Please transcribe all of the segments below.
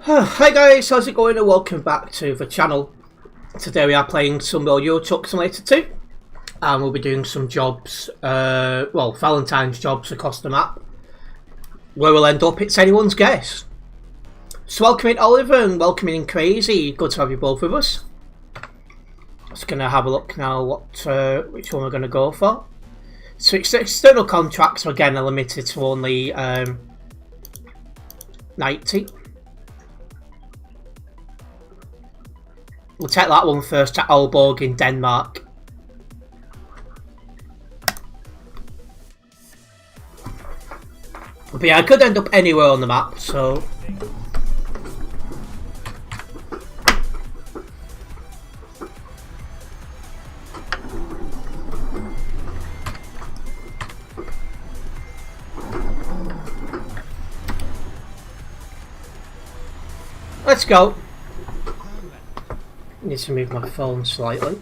Hi guys, how's it going and welcome back to the channel. Today we are playing some more Euro Truck Simulator 2 and we'll be doing some jobs, well, Valentines jobs across the map. Where we'll end up, it's anyone's guess. So welcoming Oliver and welcoming Crazy, good to have you both with us. Just going to have a look now which one we're going to go for. So it's external contracts, so again are limited to only 90. We'll take that one first to Aalborg in Denmark. But yeah, I could end up anywhere on the map, so... Let's go. Need to move my phone slightly.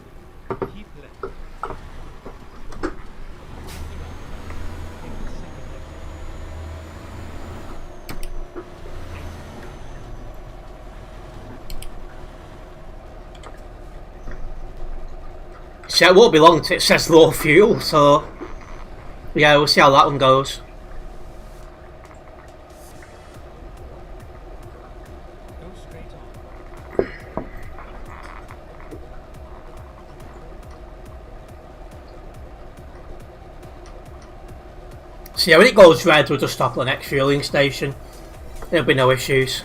So it won't be long till it says low fuel, so yeah, we'll see how that one goes. So yeah, when it goes red, we'll just stop at the next fueling station. There'll be no issues.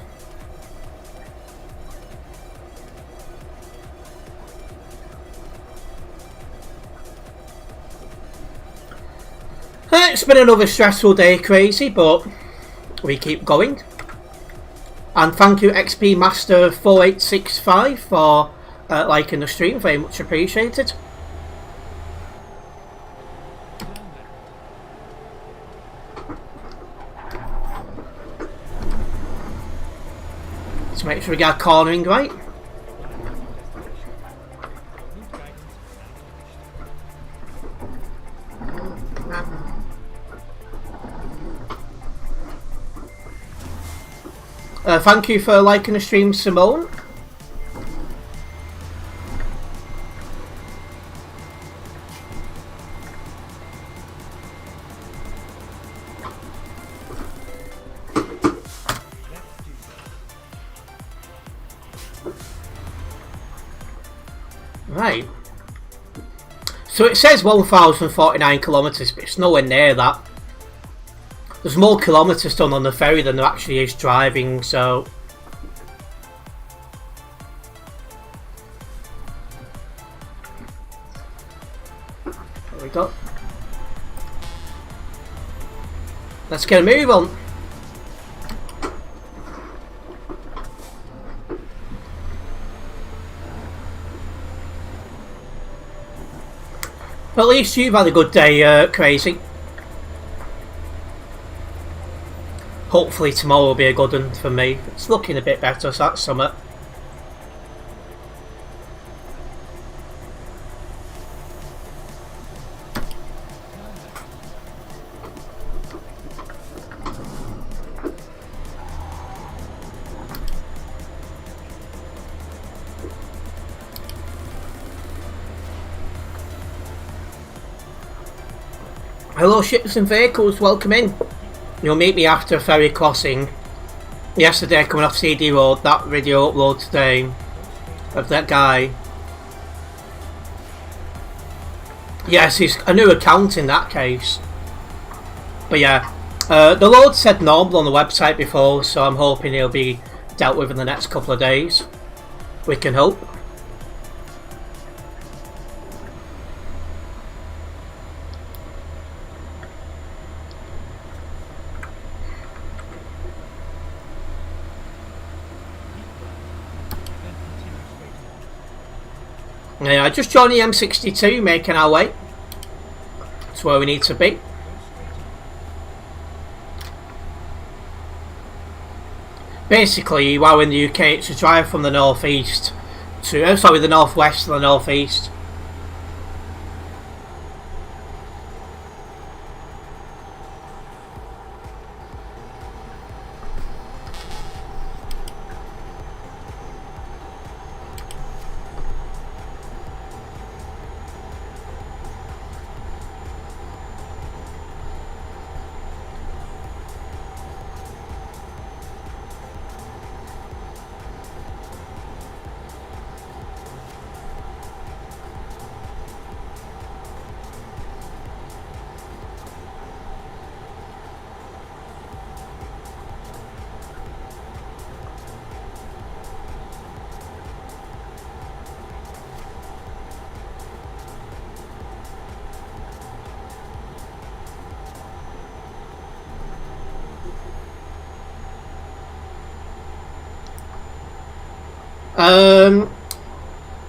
It's been another stressful day, Crazy, but we keep going. And thank you XP Master 4865 for liking the stream, very much appreciated. Let's make sure we get our cornering right. Thank you for liking the stream, Simone. Right. So it says 1,049 kilometres, but it's nowhere near that. There's more kilometres done on the ferry than there actually is driving, so... There we go. Let's get a move on. At least you've had a good day, Crazy. Hopefully tomorrow will be a good one for me. It's looking a bit better, so that's something. Hello ships and vehicles, welcome in. You'll meet me after ferry crossing. Yesterday coming off CD Road, that video upload today of that guy. Yes, it's a new account in that case. But yeah, the load said normal on the website before, so I'm hoping it'll be dealt with in the next couple of days. We can hope. Yeah, I just joined the M62, making our way to where we need to be. Basically, while we're in the UK, it's a drive from the northeast to, the northwest to the northeast.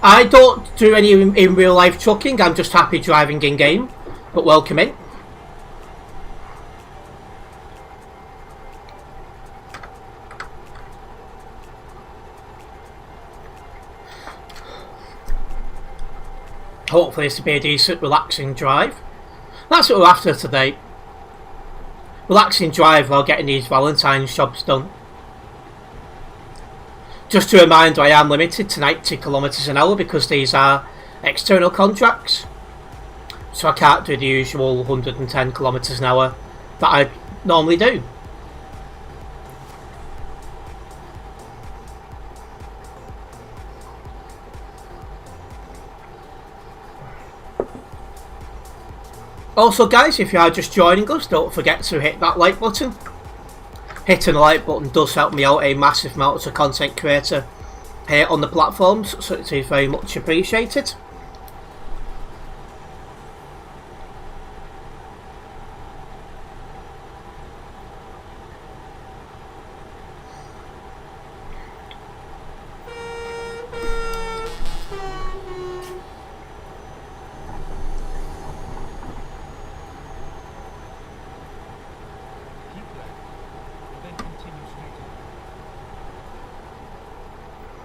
I don't do any in real life trucking, I'm just happy driving in game, but welcome in. Hopefully this will be a decent relaxing drive. That's what we're after today. Relaxing drive while getting these Valentines jobs done. Just to remind you, I am limited to 90 kilometers an hour because these are external contracts. So I can't do the usual 110 kilometers an hour that I normally do. Also guys, if you are just joining us, don't forget to hit that like button. Hitting the like button does help me out a massive amount as a content creator here on the platforms, so it is very much appreciated.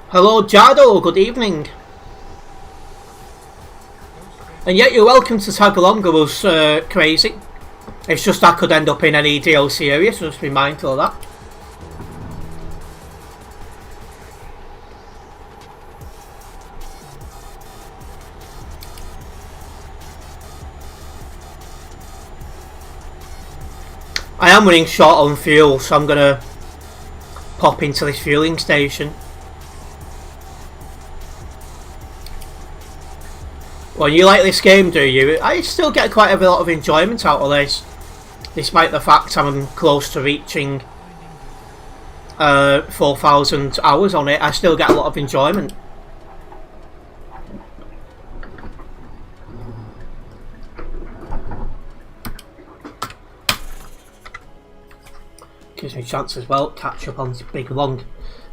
Hello Jardo, good evening. And yet you're welcome to tag along with us, Crazy. It's just I could end up in any DLC area, so just be mindful of that. I am running short on fuel, so I'm gonna pop into this fueling station. Well, you like this game, do you? I still get quite a lot of enjoyment out of this, despite the fact I'm close to reaching 4,000 hours on it. I still get a lot of enjoyment. Gives me a chance as well, catch up on this big long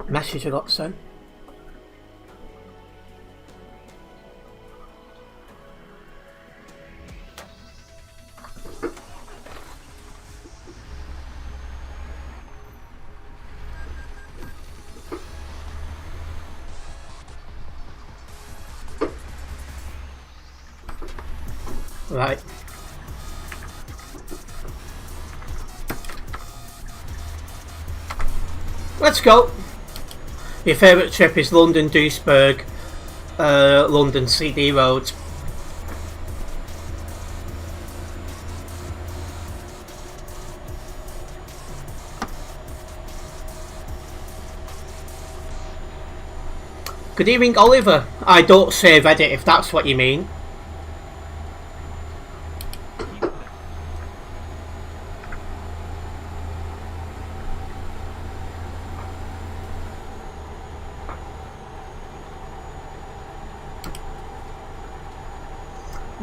message I got sent. Right. Let's go. Your favourite trip is London, Duisburg, London, CD Road. Good evening, Oliver. I don't save edit if that's what you mean.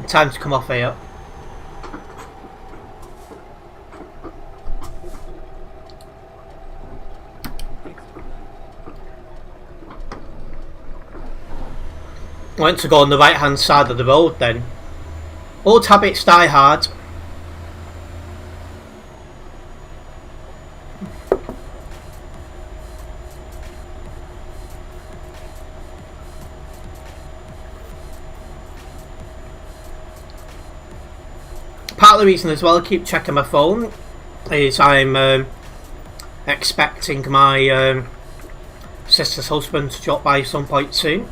Time to come off here. I went to go on the right hand side of the road then. Old habits die hard. Part of the reason as well I keep checking my phone is I'm expecting my sister's husband to drop by some point soon.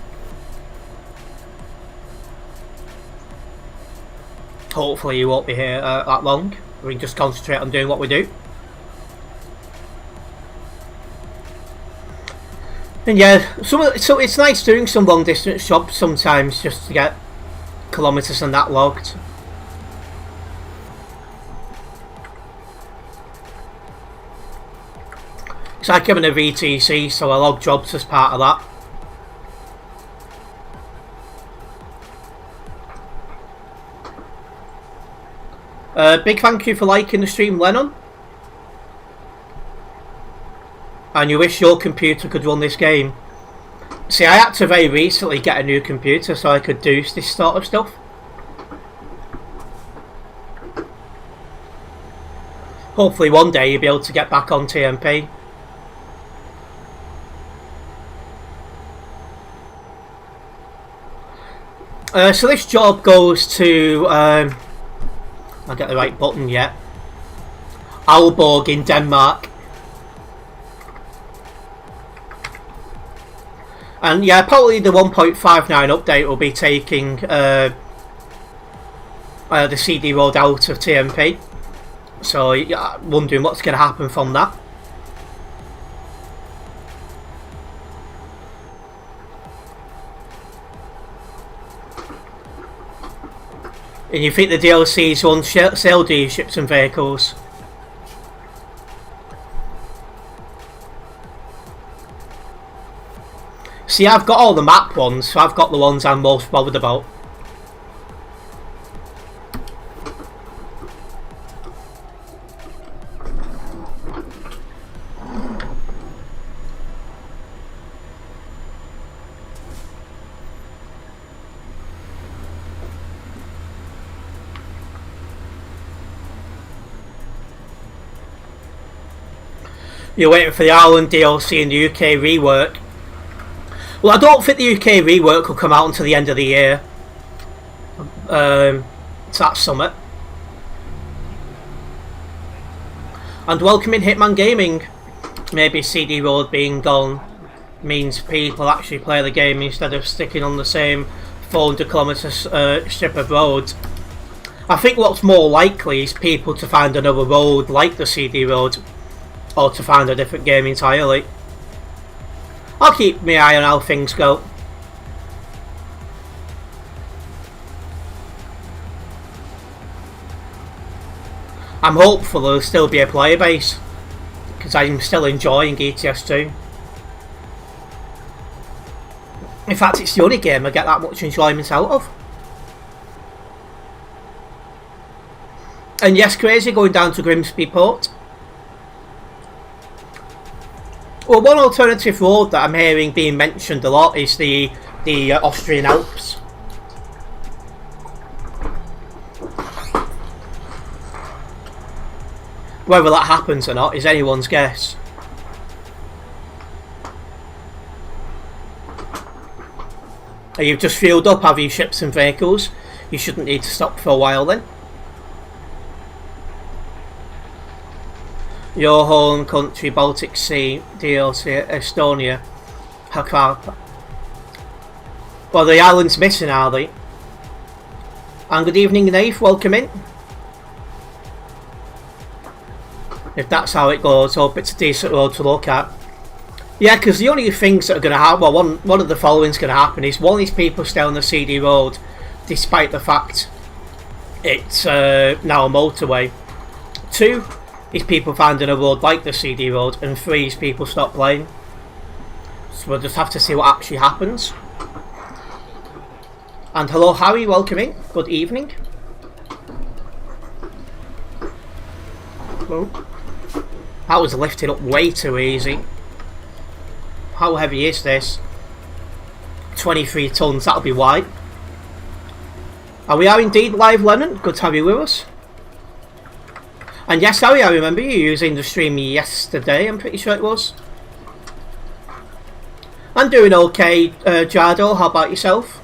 Hopefully he won't be here that long. We can just concentrate on doing what we do. And yeah, so it's nice doing some long distance jobs sometimes just to get kilometres and that logged. It's like having a VTC, so I log jobs as part of that. Big thank you for liking the stream, Lennon. And you wish your computer could run this game. See, I had to very recently get a new computer so I could do this sort of stuff. Hopefully one day you'll be able to get back on TMP. So this job goes to... I'll get the right button yet. Aalborg in Denmark. And yeah, probably the 1.59 update will be taking the CD road out of TMP. So yeah, wondering what's going to happen from that. And you think the DLCs on sale dealerships and vehicles? See, I've got all the map ones, so I've got the ones I'm most bothered about. You're waiting for the Ireland DLC and the UK rework. Well, I don't think the UK rework will come out until the end of the year. It's that summit. And welcoming Hitman Gaming. Maybe CD Road being gone means people actually play the game instead of sticking on the same 400 kilometres strip of road. I think what's more likely is people to find another road like the CD Road, or to find a different game entirely. I'll keep my eye on how things go. I'm hopeful there'll still be a player base, because I'm still enjoying ETS 2. In fact, it's the only game I get that much enjoyment out of. And yes, crazy going down to Grimsby Port. Well, one alternative road that I'm hearing being mentioned a lot is the Austrian Alps. Whether that happens or not is anyone's guess. You've just fueled up, have you, ships and vehicles? You shouldn't need to stop for a while then. Your home country, Baltic Sea, DLC, Estonia, Hakar. Well, the island's missing, are they? And good evening, Nath, welcome in. If that's how it goes, hope it's a decent road to look at. Yeah, because the only things that are going to happen, well, one of the following's going to happen is, one is people stay on the CD road despite the fact it's now a motorway. 2 is people finding a road like the CD road, and 3 is people stop playing. So we'll just have to see what actually happens. And hello Harry, welcome in. Good evening. Oh, that was lifted up way too easy. How heavy is this? 23 tons, that'll be wide. And we are indeed live, Lennon. Good to have you with us. And yes, Harry, I remember you using the stream yesterday, I'm pretty sure it was. I'm doing okay, Jardo. How about yourself?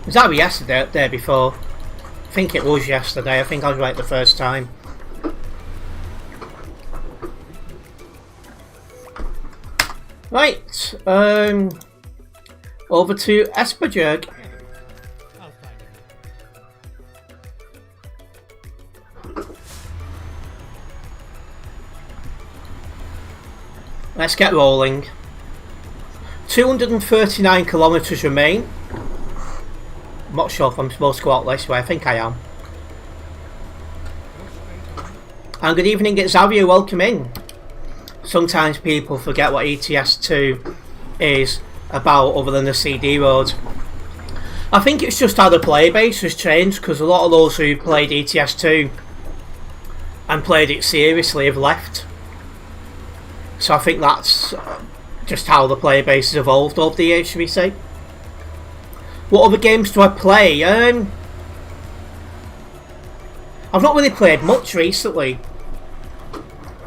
Was that yesterday, day before? I think it was yesterday. I think I was right the first time. Right, over to Esperjerg. Let's get rolling. 239 kilometres remain. I'm not sure if I'm supposed to go out this way. I think I am. And good evening, it's Xavier. Welcome in. Sometimes people forget what ETS2 is about other than the CD road. I think it's just how the player base has changed, because a lot of those who played ETS2 and played it seriously have left. So I think that's just how the player base has evolved over the years, should we say. What other games do I play? I've not really played much recently.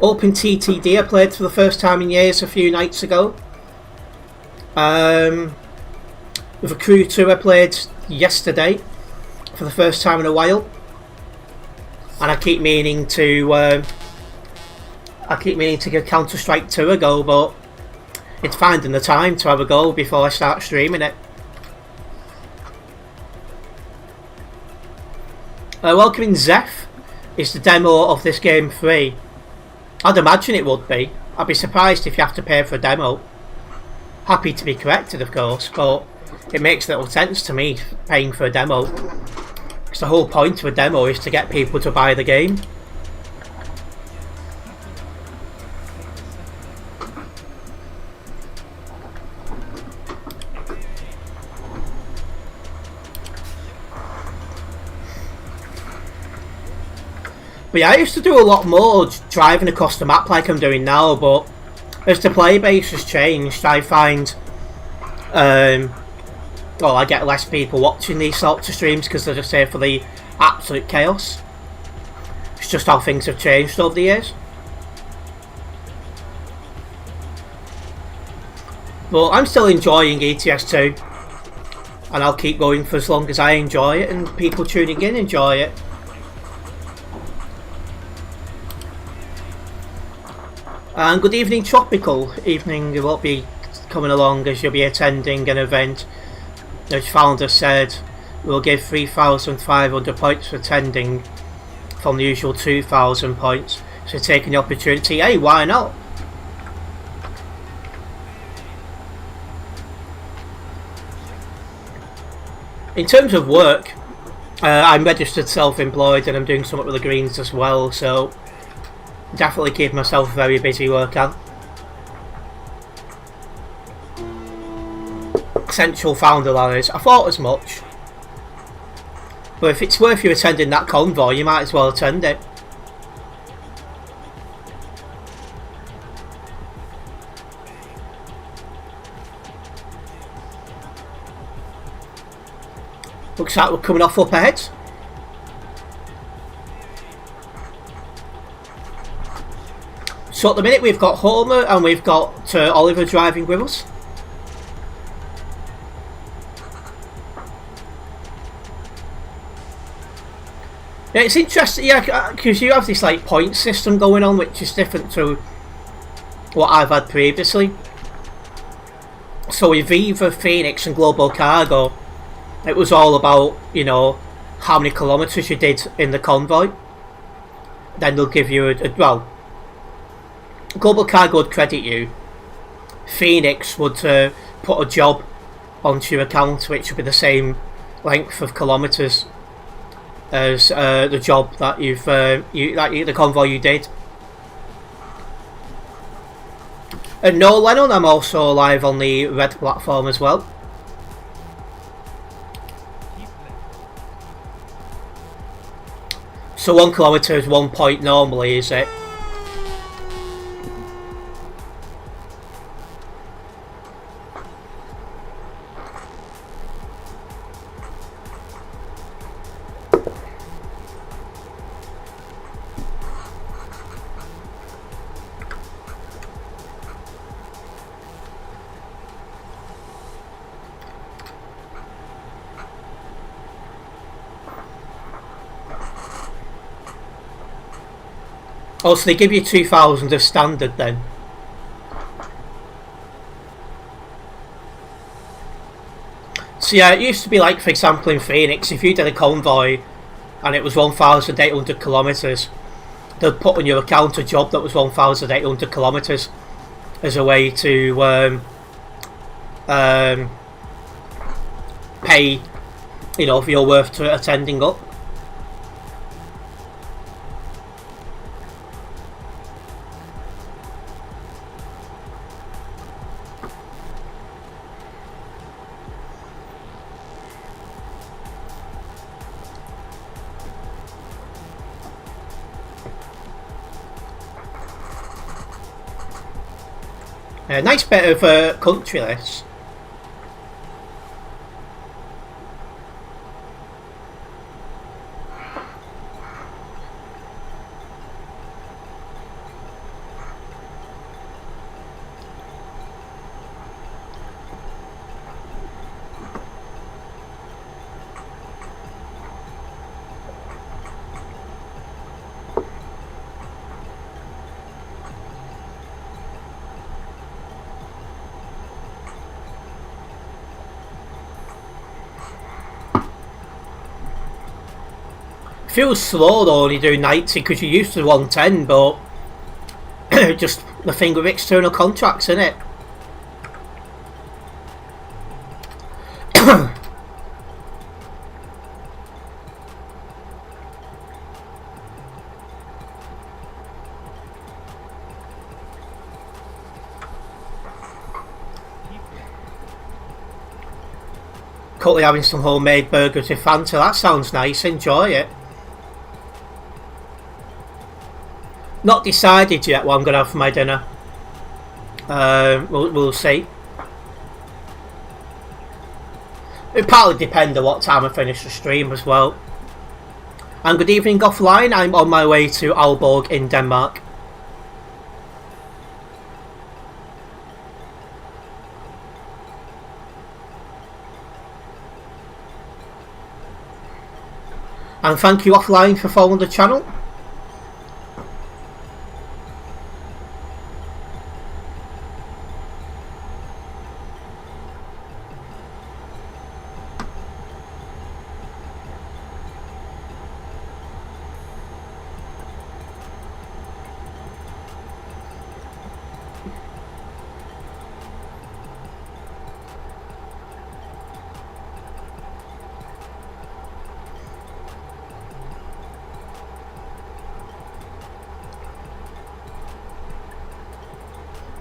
Open TTD I played for the first time in years a few nights ago. With a Crew 2 I played yesterday for the first time in a while. And I keep meaning to give Counter-Strike 2 a go, but it's finding the time to have a go before I start streaming it. Welcoming Zeph. Is the demo of this game free? I'd imagine it would be. I'd be surprised if you have to pay for a demo. Happy to be corrected, of course, but it makes little sense to me paying for a demo. Because the whole point of a demo is to get people to buy the game. But yeah, I used to do a lot more driving across the map like I'm doing now, but as the player base has changed, I find well, I get less people watching these sorts of streams because they're just here for the absolute chaos. It's just how things have changed over the years. But I'm still enjoying ETS2, and I'll keep going for as long as I enjoy it and people tuning in enjoy it. And good evening, Tropical. Evening, you won't be coming along as you'll be attending an event. As founder said, we'll give 3,500 points for attending from the usual 2,000 points. So taking the opportunity, hey, why not? In terms of work, I'm registered self-employed and I'm doing something with the Greens as well, so definitely keep myself very busy working. Central founder, that is. I thought as much. But if it's worth you attending that convoy, you might as well attend it. Looks like we're coming off up ahead. So at the minute we've got Homer and we've got Oliver driving with us. Yeah, it's interesting, yeah, because you have this like point system going on, which is different to what I've had previously. So with Viva, Phoenix and Global Cargo, It was all about, you know, how many kilometres you did in the convoy. Then they'll give you well, Global Cargo would credit you. Phoenix would put a job onto your account which would be the same length of kilometres as the job that the convoy you did. And no, Lennon, I'm also live on the red platform as well. So 1 kilometre is 1 point normally, is it? Oh, so they give you 2,000 of standard then? So yeah, it used to be like, for example, in Phoenix, if you did a convoy and it was 1,800 kilometres, they'd put on your account a job that was 1,800 kilometres as a way to pay, you know, for your worth to attending up. Nice bit of country, this. Feels slow though, only doing 90 because you're used to 110, but just the thing with external contracts, isn't it? Currently having some homemade burgers with Fanta. That sounds nice. Enjoy it. Not decided yet what I'm going to have for my dinner. We'll see. It partly depends on what time I finish the stream as well. And good evening offline. I'm on my way to Aalborg in Denmark. And thank you offline for following the channel.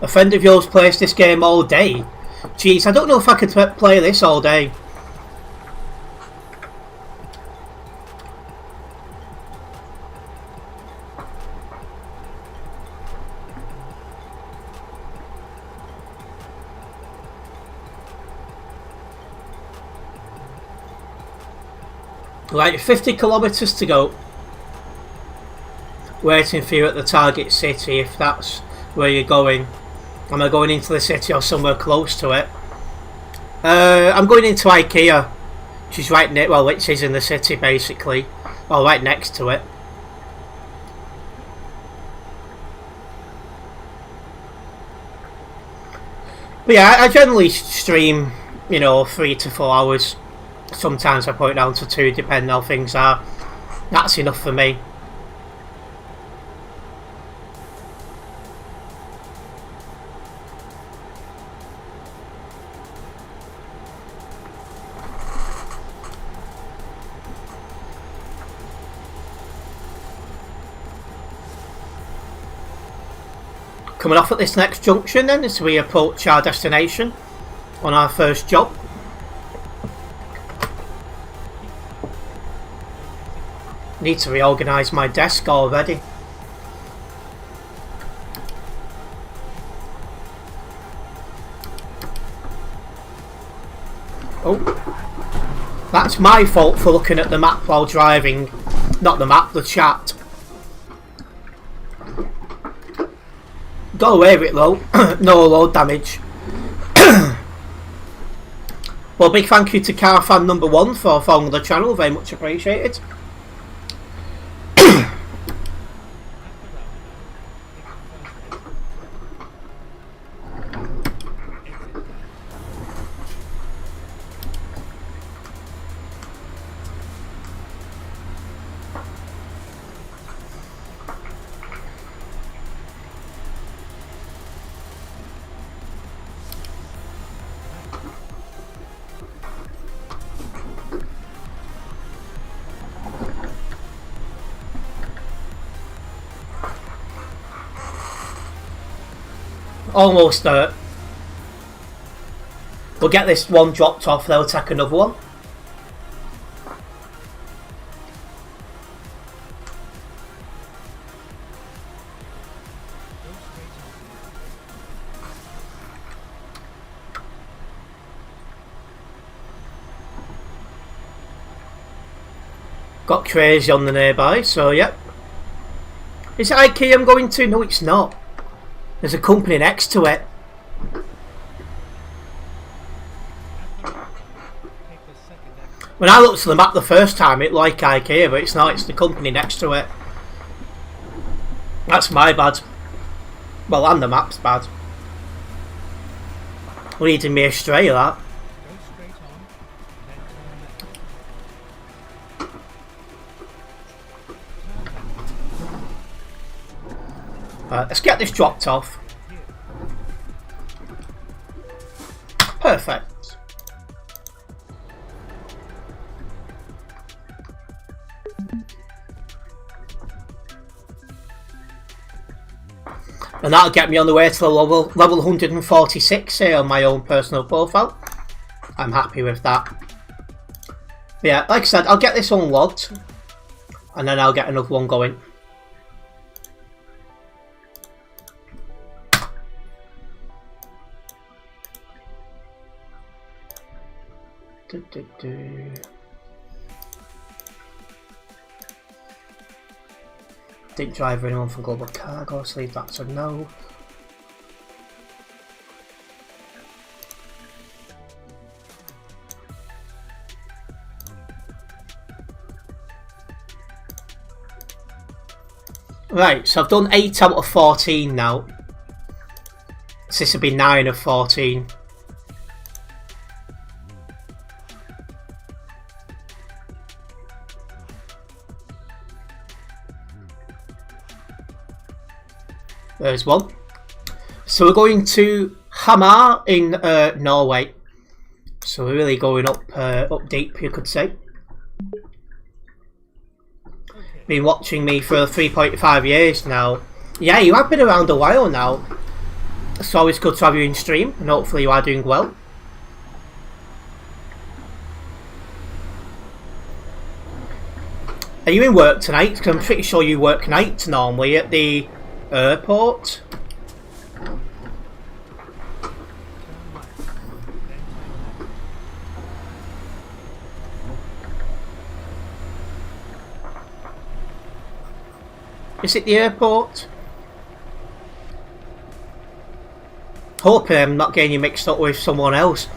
A friend of yours plays this game all day. Jeez, I don't know if I could play this all day. Right, 50 kilometres to go. Waiting for you at the target city if that's where you're going. Am I going into the city or somewhere close to it? I'm going into IKEA, which is right near, well, which is in the city basically, or right next to it. But yeah, I generally stream, you know, 3 to 4 hours Sometimes I put it down to 2 depending how things are. That's enough for me. Coming off at this next junction then as we approach our destination on our first job. Need to reorganise my desk already. Oh, that's my fault for looking at the map while driving. Not the map, the chat. Got away with it though. No load damage. Well, big thank you to car fan number 1 for following the channel, very much appreciated. Almost there. We'll get this one dropped off, they'll take another one. Got crazy on the nearby, so yep. Is it IKEA I'm going to? No, it's not. There's a company next to it. When I looked at the map the first time, it looked like IKEA, but it's not. It's the company next to it. That's my bad. Well, and the map's bad. Leading me astray, that. Let's get this dropped off. Perfect. And that'll get me on the way to the level 146 here on my own personal profile. I'm happy with that. But yeah, like I said, I'll get this unlocked and then I'll get another one going. Didn't drive anyone from Global Cargo, so leave that to no. Right, so I've done 8 out of 14 now. So this will be 9 of 14. There's one. So we're going to Hamar in Norway. So we're really going up deep, you could say. Been watching me for 3.5 years now. Yeah, you have been around a while now. It's always good to have you in stream, and hopefully you are doing well. Are you in work tonight? Because I'm pretty sure you work nights normally at the airport. Is it the airport? Hoping I'm not getting you mixed up with someone else.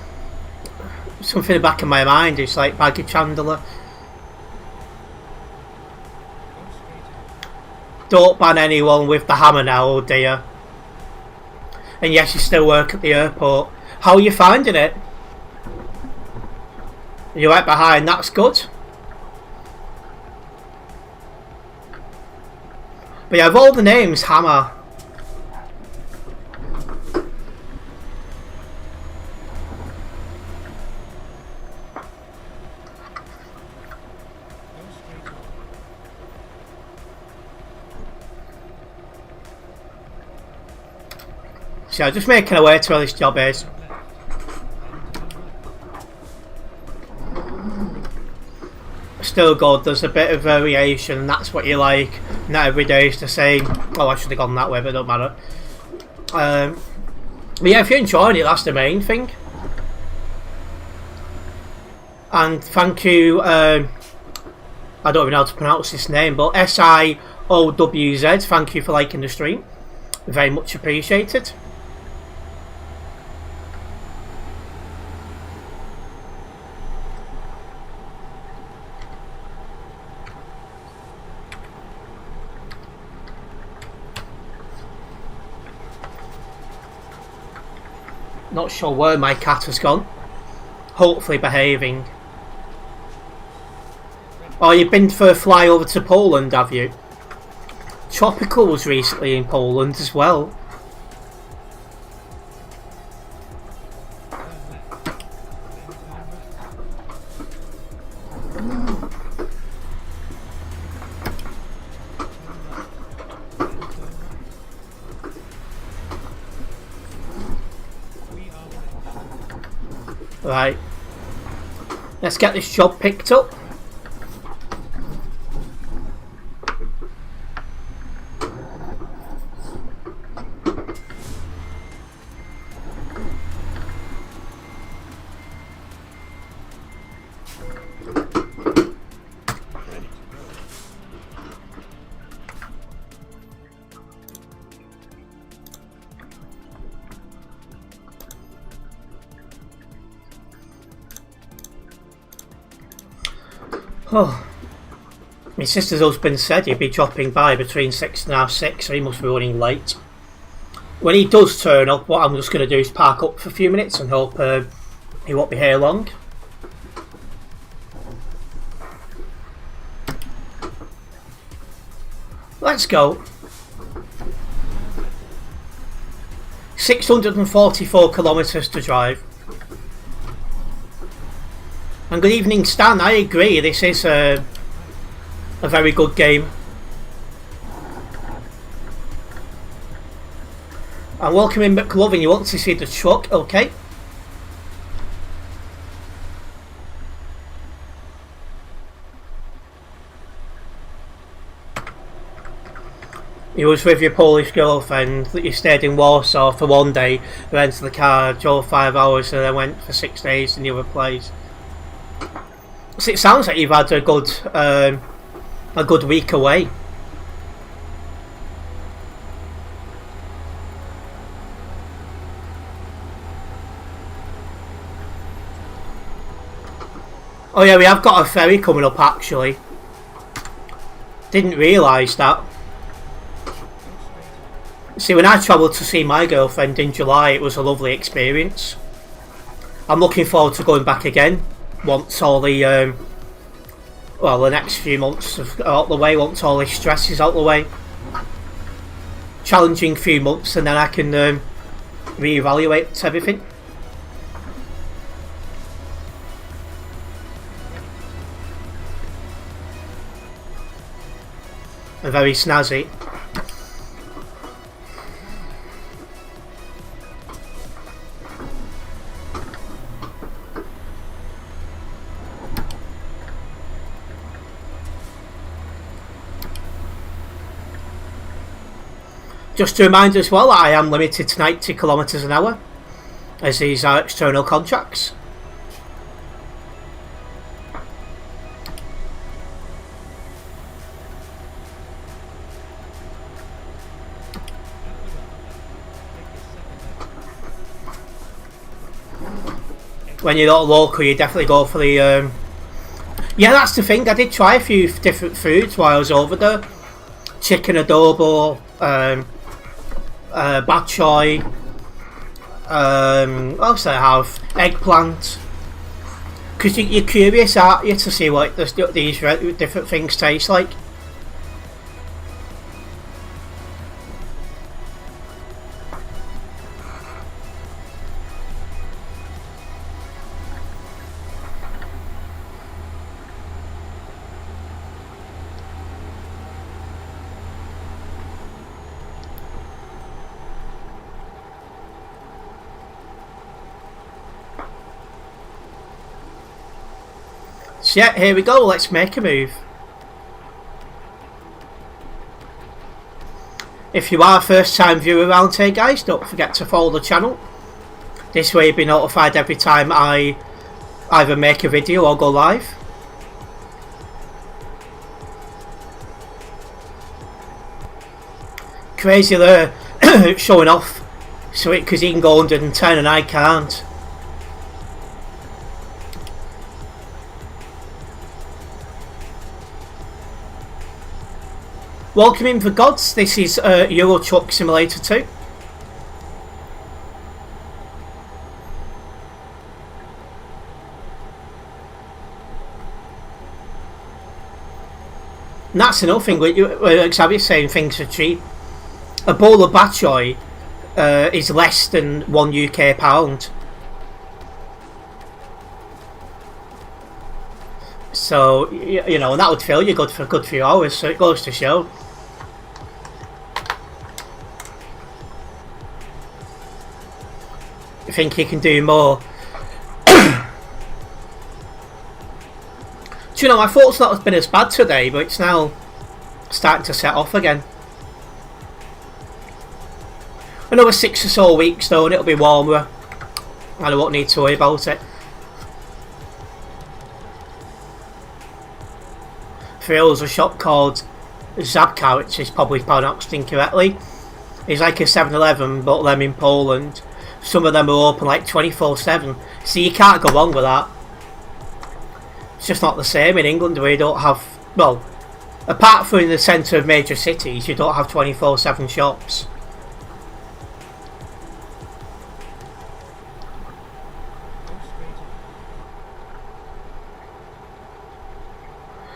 Something in the back of my mind is like baggage handler. Don't ban anyone with the hammer now, oh dear. And yes, you still work at the airport. How are you finding it? You're right behind, that's good. But yeah, of all the names, Hammer. So just making a way to where this job is. Still good, there's a bit of variation, and that's what you like. Not every day is the same. Oh, I should have gone that way, but it don't matter. But yeah, if you're enjoying it, that's the main thing. And thank you, I don't even know how to pronounce this name, but SIOWZ, thank you for liking the stream. Very much appreciated. Not sure where my cat has gone. Hopefully behaving. Oh, you've been for a fly over to Poland, have you? Tropical was recently in Poland as well. Right. Let's get this job picked up. Oh, my sister's husband said he'd be dropping by between 6 and half 6, so he must be running late. When he does turn up, what I'm just going to do is park up for a few minutes and hope he won't be here long. Let's go. 644 kilometres to drive. And good evening, Stan. I agree, this is a very good game. And welcome in McLovin, you want to see the truck, okay. You was with your Polish girlfriend that you stayed in Warsaw for one day, rented the car, drove 5 hours and then went for 6 days in the other place. So it sounds like you've had a good week away. Oh yeah, we have got a ferry coming up actually. Didn't realise that. See, when I travelled to see my girlfriend in July, it was a lovely experience. I'm looking forward to going back again. Once all the the next few months are out the way, once all this stress is out the way. Challenging few months and then I can reevaluate everything. And very snazzy. Just to remind you as well, I am limited to 90 kilometres an hour, as these are external contracts. When you're not local, you definitely go for the... Yeah, that's the thing, I did try a few different foods while I was over there. Chicken adobo, bak choy, what else did I have? Eggplant. Because you're curious, aren't you, to see what these different things taste like. So yeah, here we go, let's make a move. If you are a first time viewer around here guys, don't forget to follow the channel. This way you'll be notified every time I either make a video or go live. Crazy there, showing off, so because he can go 110 and I can't. Welcome in for gods, this is Euro Truck Simulator 2. And that's another thing, Xavier's saying things are cheap. A bowl of bok choy is less than £1 UK pound. So, you know, and that would fill you good for a good few hours, so it goes to show. I think he can do more. Do you know, I thought it's not been as bad today, but it's now starting to set off again. Another 6 or so weeks though and it'll be warmer and I won't need to worry about it. There's a shop called Zabka, which is probably pronounced incorrectly. It's like a 7-Eleven but them in Poland. Some of them are open like 24/7, so you can't go wrong with that. It's just not the same in England where you don't have, well, apart from in the centre of major cities, you don't have 24/7 shops.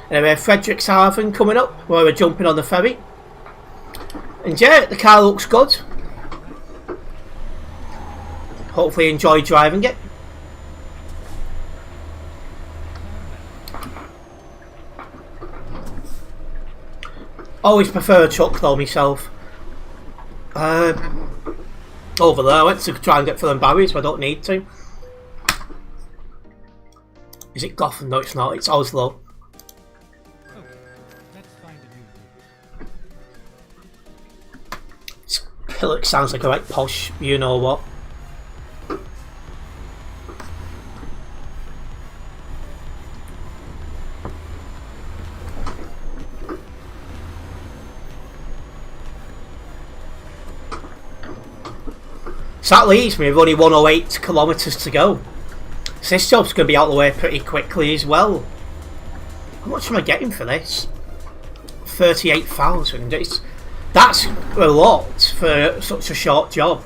Anyway, Frederikshavn coming up, where we're jumping on the ferry. And yeah, the car looks good. Hopefully enjoy driving it. Always prefer a truck though myself. Over there, I went to try and get for them barriers, but I don't need to. Is it Gotham? No, it's not. It's Oslo. It sounds like a right posh, you know what. So that leaves me with only 108 kilometres to go. So this job's going to be out of the way pretty quickly as well. How much am I getting for this? 38,000. That's a lot for such a short job.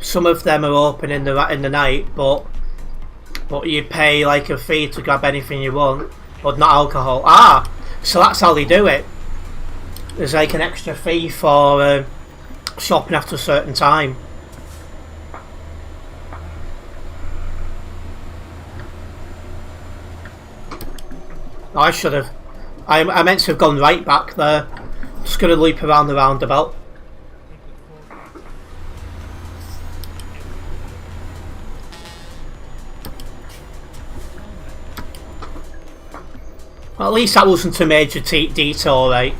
Some of them are open in the night, but you pay like a fee to grab anything you want, but not alcohol. Ah, so that's how they do it. There's like an extra fee for shopping after a certain time. I should have. I meant to have gone right back there. Just going to loop around the roundabout. Well, at least that wasn't a major detour, right?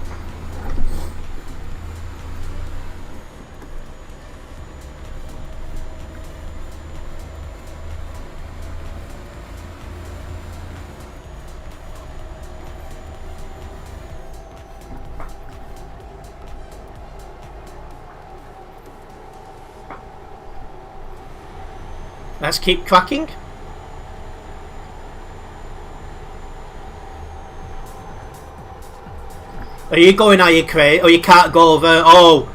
Let's keep cracking. Are you going, are you crazy? Oh, you can't go over. Oh,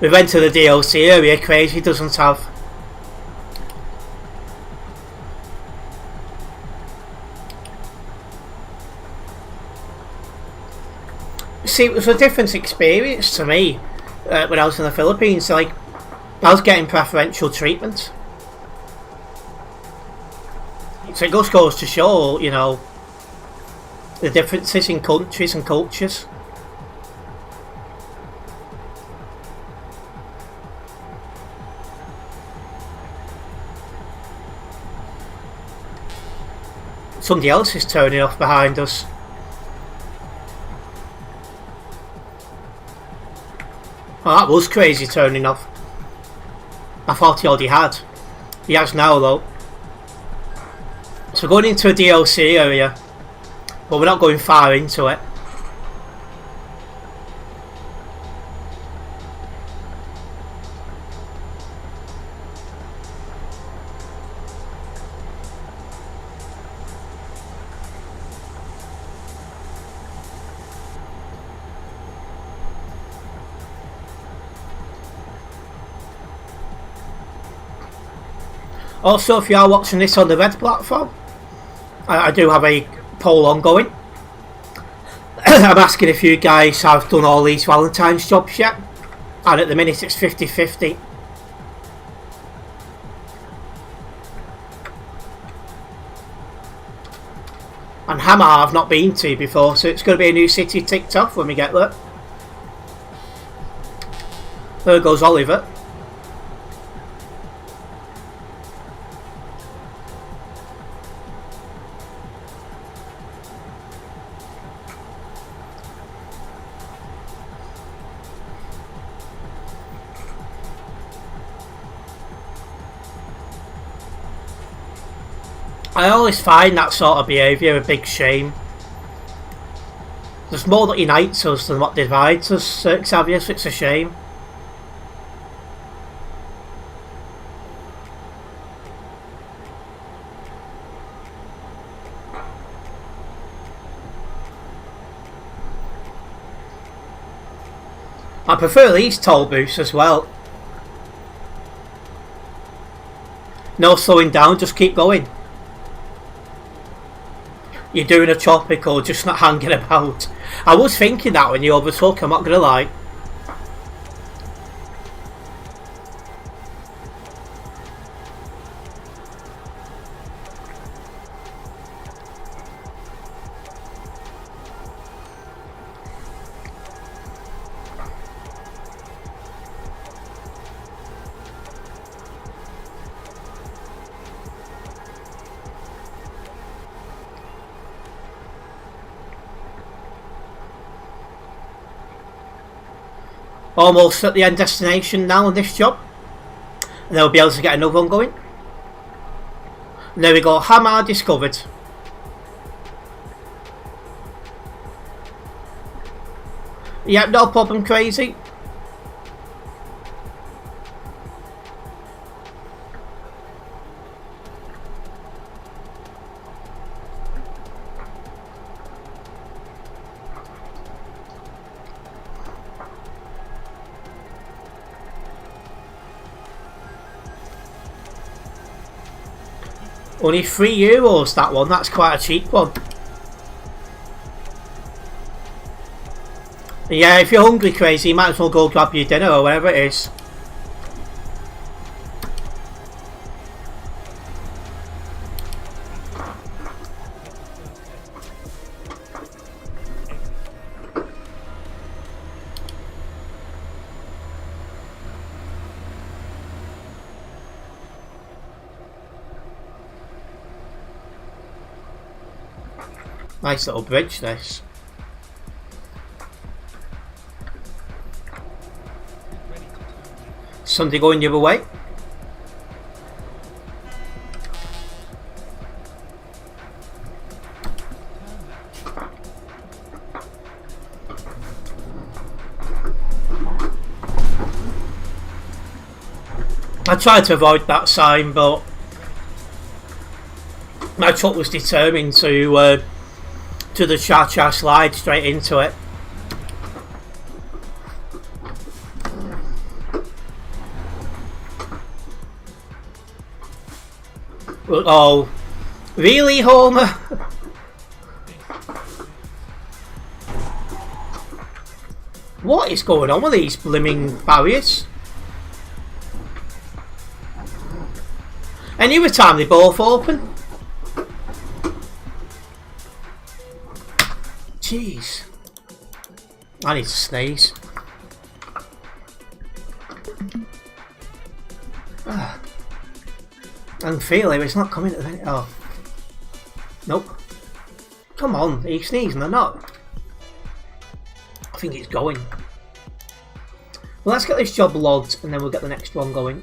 we went to the DLC area. Crazy doesn't have. See, it was a different experience to me when I was in the Philippines. Like, I was getting preferential treatment. So it just goes to show, you know, the differences in countries and cultures. Somebody else is turning off behind us. Oh, that was crazy turning off. I thought he already had. He has now though. So we're going into a DLC area, but we're not going far into it. Also, if you are watching this on the red platform, I do have a poll ongoing. I'm asking if you guys have done all these Valentines jobs yet, and at the minute it's 50-50. And Hammer I've not been to before, so it's going to be a new city ticked off when we get there. There goes Oliver. I always find that sort of behaviour a big shame. There's more that unites us than what divides us, Xavier, so it's a shame. I prefer these toll booths as well. No slowing down, just keep going. You're doing a tropical, just not hanging about. I was thinking that when you overtook, I'm not going to lie. Almost at the end destination now on this job. And then we'll be able to get another one going. And there we go, Hammer discovered. Yep, no problem, crazy. Only €3 that one, that's quite a cheap one. Yeah, if you're hungry crazy, you might as well go grab your dinner or whatever it is. Nice little bridge, this. Somebody going the other way. I tried to avoid that sign, but my truck was determined to the cha-cha slide straight into it. Oh, really, Homer? What is going on with these blimming barriers? Any other time they both open? Jeez. I need to sneeze. I can feel it, it's not coming to the... Oh. Nope. Come on, are you sneezing or not? I think it's going. Well, let's get this job logged and then we'll get the next one going.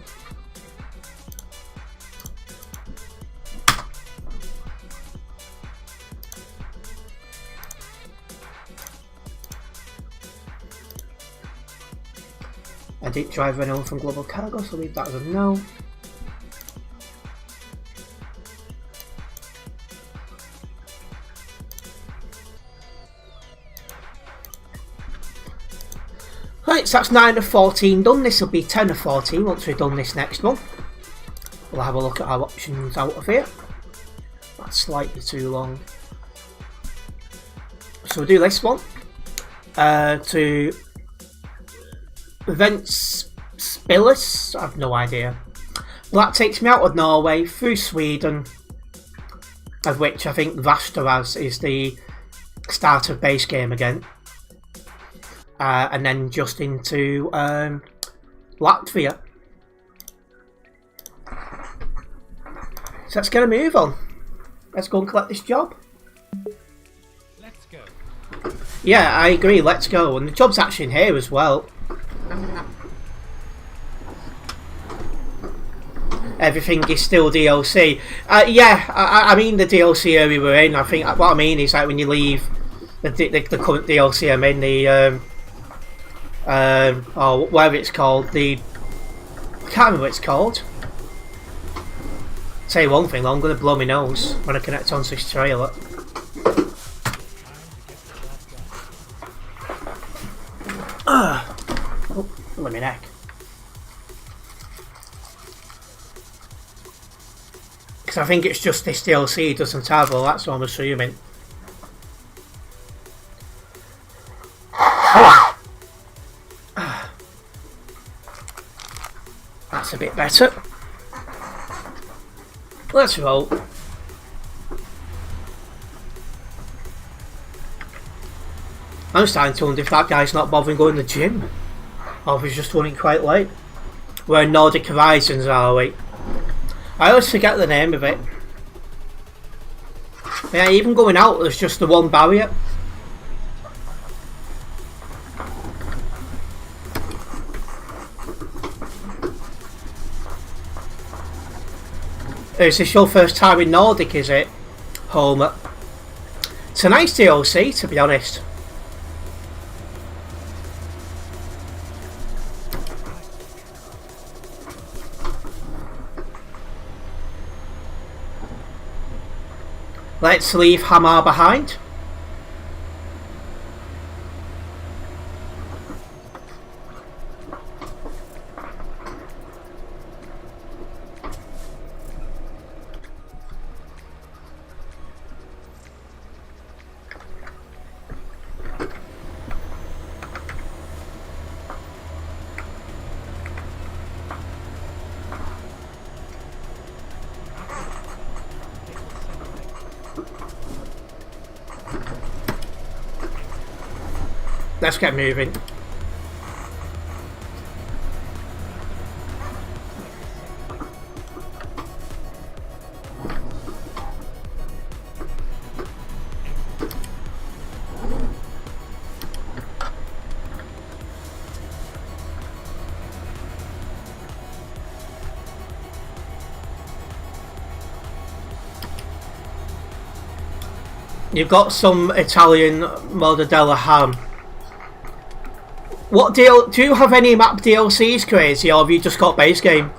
Edit driver known from global cargo, so leave that as a no. Right, so that's 9 of 14 done. This will be 10 of 14 once we've done this next one. We'll have a look at our options out of here. That's slightly too long. So we'll do this one. To prevent spillus, I have no idea. Well, that takes me out of Norway, through Sweden, of which I think Vasteras is the start of base game again. And then just into Latvia. So let's get a move on. Let's go and collect this job. Let's go. Yeah, I agree, let's go. And the job's actually in here as well. Everything is still DLC. Yeah, I mean the DLC area we're in. I think what I mean is like when you leave the current DLC I'm in, the or whatever it's called, I can't remember what it's called. Say one thing, I'm going to blow my nose when I connect onto this trailer. Oh, let me neck. Because I think it's just this DLC doesn't have, well, that's what I'm assuming. That's a bit better. Let's roll. I'm starting to wonder if that guy's not bothering going to the gym, or if he's just running quite late. We're in Nordic Horizons, are we? I always forget the name of it. Yeah, even going out, there's just the one barrier. Is this your first time in Nordic, is it, Homer? It's a nice DLC, to be honest. Let's leave Hamar behind. Let's get moving. You've got some Italian mortadella ham. What deal? Do you have any map DLCs, Crazy, or have you just got base game?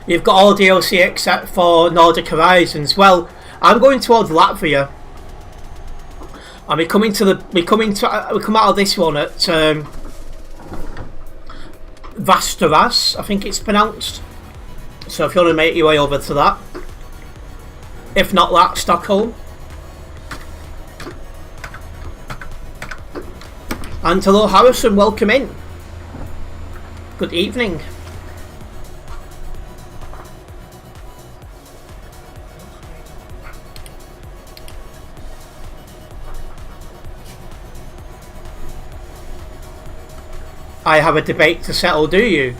You've got all DLC except for Nordic Horizons. Well, I'm going towards Latvia, and we come out of this one at Vasteras, I think it's pronounced. So if you want to make your way over to that. If not that, Stockholm. And hello Harrison, welcome in. Good evening. I have a debate to settle, do you?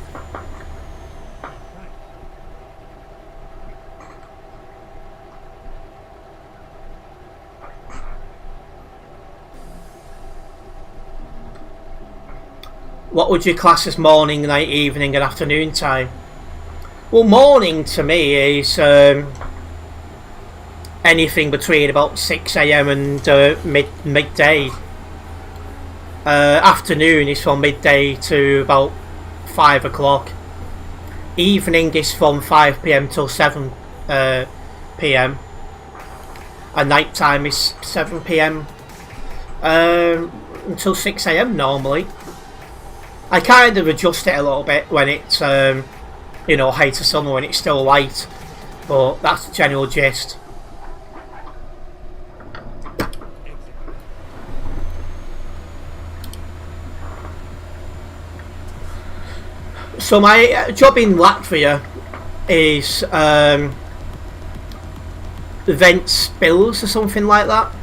What would you class as morning, night, evening and afternoon time? Well, morning to me is anything between about 6 AM and midday. Afternoon is from midday to about 5 o'clock. Evening is from 5 PM till 7 PM. And night time is 7 PM until 6 AM normally. I kind of adjust it a little bit when it's you know, height of summer when it's still light, but that's the general gist. So my job in Latvia is event spills or something like that.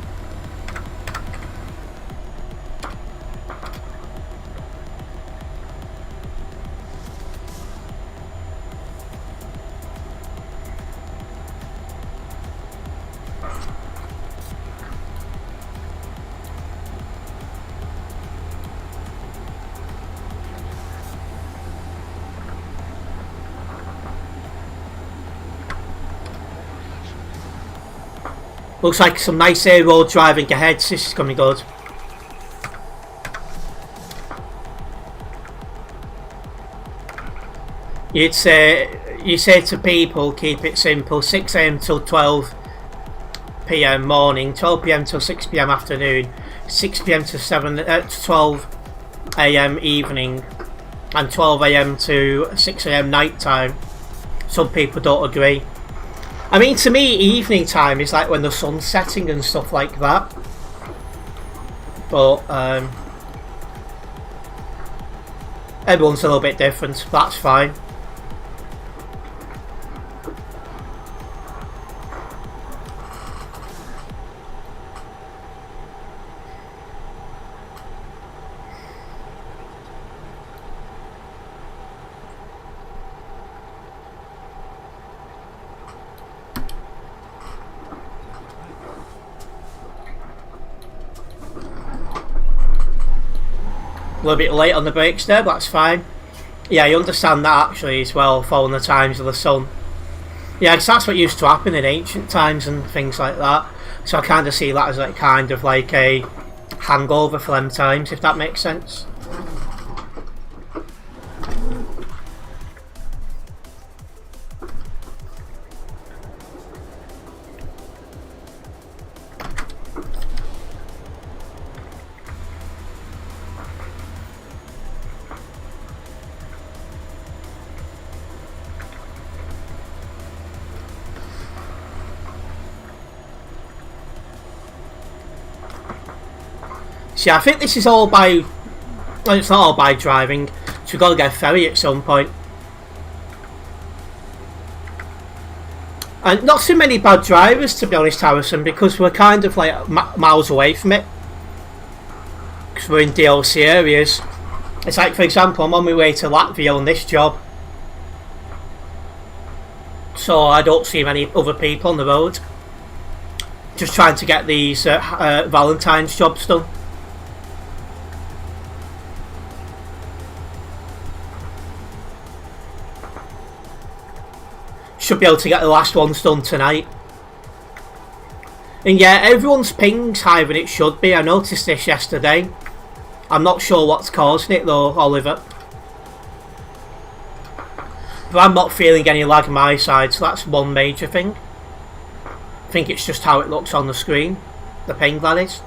Looks like some nice air road driving ahead. This is going to be good. You say to people, keep it simple. 6 AM till 12 PM morning, 12 PM till 6 PM afternoon, 6 PM to 12 AM evening, and 12 AM to 6 AM night time. Some people don't agree. I mean, to me, evening time is like when the sun's setting and stuff like that. But everyone's a little bit different. That's fine. A little bit late on the brakes there, but that's fine. Yeah, I understand that actually as well, following the times of the sun. Yeah, because that's what used to happen in ancient times and things like that. So I kind of see that as like kind of like a hangover for them times, if that makes sense. See, I think this is all by... Well, it's not all by driving. So we've got to get a ferry at some point. And not so many bad drivers, to be honest, Harrison, because we're kind of like miles away from it. Because we're in DLC areas. It's like, for example, I'm on my way to Latvia on this job. So I don't see many other people on the road. Just trying to get these Valentines jobs done. Should be able to get the last ones done tonight. And yeah, everyone's ping's higher than it should be. I noticed this yesterday. I'm not sure what's causing it though, Oliver. But I'm not feeling any lag on my side, so that's one major thing. I think it's just how it looks on the screen. The ping, that is.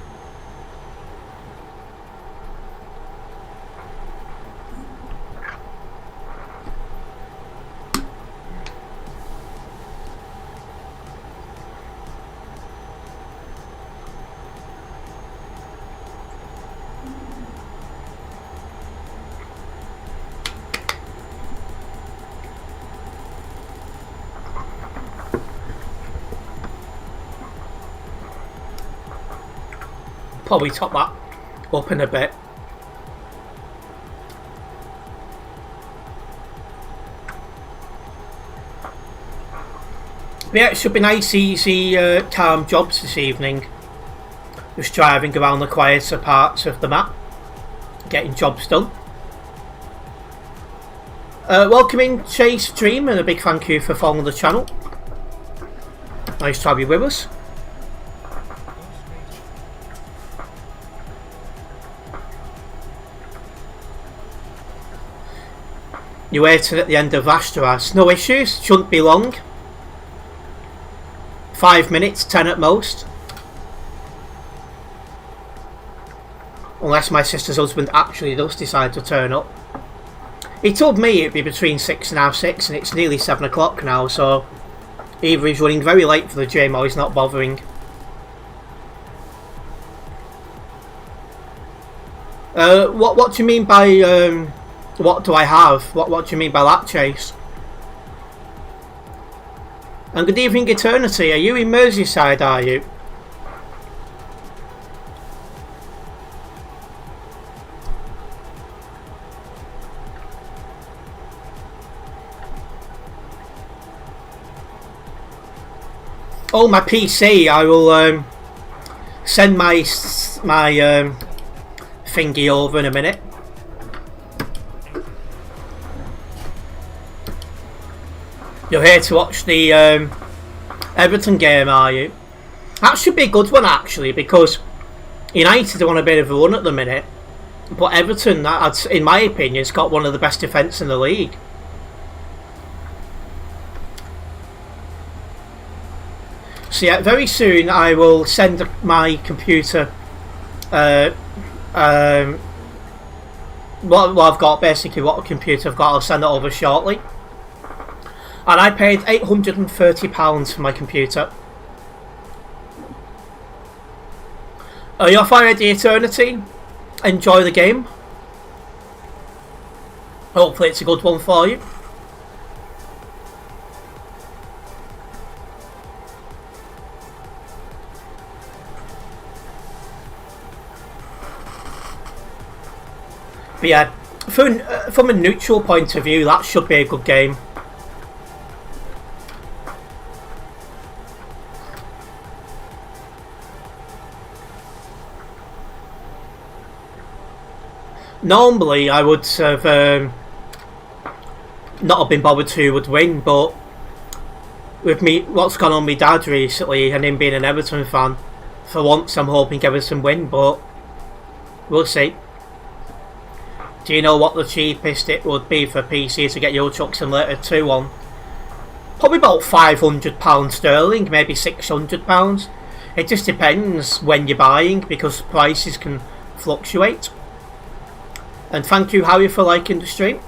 probably top that up in a bit. But yeah, it should be nice, easy, calm jobs this evening. Just driving around the quieter parts of the map, getting jobs done. Welcoming Chase Dream, and a big thank you for following the channel. Nice to have you with us. You're waiting at the end of Ashtaras. No issues, shouldn't be long. 5 minutes, 10 at most. Unless my sister's husband actually does decide to turn up. He told me it'd be between 6 and half 6, and it's nearly 7 o'clock now, so either he's running very late for the gym or he's not bothering. What do you mean by what do I have? What do you mean by that, Chase? And good evening, Eternity. Are you in Merseyside, are you? Oh, my PC. I will send my thingy over in a minute. You're here to watch the Everton game, are you? That should be a good one, actually, because United are on a bit of a run at the minute, but Everton, in my opinion, has got one of the best defence in the league. So yeah, very soon I will send my computer what I've got, basically what computer I've got, I'll send it over shortly. And I paid £830 for my computer. Are you off already, Eternity? Enjoy the game. Hopefully it's a good one for you. But yeah, from a neutral point of view, that should be a good game. Normally I would have not have been bothered who would win, but with what's gone on with my dad recently and him being an Everton fan, for once I'm hoping Everton win, but we'll see. Do you know what the cheapest it would be for PC to get Euro Truck Simulator 2 on? Probably about £500 sterling, maybe £600. It just depends when you're buying, because prices can fluctuate. And thank you, Harry, for liking the stream.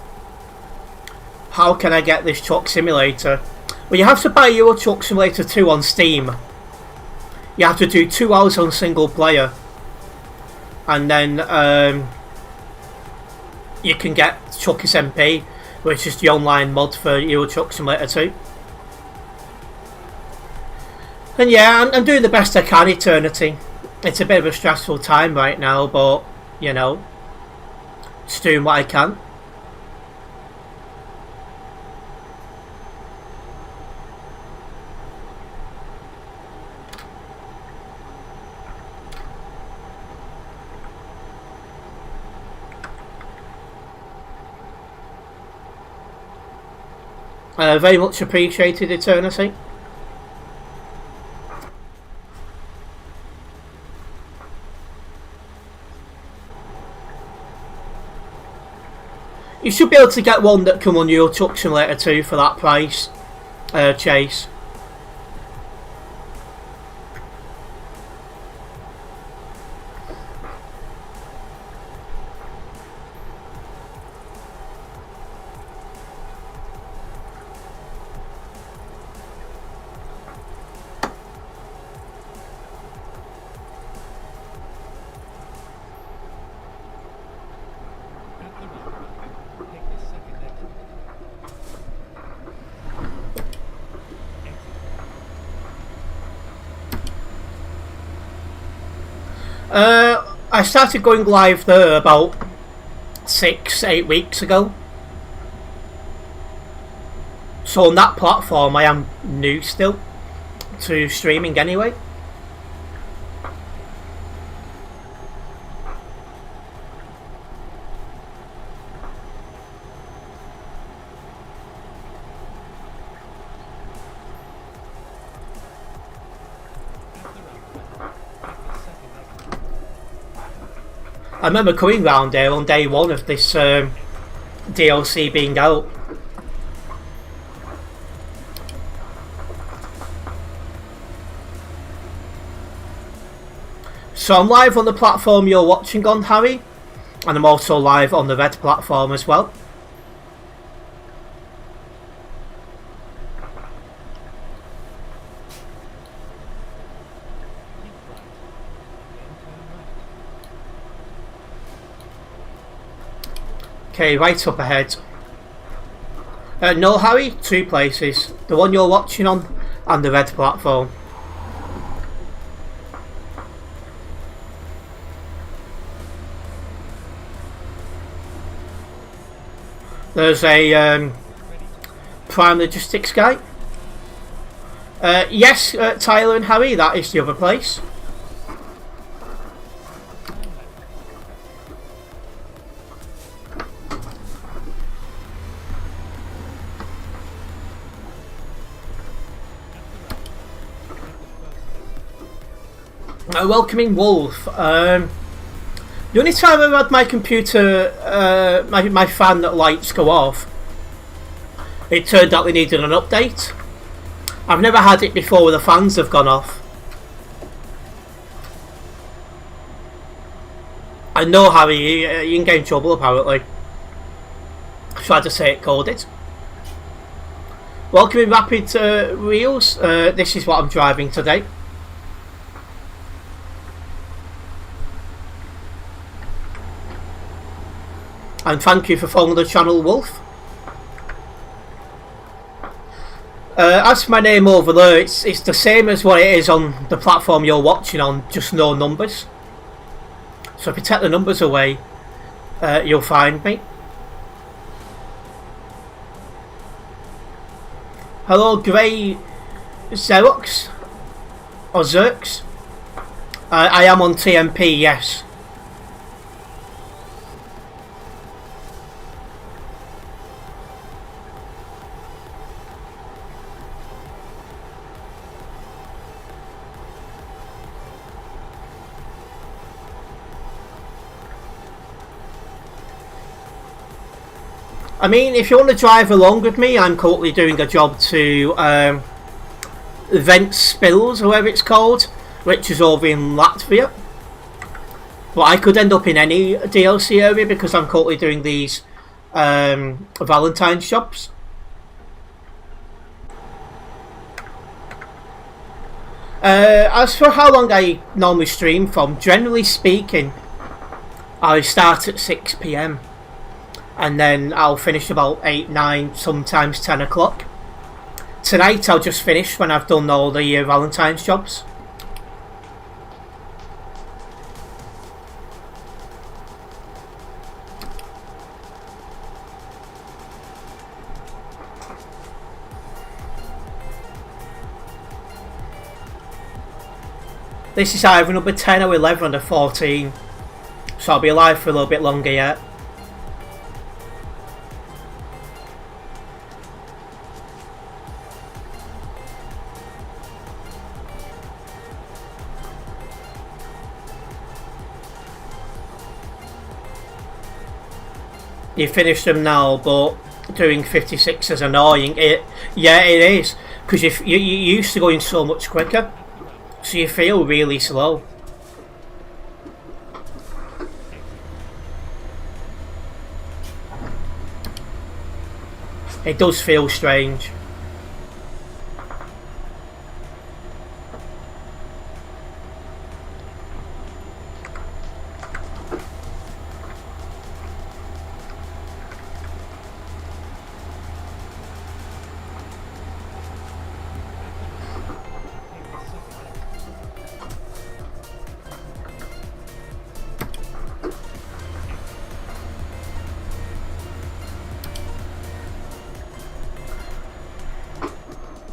How can I get this Truck Simulator? Well, you have to buy Euro Truck Simulator 2 on Steam. You have to do 2 hours on single player. And then you can get Truckers MP, which is the online mod for Euro Truck Simulator 2. And yeah, I'm doing the best I can, Eternity. It's a bit of a stressful time right now, but, you know, just doing what I can. Very much appreciated, Eternity. You should be able to get one that come on Euro Truck Simulator 2 for that price, Chase. I started going live there about 6-8 weeks ago. So on that platform I am new still to streaming anyway. I remember coming round there on day one of this DLC being out. So I'm live on the platform you're watching on, Harry, and I'm also live on the red platform as well. Okay, right up ahead. No, Harry, 2 places. The one you're watching on and the red platform. There's a Prime Logistics guy. Yes, Tyler and Harry, that is the other place. Welcoming Wolf. The only time I've had my computer, my fan lights go off, it turned out they needed an update. I've never had it before where the fans have gone off. I know, Harry, you can get in trouble apparently. Tried to say it, called it. Welcoming Rapid Wheels. This is what I'm driving today. And thank you for following the channel, Wolf. As for my name over there, it's the same as what it is on the platform you're watching on, just no numbers. So if you take the numbers away, you'll find me. Hello, Grey Xerox or Zerx. I am on TMP, yes. I mean, if you want to drive along with me, I'm currently doing a job to Vent Spills, or whatever it's called, which is over in Latvia. But I could end up in any DLC area because I'm currently doing these Valentines shops. As for how long I normally stream from, generally speaking, I start at 6 PM. And then I'll finish about 8, 9, sometimes 10 o'clock. Tonight I'll just finish when I've done all the Valentine's jobs. This is either number 10 or 11 or 14. So I'll be alive for a little bit longer yet. You finish them now, but doing 56 is annoying. Yeah, it is, because you used to going so much quicker, so you feel really slow. It does feel strange.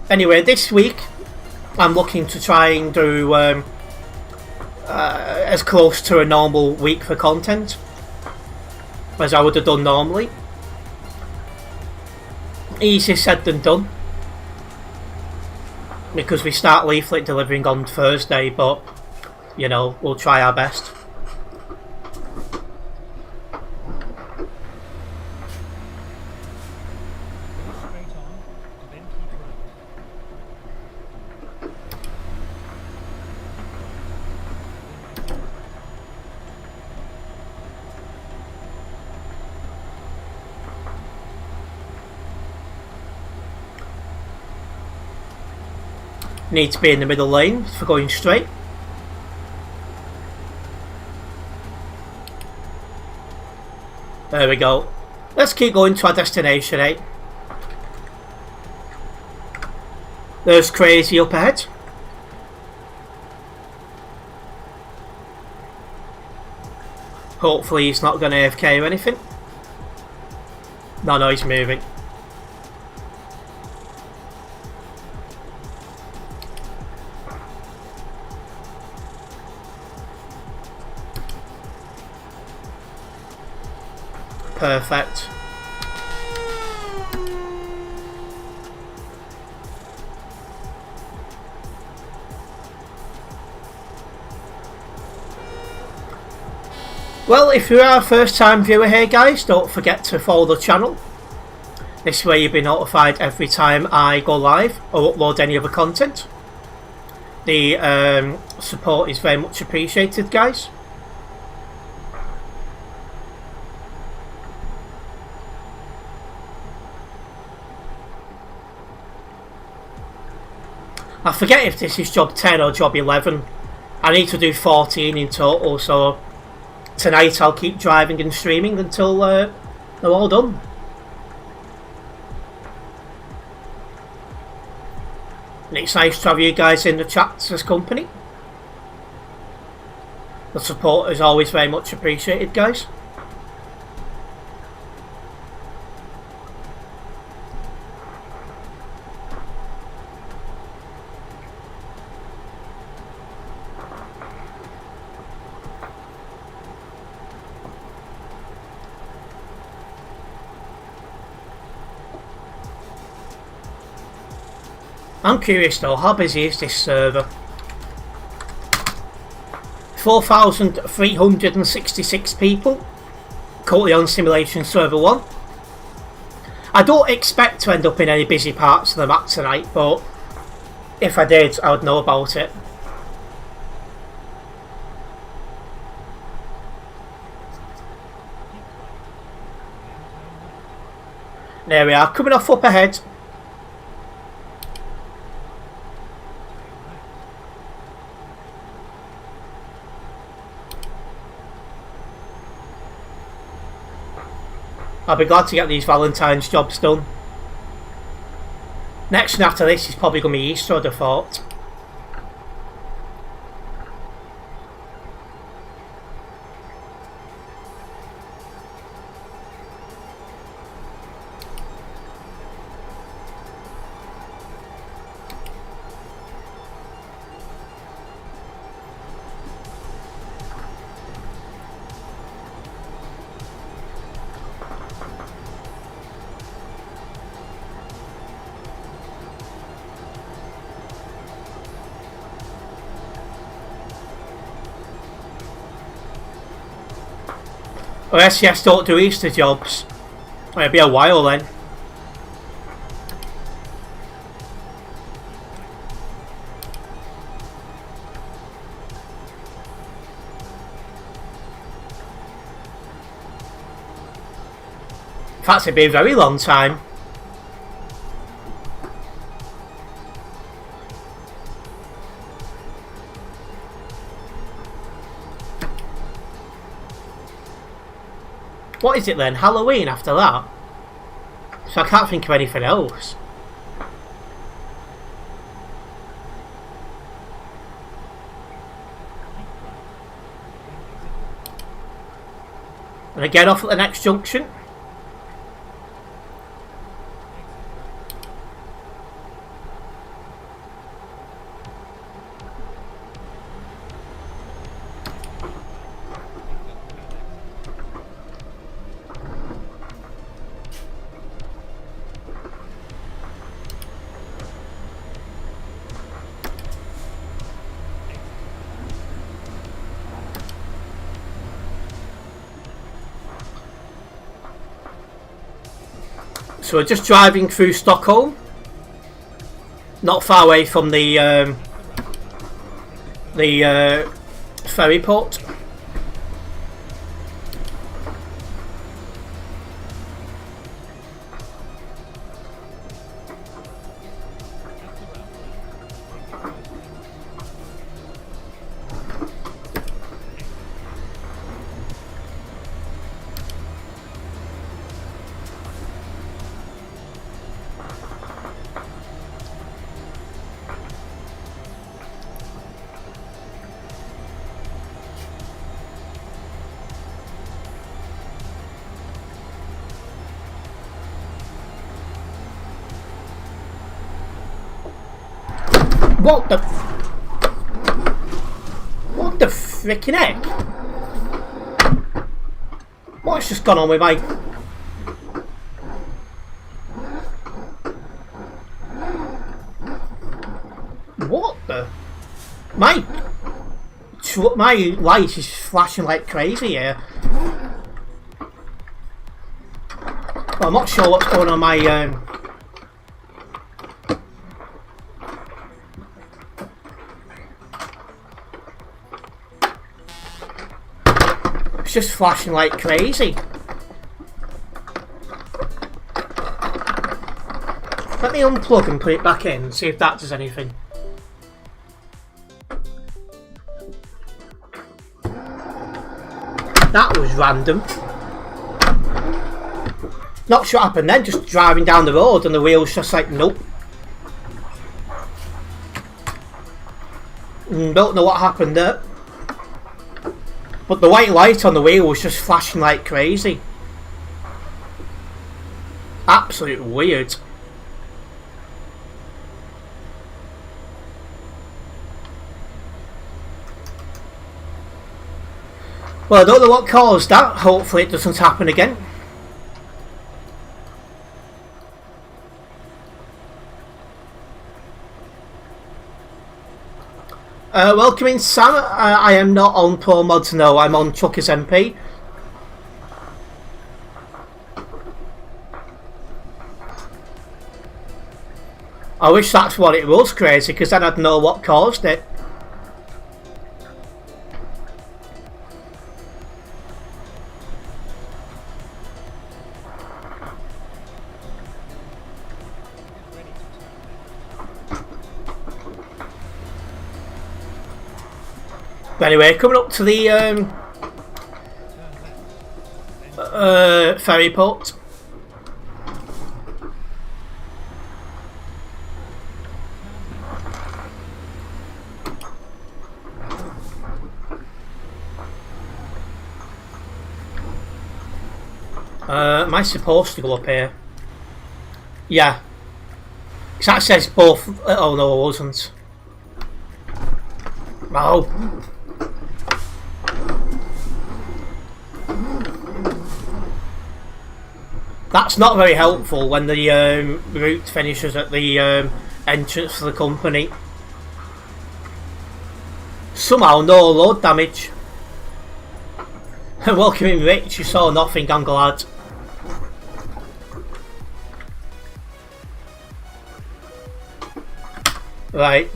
Anyway, this week I'm looking to try and do as close to a normal week for content as I would have done normally. Easier said than done, because we start leaflet delivering on Thursday, but you know, we'll try our best. Straight on, and then keep right. Need to be in the middle lane for going straight. There we go. Let's keep going to our destination, eh? There's Crazy up ahead. Hopefully he's not going to AFK or anything. No, he's moving. Perfect. Well, if you are a first time viewer here, guys, don't forget to follow the channel. This way you'll be notified every time I go live or upload any other content. The support is very much appreciated, guys. I forget if this is job 10 or job 11. I need to do 14 in total, so tonight I'll keep driving and streaming until they're all done. And it's nice to have you guys in the chats as company. The support is always very much appreciated, guys. I'm curious though, how busy is this server? 4,366 people currently on Simulation Server 1. I don't expect to end up in any busy parts of the map tonight, but if I did, I would know about it. There we are, coming off up ahead. I'll be glad to get these Valentines jobs done. Next and after this is probably going to be Easter, I'd have thought. Or SCS don't do Easter jobs. It'll be a while then. In fact, it'll be a very long time. What is it then? Halloween after that? So I can't think of anything else. And I get off at the next junction. So we're just driving through Stockholm, not far away from the ferry port. What the? What the frickin' heck? What's just gone on with my? What the? My light is flashing like crazy here. Well, I'm not sure what's going on my It's just flashing like crazy. Let me unplug and put it back in and see if that does anything. That was random. Not sure what happened then, just driving down the road and the wheel's just like, nope. Don't know what happened there. But the white light on the wheel was just flashing like crazy. Absolute weird. Well, I don't know what caused that. Hopefully it doesn't happen again. Welcome in, Sam. I am not on Pro Mods, no. I'm on Chucker's MP. I wish that's what it was, crazy, because then I'd know what caused it. But anyway, coming up to the ferry port. Am I supposed to go up here? Yeah. Because that says both. Oh no, I wasn't. Oh. That's not very helpful when the route finishes at the entrance to the company. Somehow no load damage. Welcome in, Rich. You saw nothing, I'm glad. Right.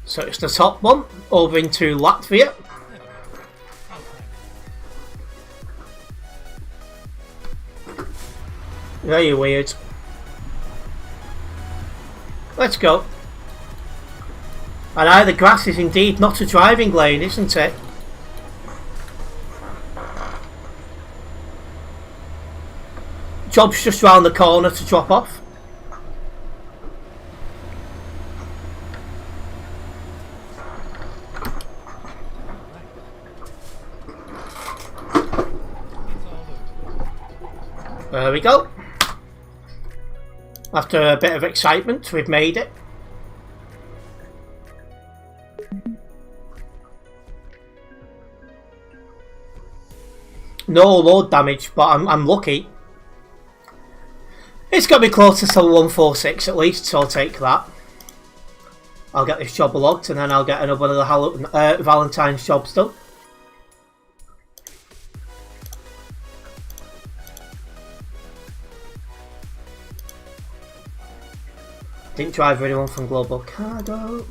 So it's the top one, over into Latvia. Very weird. Let's go. And now the grass is indeed not a driving lane, isn't it? Job's just round the corner to drop off. There we go. After a bit of excitement, we've made it. No load damage, but I'm lucky. It's got to be closer to 146 at least, so I'll take that. I'll get this job logged and then I'll get another one of the Valentines jobs done. Didn't drive anyone from Global Cargo.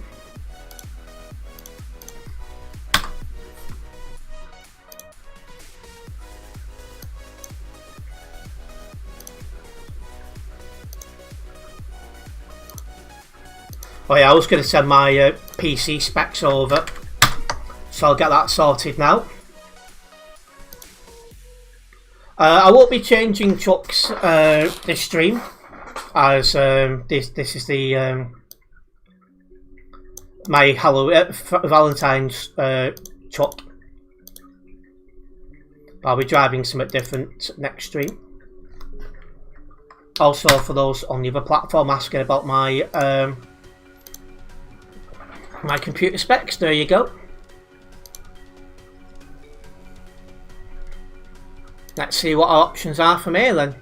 Oh yeah, I was going to send my PC specs over, so I'll get that sorted now. I won't be changing trucks this stream, as this is the my Valentines truck. I'll be driving something different next stream. Also, for those on the other platform asking about my my computer specs, there you go. Let's see what our options are from here then.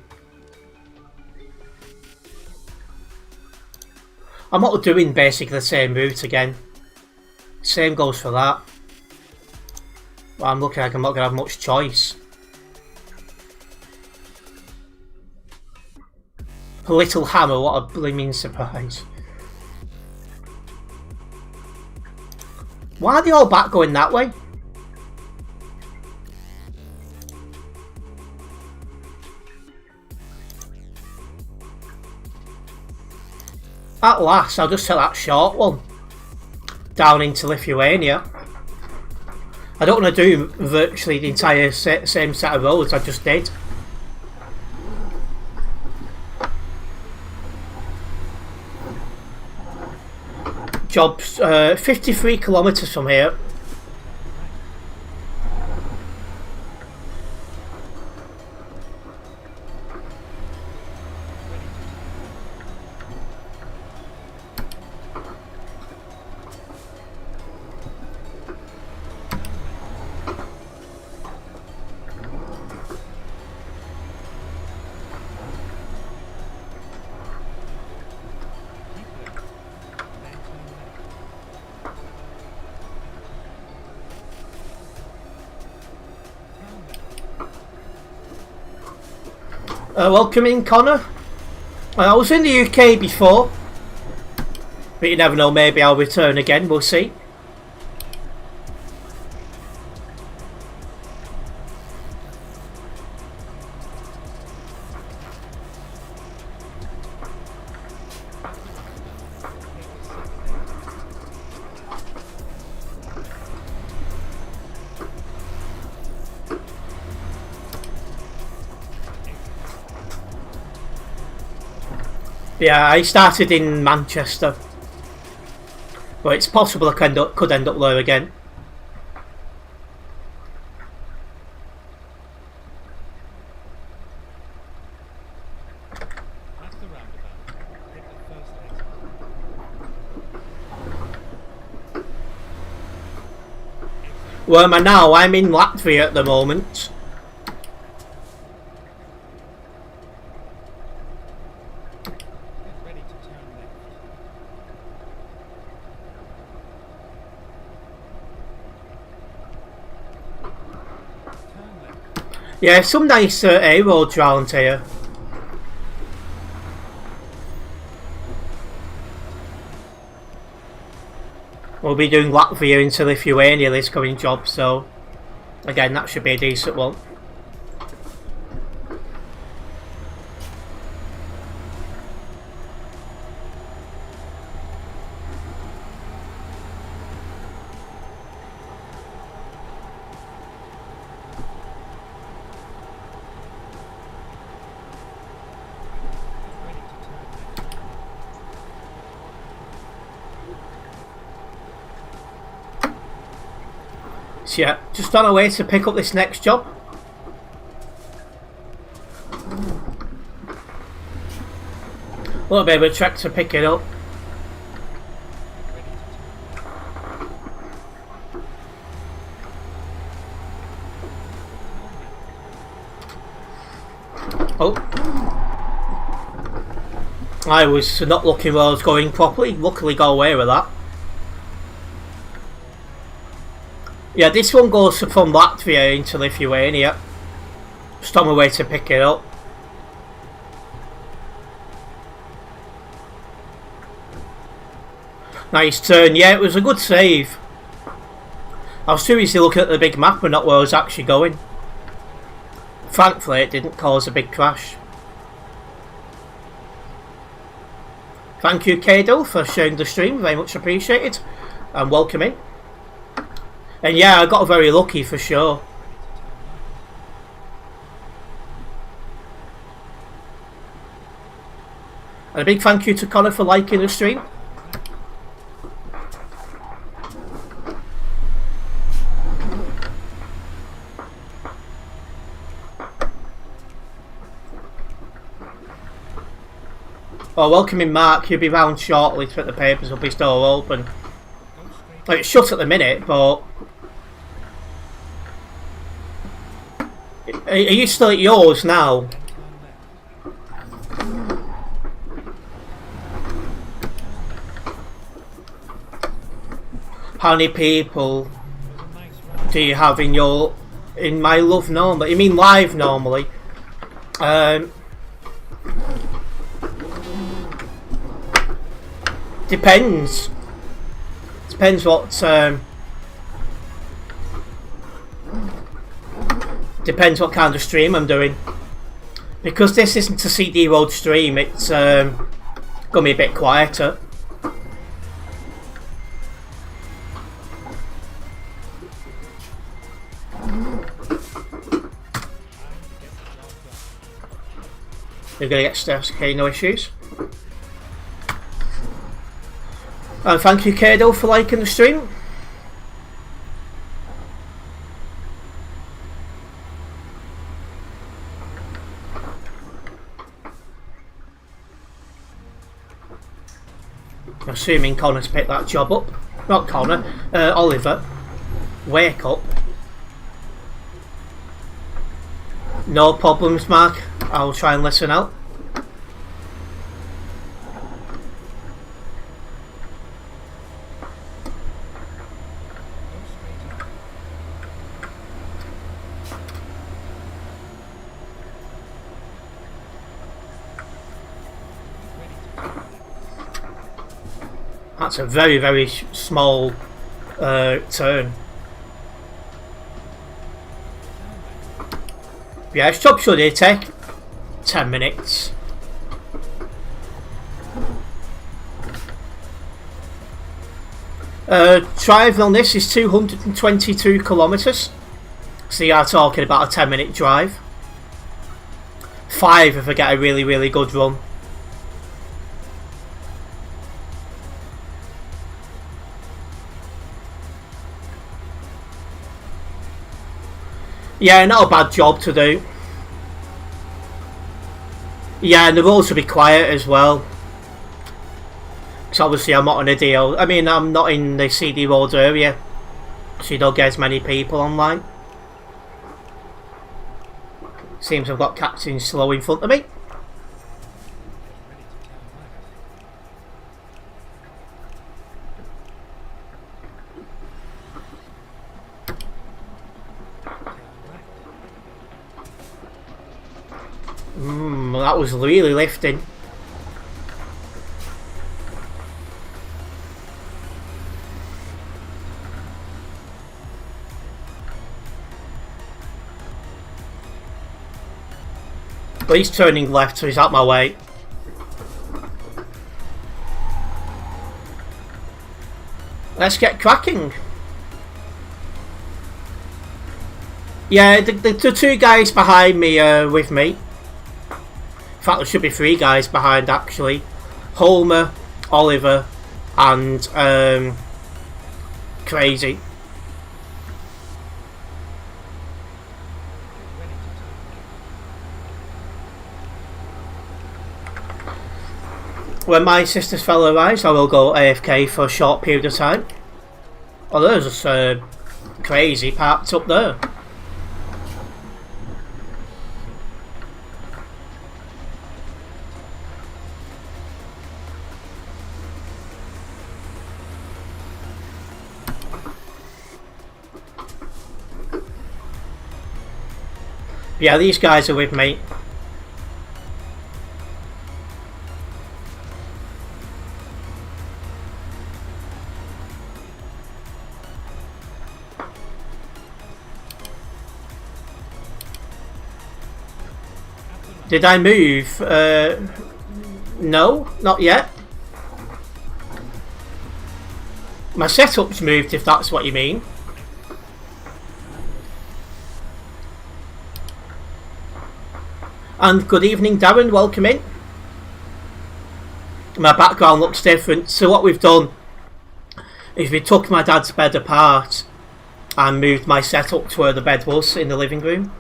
I'm not doing basically the same route again. Same goes for that. But I'm looking like I'm not going to have much choice. Little Hammer, what a blooming surprise. Why are they all back going that way? At last, I'll just take that short one down into Lithuania. I don't want to do virtually the entire same set of roads I just did. Job's 53 kilometres from here. Welcome in, Connor. I was in the UK before, but you never know, maybe I'll return again, we'll see. Yeah, I started in Manchester, but it's possible I could end up there again. That's the roundabout. Hit the first exit. Where am I now? I'm in Latvia at the moment. Yeah, some nice A roads around here. We'll be doing Latvia into Lithuania this coming job, so again that should be a decent one. So yeah, just on our way to pick up this next job. A little bit of a trek to pick it up. Oh. I was not looking where I was going properly, luckily got away with that. Yeah, this one goes from Latvia into Lithuania. Just on my way to pick it up. Nice turn. Yeah, it was a good save. I was too busy looking at the big map and not where I was actually going. Thankfully, it didn't cause a big crash. Thank you, Kado, for sharing the stream. Very much appreciated. And welcome in. And yeah, I got very lucky for sure. And a big thank you to Connor for liking the stream. Well, welcome in, Mark. You'll be round shortly to put the papers will be still open. Like, it's shut at the minute, but are you still at yours now? How many people do you have in my love normally? You mean live normally? Depends. Depends what depends what kind of stream I'm doing. Because this isn't a CD Road stream, it's gonna be a bit quieter. You're gonna get steps, okay, no issues. And thank you, Kado, for liking the stream. Assuming Connor's picked that job up. Not Connor, Oliver. Wake up. No problems, Mark. I'll try and listen out. That's a very, very small turn. Yeah, this job should take 10 minutes. Drive on this is 222 kilometres. So you are talking about a 10-minute drive. 5 if I get a really, really good run. Yeah, not a bad job to do. Yeah, and the roads will be quiet as well. Because obviously I'm not on a deal. I mean, I'm not in the CD Road area. So you don't get as many people online. Seems I've got Captain Slow in front of me. That was really lifting. But he's turning left, so he's out my way. Let's get cracking. Yeah, the two guys behind me are with me. In fact, there should be 3 guys behind actually. Homer, Oliver, and Crazy. When my sister's fella arrives, I will go AFK for a short period of time. Oh, there's Crazy parked up there. Yeah, these guys are with me. Did I move? No, not yet. My setup's moved, if that's what you mean. And good evening, Darren, welcome in. My background looks different. So what we've done is we took my dad's bed apart and moved my setup to where the bed was in the living room.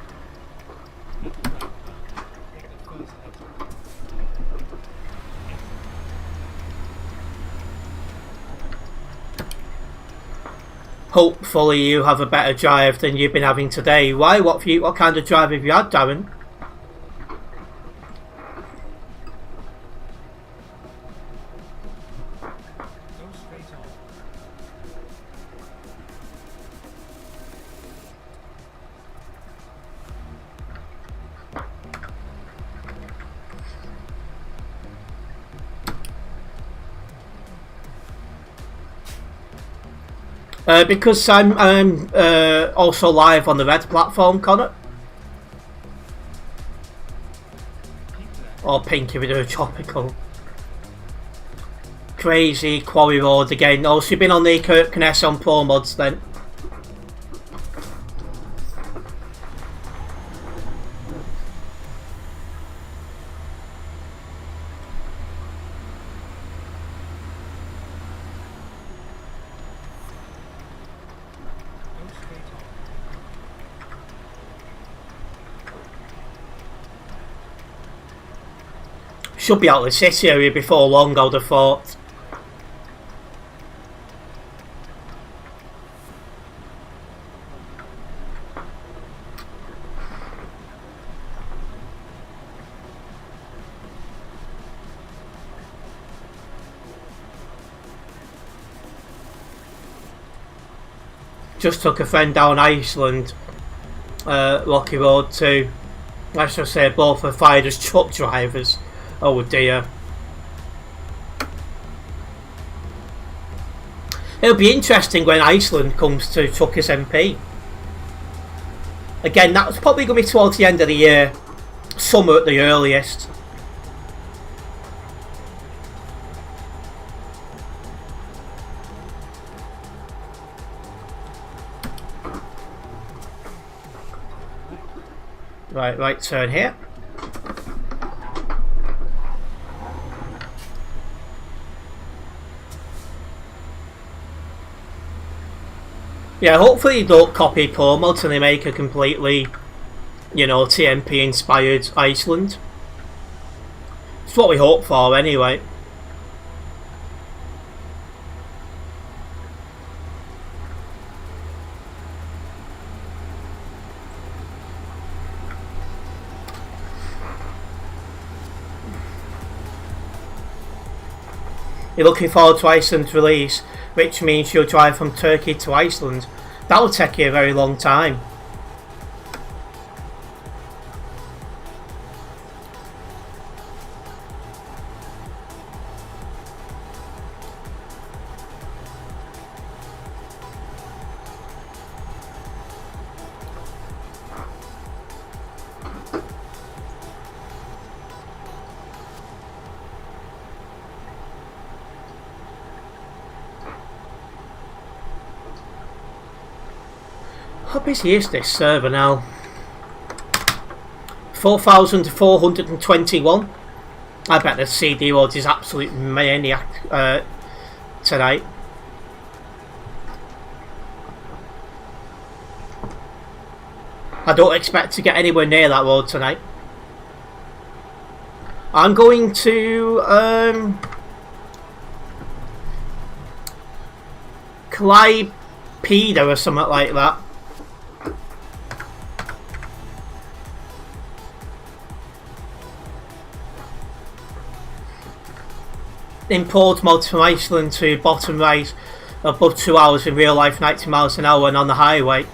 Hopefully you have a better drive than you've been having today. Why? What kind of drive have you had, Darren? Because I'm also live on the Red platform, Connor. Or Pink if we do a tropical. Crazy Quarry Road again. Oh, so you've been on the Kirkness on Pro Mods then? Should be out of the city area before long, I would have thought. Just took a friend down Iceland, Rocky Road too. I should say both are fired as truck drivers. Oh dear. It'll be interesting when Iceland comes to Truckers MP. Again, that's probably going to be towards the end of the year. Summer at the earliest. Right turn here. Yeah, hopefully you don't copy Pro Mods and they make a completely, you know, TMP inspired Iceland. It's what we hope for anyway. You're looking forward to Iceland's release, which means you'll drive from Turkey to Iceland. That will take you a very long time. How busy is this server now? 4,421. I bet the CD load is absolute maniac tonight. I don't expect to get anywhere near that road tonight. I'm going to Clypedo or something like that. Import mods from Iceland to bottom right above 2 hours in real life, 90 miles an hour and on the highway.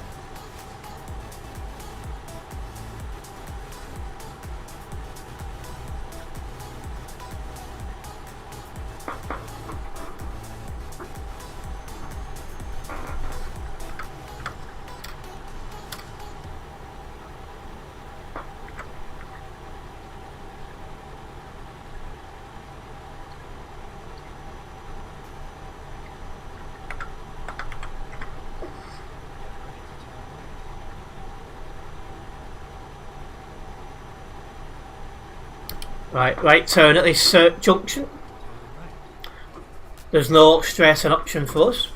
Right turn at this junction. There's no straight an option for us.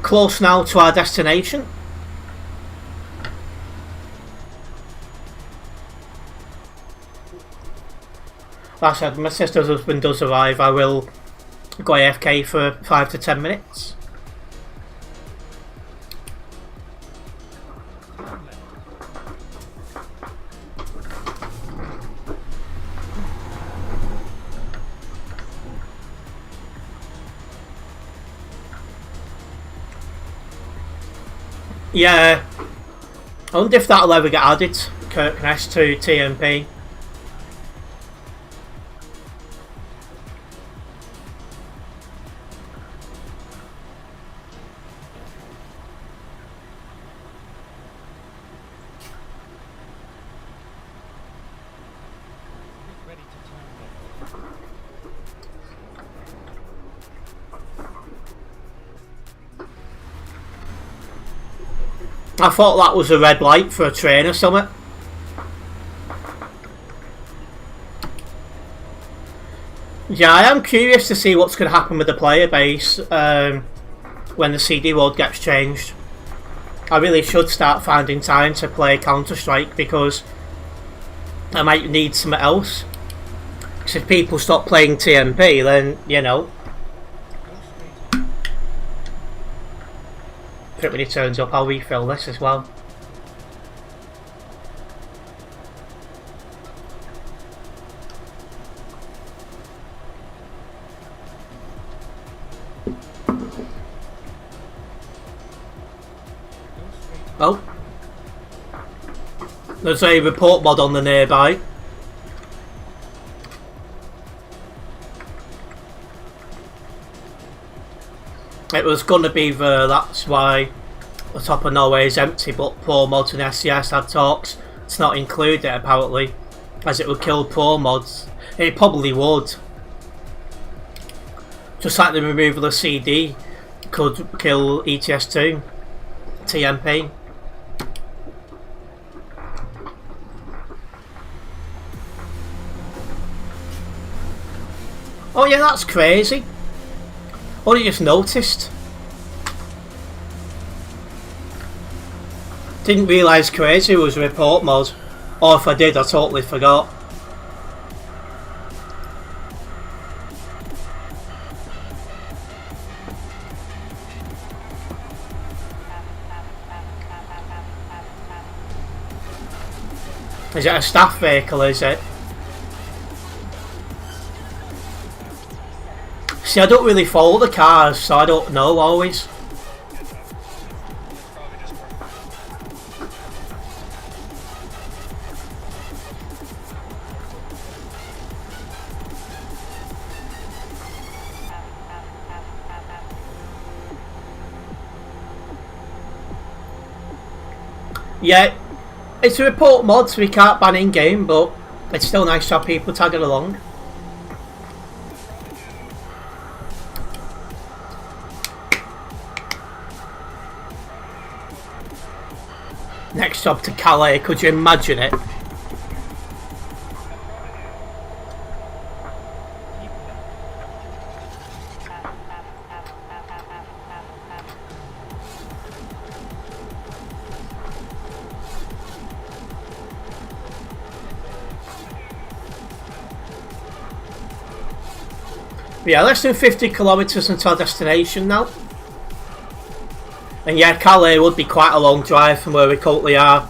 Close now to our destination. Like I said, my sister's husband does arrive. I will go AFK for 5 to 10 minutes. Yeah, I wonder if that'll ever get added, Kirkness to TMP. Ready to turn left. I thought that was a red light for a train or something. Yeah, I am curious to see what's going to happen with the player base when the CD road gets changed. I really should start finding time to play Counter-Strike because I might need something else. Because if people stop playing TMP, then, you know, when he turns up, I'll refill this as well. Oh, there's a report mod on the nearby. It was going to be there, that's why the top of Norway is empty, but Pro Mods and SCS had talks to not include it apparently, as it would kill Pro Mods. It probably would. Just like the removal of CD could kill ETS2, TMP. Oh yeah, that's crazy. Only just noticed. Didn't realise crazy was a report mod. Or if I did, I totally forgot. Is it a staff vehicle, is it? See, I don't really follow the cars, so I don't know always. Yeah, it's a report mod, so we can't ban in game, but it's still nice to have people tagging along. Next job to Calais, could you imagine it? Yeah, less than 50 kilometres into our destination now. And yeah, Calais would be quite a long drive from where we currently are.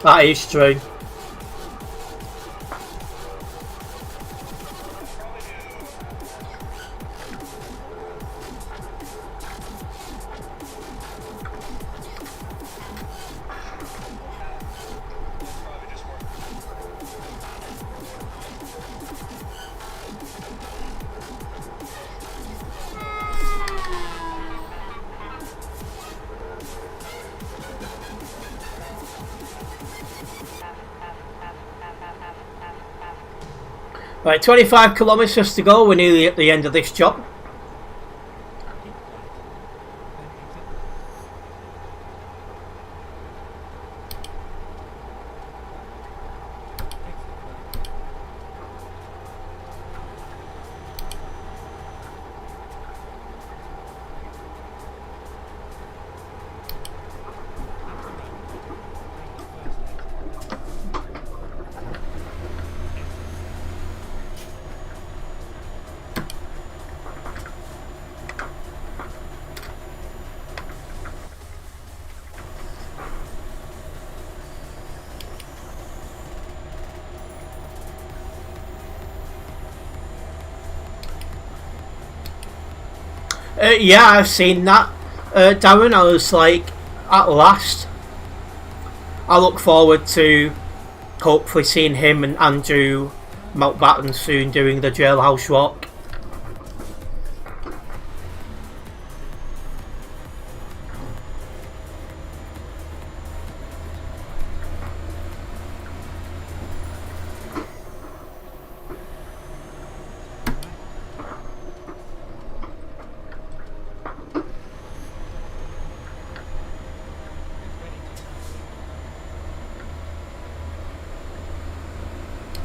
That is true. Right, 25 kilometres to go, we're nearly at the end of this job. Yeah, I've seen that. Darren, I was like, at last. I look forward to hopefully seeing him and Andrew Mountbatten soon doing the Jailhouse Rock.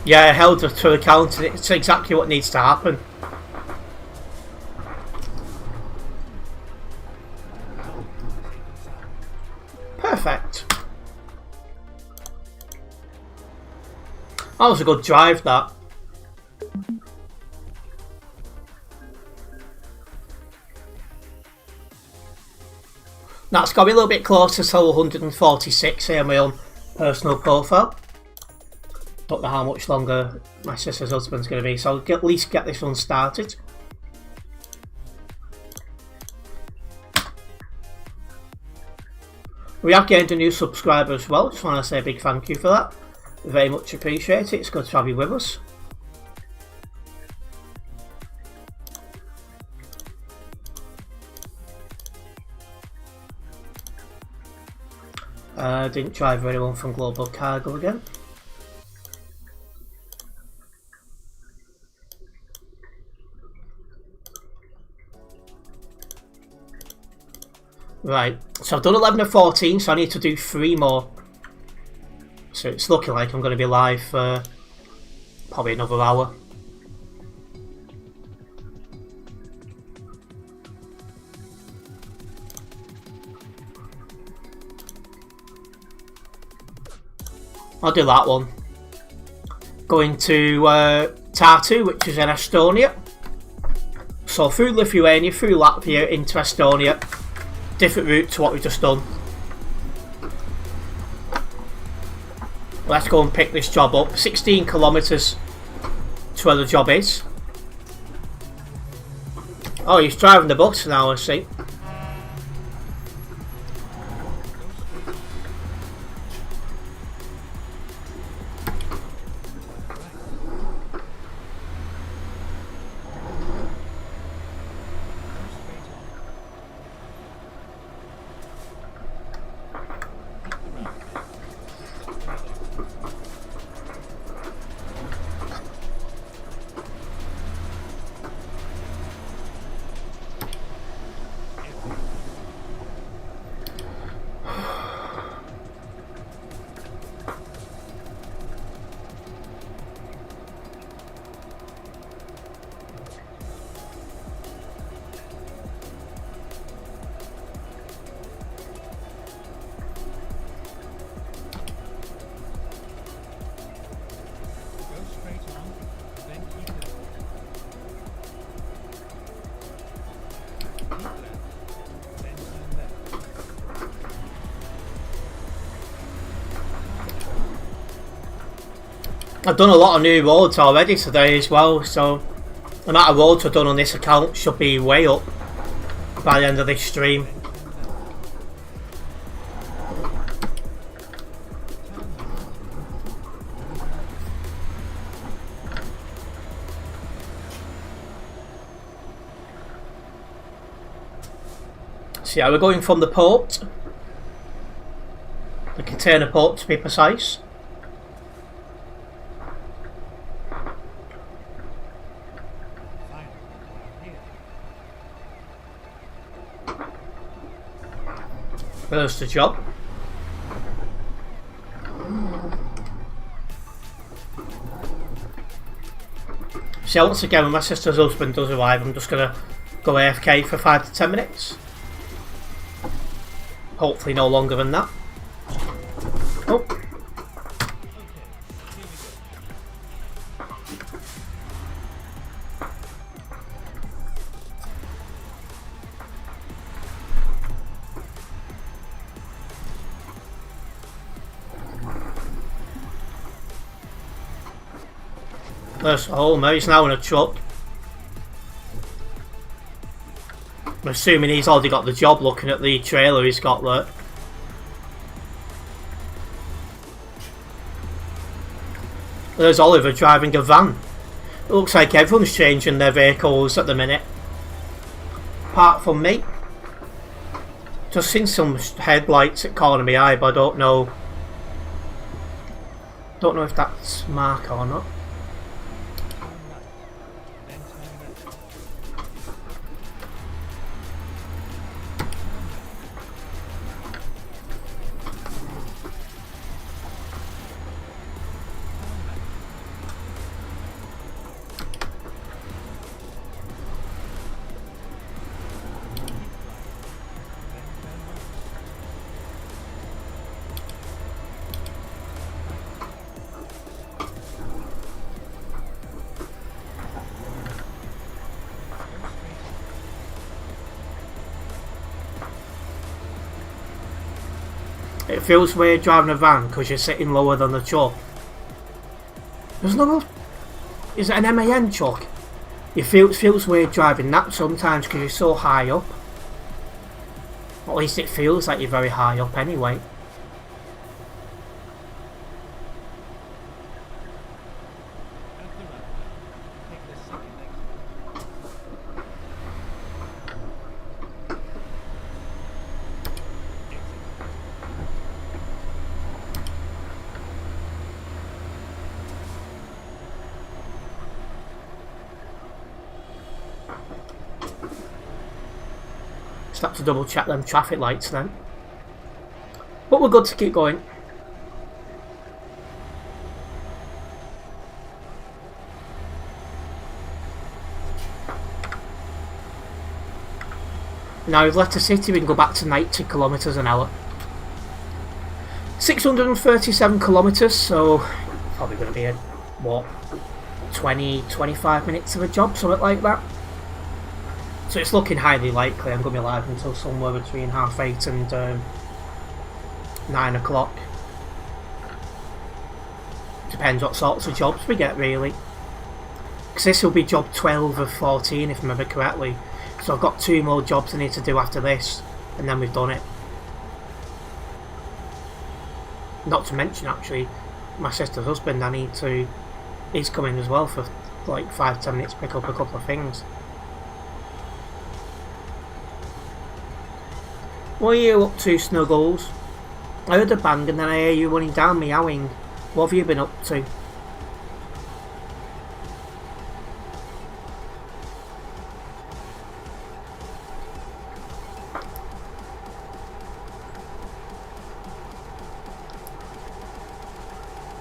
Yeah, I held her to account and it's exactly what needs to happen. Perfect. That was a good drive, that. That's got me a little bit closer to 146 here on my own personal profile. Don't know how much longer my sister's husband's going to be, so I'll at least get this one started. We have gained a new subscriber as well, just want to say a big thank you for that. Very much appreciate it, it's good to have you with us. Didn't drive very well from Global Cargo again. Right, so I've done 11 of 14, so I need to do 3 more. So it's looking like I'm going to be live for probably another hour. I'll do that one. Going to Tartu, which is in Estonia. So through Lithuania, through Latvia, into Estonia. Different route to what we've just done. Let's go and pick this job up. 16 kilometres to where the job is. Oh, he's driving the bus now, I see. I've done a lot of new roads already today as well, so the amount of roads I've done on this account should be way up by the end of this stream. So yeah, we're going from the port, the container port to be precise. There's the job. So once again, when my sister's husband does arrive, I'm just going to go AFK for 5 to 10 minutes. Hopefully no longer than that. Oh. There's home, he's now in a truck. I'm assuming he's already got the job looking at the trailer he's got there. There's Oliver driving a van. It looks like everyone's changing their vehicles at the minute. Apart from me. Just seen some headlights at corner of my eye, but I don't know. Don't know if that's Mark or not. It feels weird driving a van because you're sitting lower than the truck. There's no... Is it an MAN truck? It feels weird driving that sometimes because you're so high up. At least it feels like you're very high up anyway. Just have to double check them traffic lights then. But we're good to keep going. Now we've left the city, we can go back to 90 kilometres an hour. 637 kilometres, so probably going to be a, what, 20-25 minutes of a job, something like that. So it's looking highly likely I'm going to be live until somewhere between 8:30 and 9 o'clock. Depends what sorts of jobs we get really. Because this will be job 12 of 14 if I remember correctly. So I've got 2 more jobs I need to do after this and then we've done it. Not to mention actually my sister's husband, he's coming as well for like 5-10 minutes to pick up a couple of things. What are you up to, Snuggles? I heard a bang and then I hear you running down meowing. What have you been up to?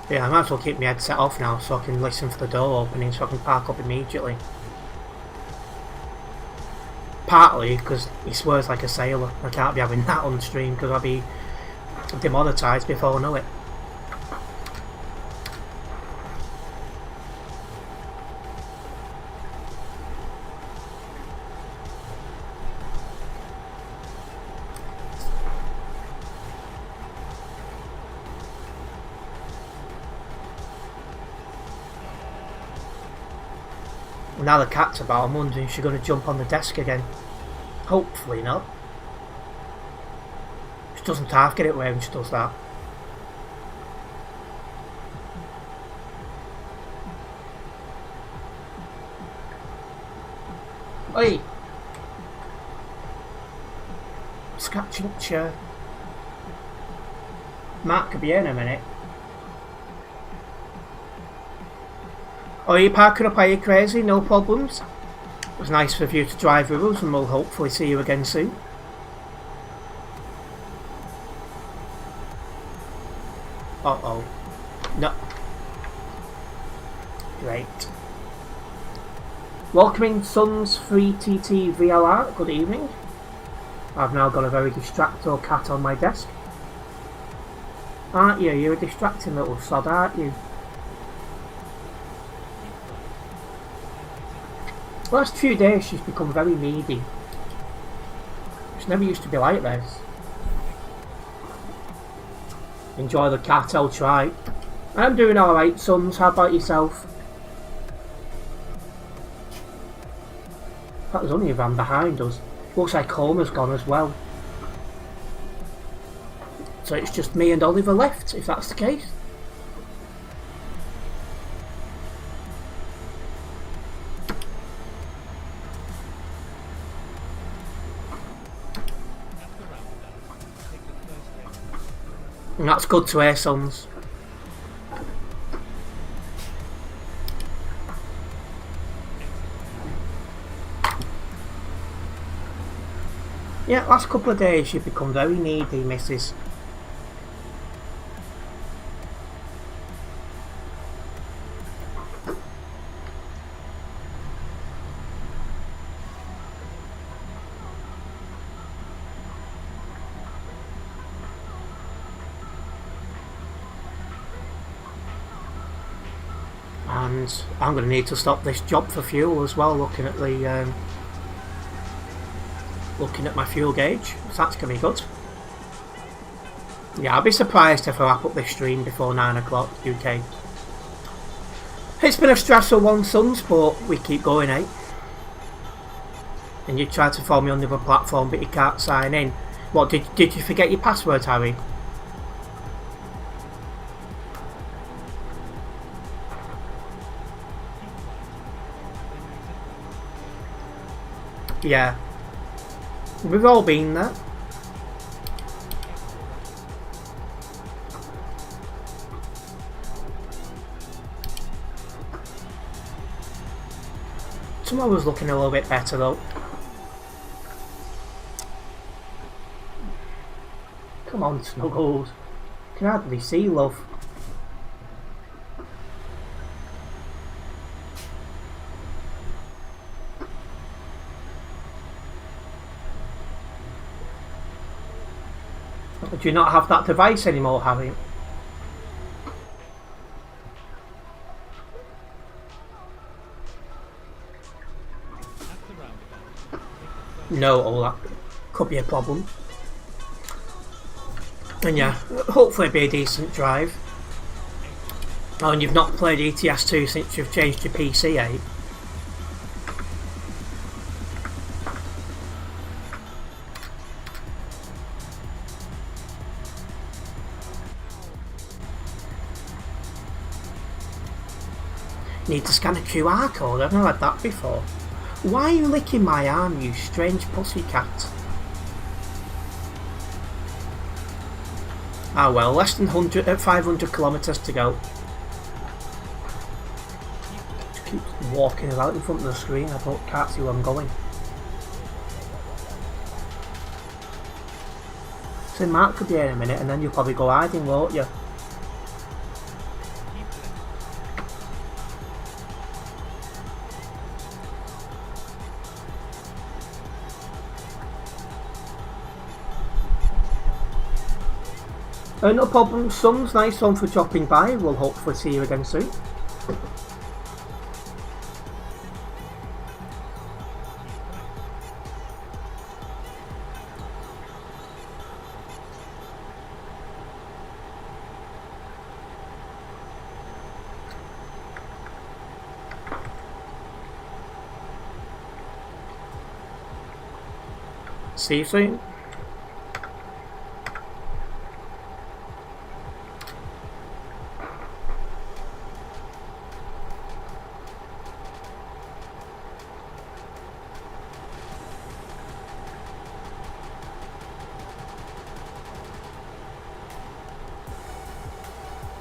Yeah, I might as well keep my headset off now so I can listen for the door opening so I can park up immediately. Partly because he swears like a sailor. I can't be having that on stream because I'll be demonetised before I know it. Now the cat's about, I'm wondering if she's going to jump on the desk again. Hopefully not. She doesn't half get it away when she does that. Oi! Scratching the chair. Mark could be in a minute. Are you parking up? Are you crazy? No problems. It was nice for you to drive with us and we'll hopefully see you again soon. Uh-oh. No. Great. Welcoming Sons 3TT VLR. Good evening. I've now got a very distractor cat on my desk. Aren't you? You're a distracting little sod, aren't you? The last few days she's become very needy. She never used to be like this. Enjoy the cat, I'll try. I'm doing alright, Sons. How about yourself? That was only a van behind us. Looks like Homer's gone as well. So it's just me and Oliver left, if that's the case. And that's good to hear, sons. Yeah, last couple of days you've become very needy, missus. And I'm going to need to stop this job for fuel as well, looking at the looking at my fuel gauge, so that's going to be good. Yeah, I'll be surprised if I wrap up this stream before 9 o'clock UK. It's been a stressful one, sons, but we keep going, eh? And you tried to follow me on the other platform, but you can't sign in. What, did you forget your password, Harry? Yeah. We've all been there. Tomorrow's looking a little bit better though. Come on, Snuggles. Can hardly see, love. Do you not have that device anymore, Harry? No, oh, that could be a problem. And yeah, hopefully it'll be a decent drive. Oh, and you've not played ETS2 since you've changed your PC, eh? Need to scan a QR code, I've never had that before. Why are you licking my arm, you strange pussycat? Ah well, less than 500 kilometres to go. Just keep walking about in front of the screen, I can't see where I'm going. So Mark could be here in a minute and then you'll probably go hiding, won't you? No problem, sons. Nice one for dropping by. We'll hopefully see you again soon. See you soon.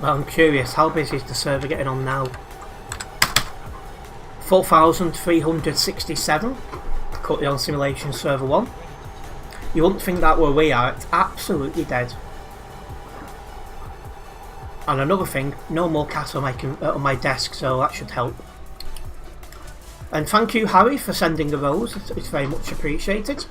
Well, I'm curious, how busy is the server getting on now? 4,367 currently on Simulation Server 1. You wouldn't think that where we are, it's absolutely dead. And another thing, no more cat on my desk, so that should help. And thank you, Harry, for sending the rose, it's very much appreciated.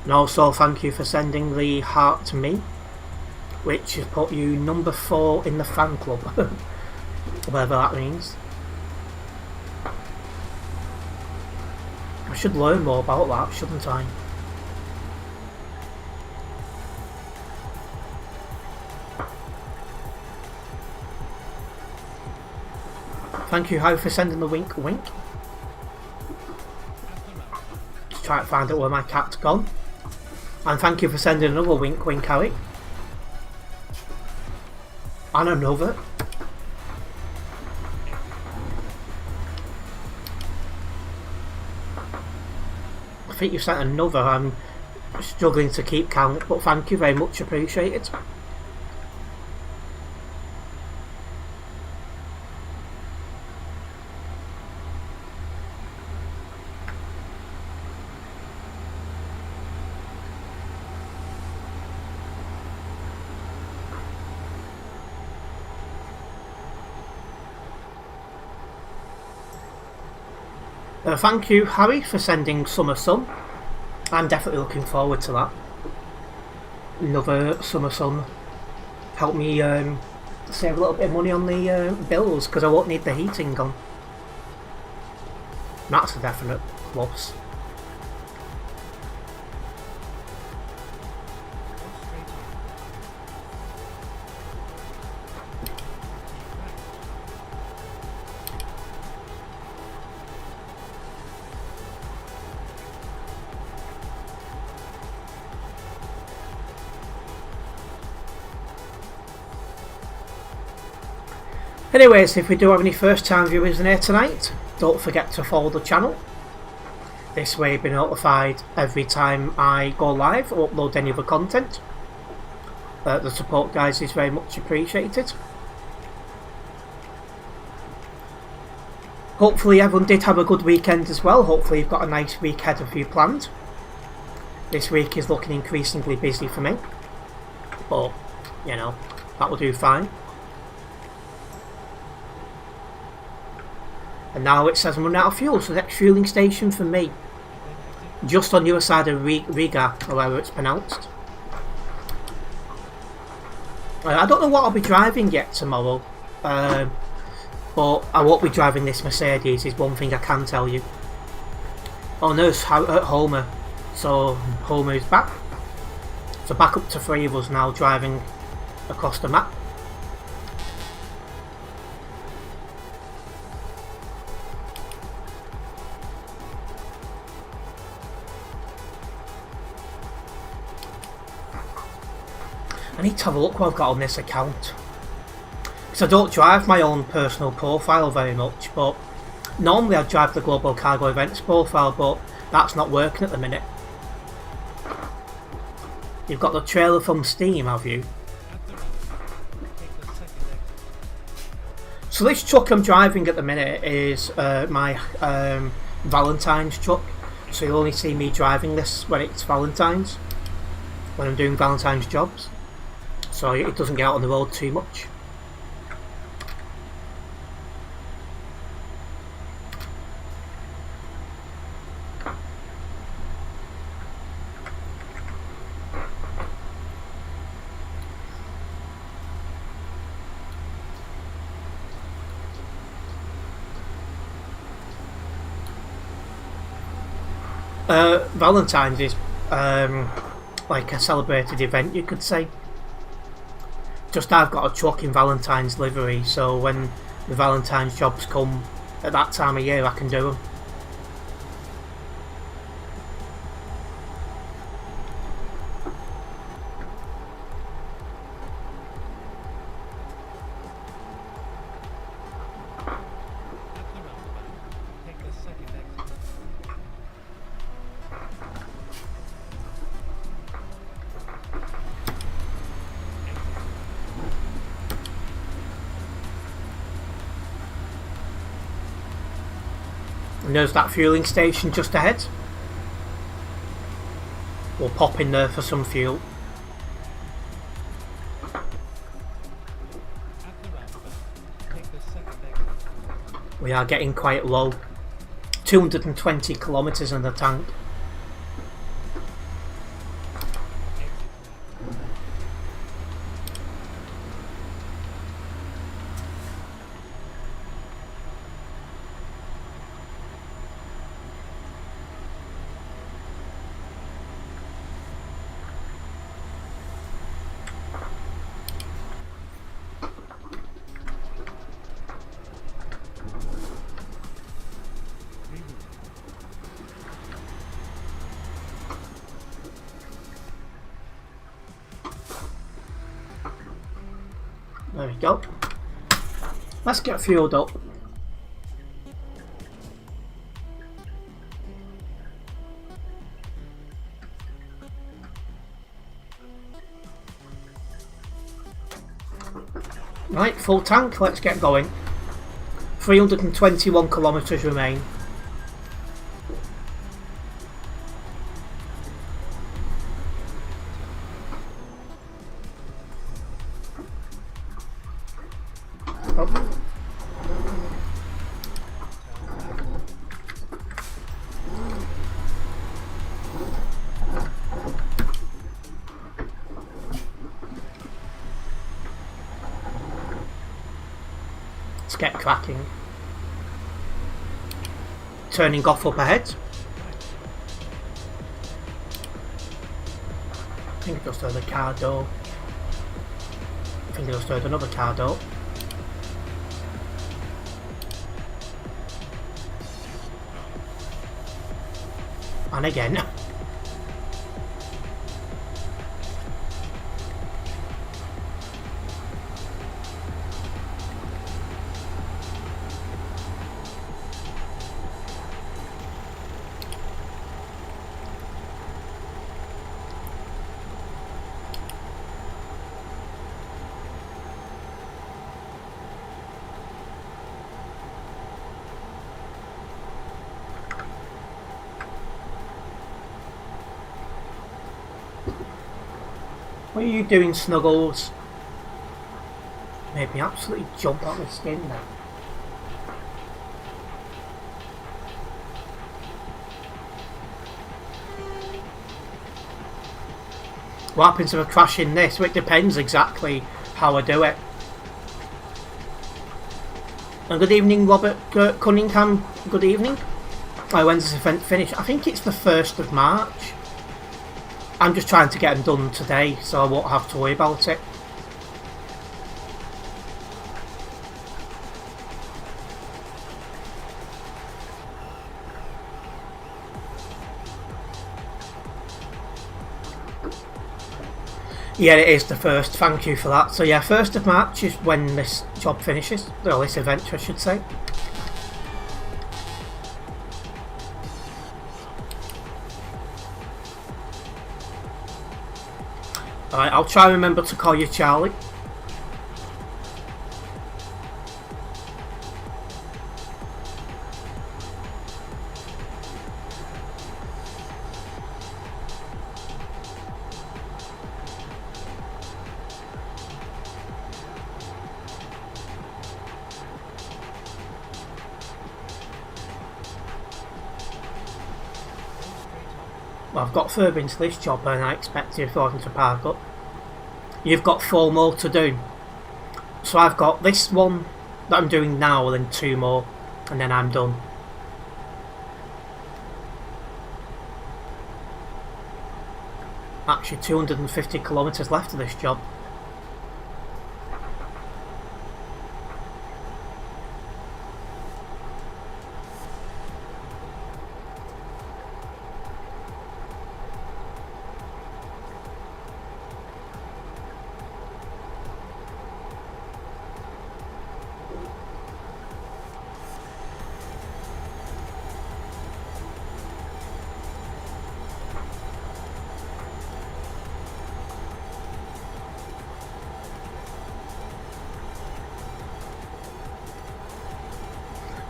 And also thank you for sending the heart to me, which has put you number 4 in the fan club, whatever that means. I should learn more about that, shouldn't I? Thank you, Harry, for sending the wink wink. Just try to find out where my cat's gone. And thank you for sending another wink wink, Harry. And another. I think you sent another. I'm struggling to keep count, but thank you, very much appreciated. Thank you, Harry, for sending Summer Sun. I'm definitely looking forward to that. Another Summer Sun. Help me save a little bit of money on the bills, because I won't need the heating on. That's a definite plus. Anyways, if we do have any first time viewers in here tonight, don't forget to follow the channel. This way you'll be notified every time I go live or upload any other content. The support, guys, is very much appreciated. Hopefully everyone did have a good weekend as well. Hopefully you've got a nice week ahead of you planned. This week is looking increasingly busy for me, but you know, that will do fine. And now it says I'm running out of fuel, so the next fueling station for me, just on the other side of Riga, or however it's pronounced. I don't know what I'll be driving yet tomorrow, but I won't be driving this Mercedes, is one thing I can tell you. Oh no, it's Homer, so Homer is back. So back up to 3 of us now driving across the map. I need to have a look what I've got on this account, because I don't drive my own personal profile very much, but normally I drive the Global Cargo Events profile, but that's not working at the minute. You've got the trailer from Steam, have you? So this truck I'm driving at the minute is my Valentines truck, so you'll only see me driving this when it's Valentine's, when I'm doing Valentine's jobs. So it doesn't get out on the road too much. Valentine's is like a celebrated event, you could say. Just I've got a truck in Valentine's livery, so when the Valentine's jobs come at that time of year, I can do them. And there's that fueling station just ahead. We'll pop in there for some fuel. We are getting quite low. 220 kilometres in the tank. There we go. Let's get fueled up. Right, full tank, let's get going. 321 kilometres remain. Oh. Let's get cracking. Turning off up ahead. I think I just heard a car door. I think I just heard another car door. And again. What are you doing, Snuggles? Made me absolutely jump out of my skin now. What happens if I crash in this? Well, it depends exactly how I do it. And good evening, Robert Cunningham. Good evening. When's this event finish? I think it's the 1st of March. I'm just trying to get them done today, so I won't have to worry about it. Yeah, it is the 1st, thank you for that. So yeah, 1st of March is when this job finishes, or this event I should say. Alright, I'll try and remember to call you Charlie. Well, I've got further into this job than I expected if I wasn't to park up. You've got 4 more to do. So I've got this one that I'm doing now and then 2 more and then I'm done. Actually 250 kilometres left of this job.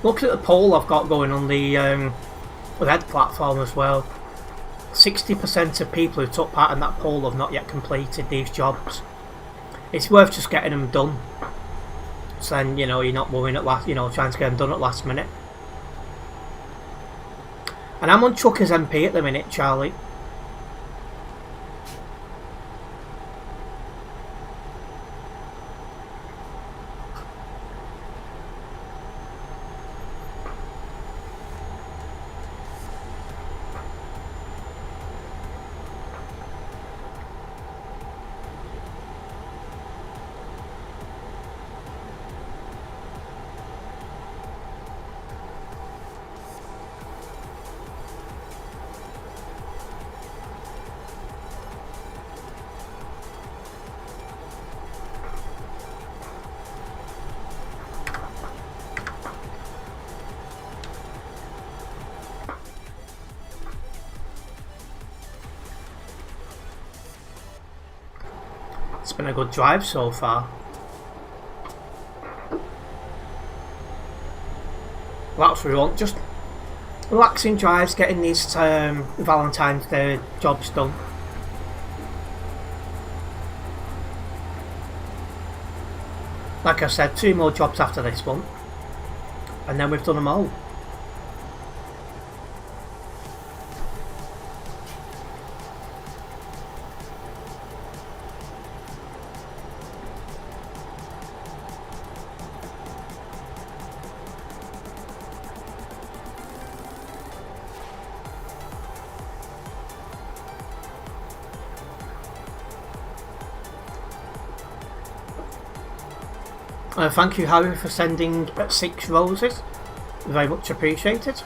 Look at the poll I've got going on the red platform as well. 60% of people who took part in that poll have not yet completed these jobs. It's worth just getting them done. So then, you know, you're not worrying at last, you know, trying to get them done at last minute. And I'm on Chucker's MP at the minute, Charlie. It's been a good drive so far. That's what we want, just relaxing drives, getting these Valentine's Day jobs done. Like I said, 2 more jobs after this one, and then we've done them all. Thank you, Harry, for sending 6 roses. Very much appreciated.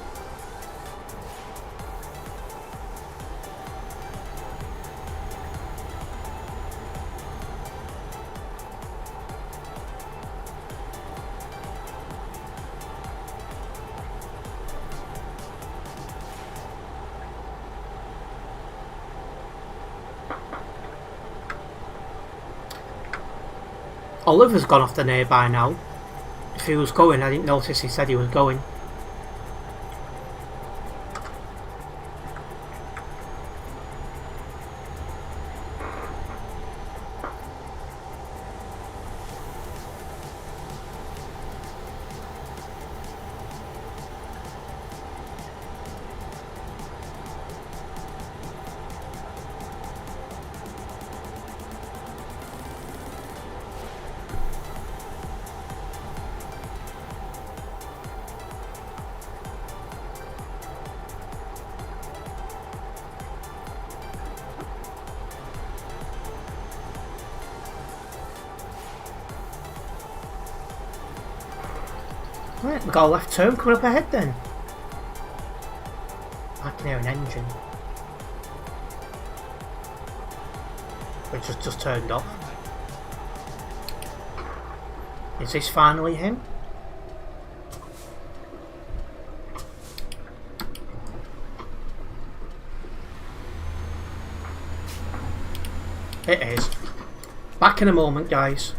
Oliver's gone off the nearby now. If he was going, I didn't notice he said he was going. Right, we've got a left turn coming up ahead then. I can hear an engine. Which has just turned off. Is this finally him? It is. Back in a moment, guys.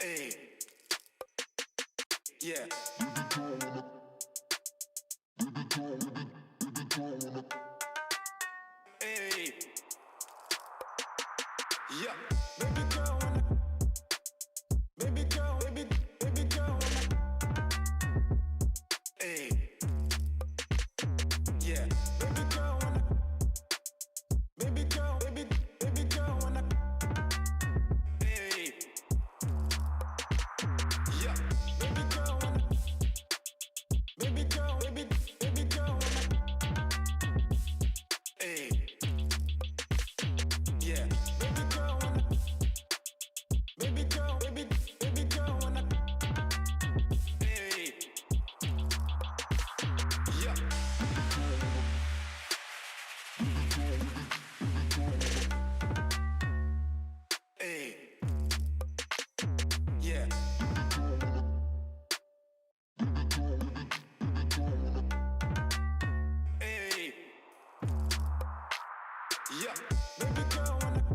Hey, yeah. Hey, yeah. Baby girl, baby girl, baby girl. Hey, yeah. Baby girl, baby girl, baby girl. Hey, yeah. Baby girl, baby girl, baby girl. Hey, yeah. Baby girl, baby girl, baby girl. Hey, yeah. Hey, yeah. Hey, yeah. Baby girl,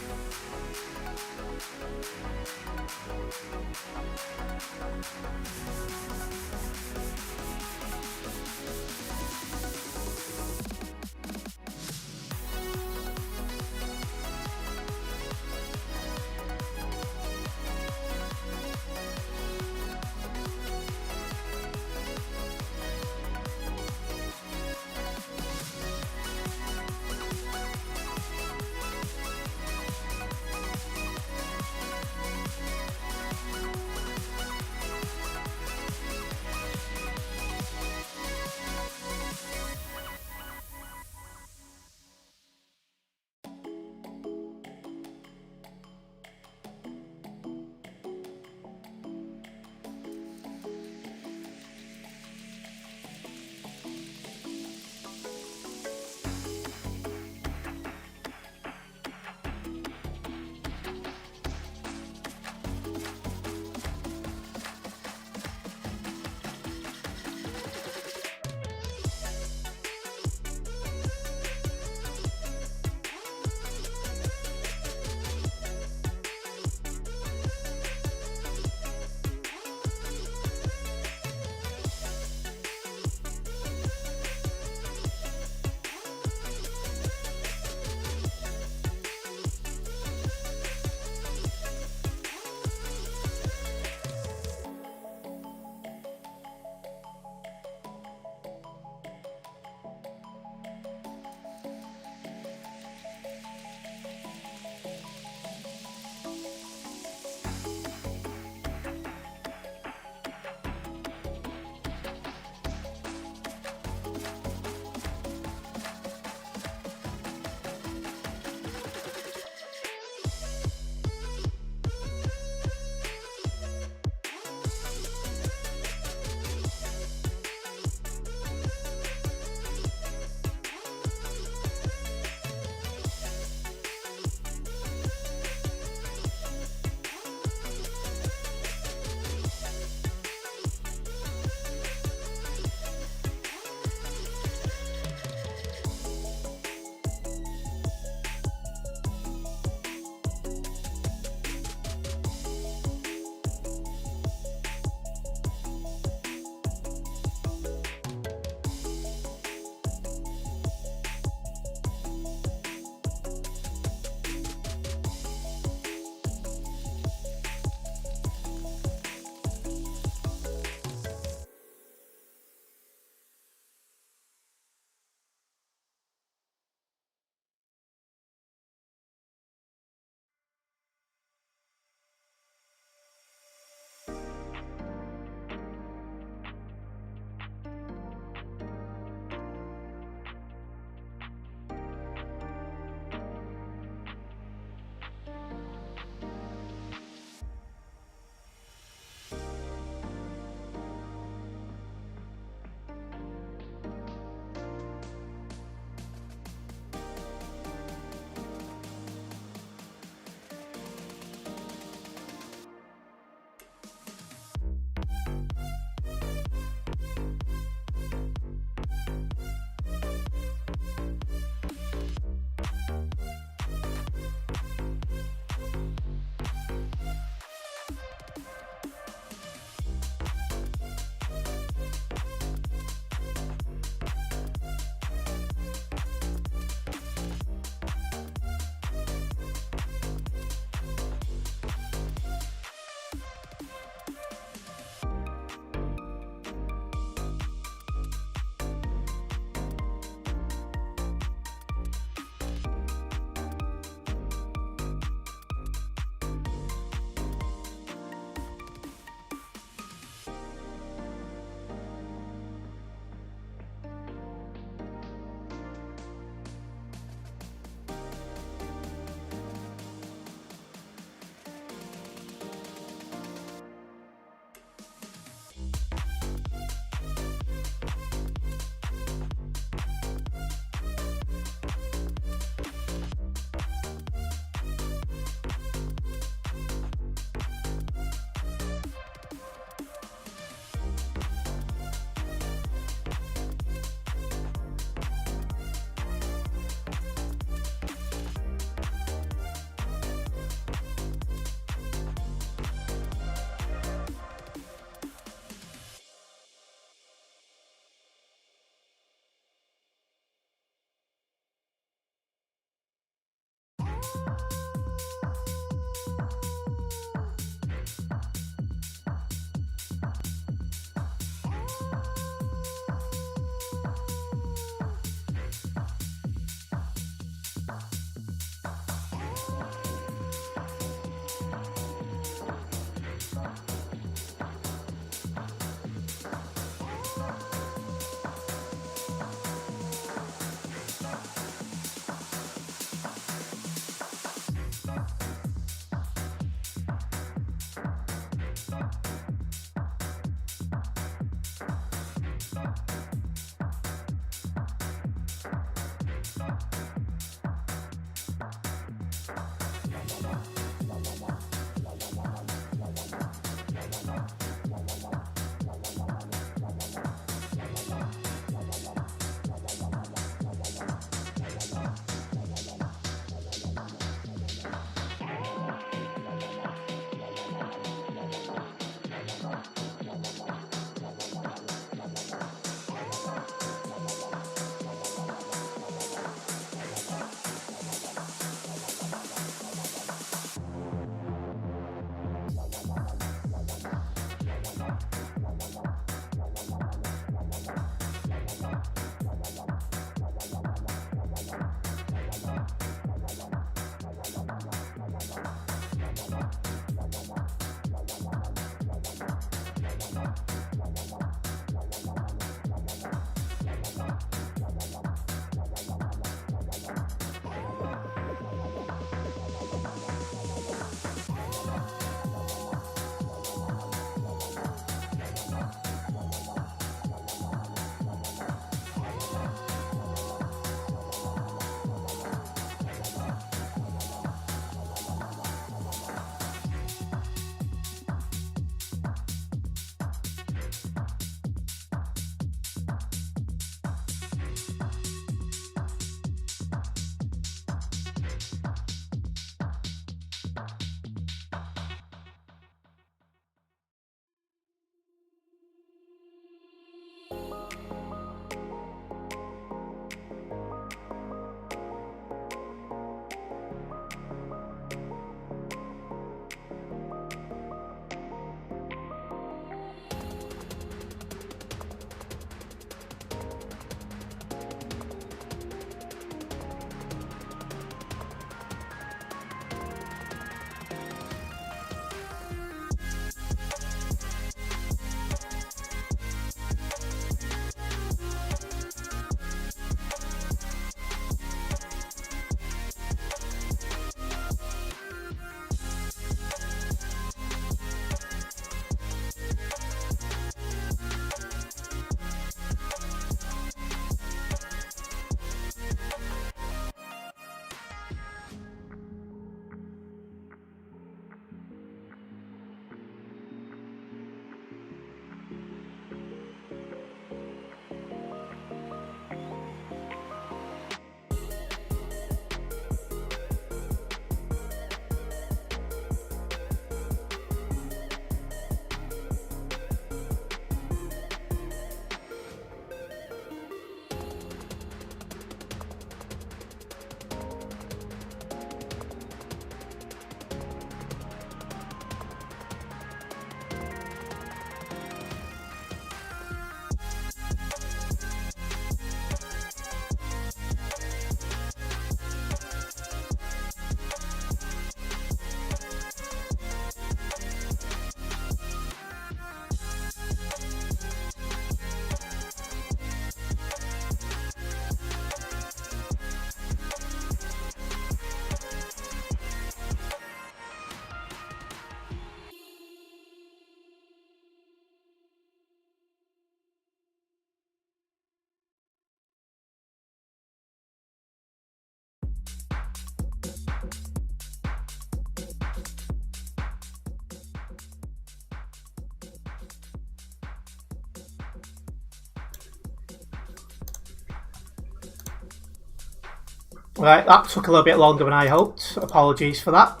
Right, that took a little bit longer than I hoped. Apologies for that.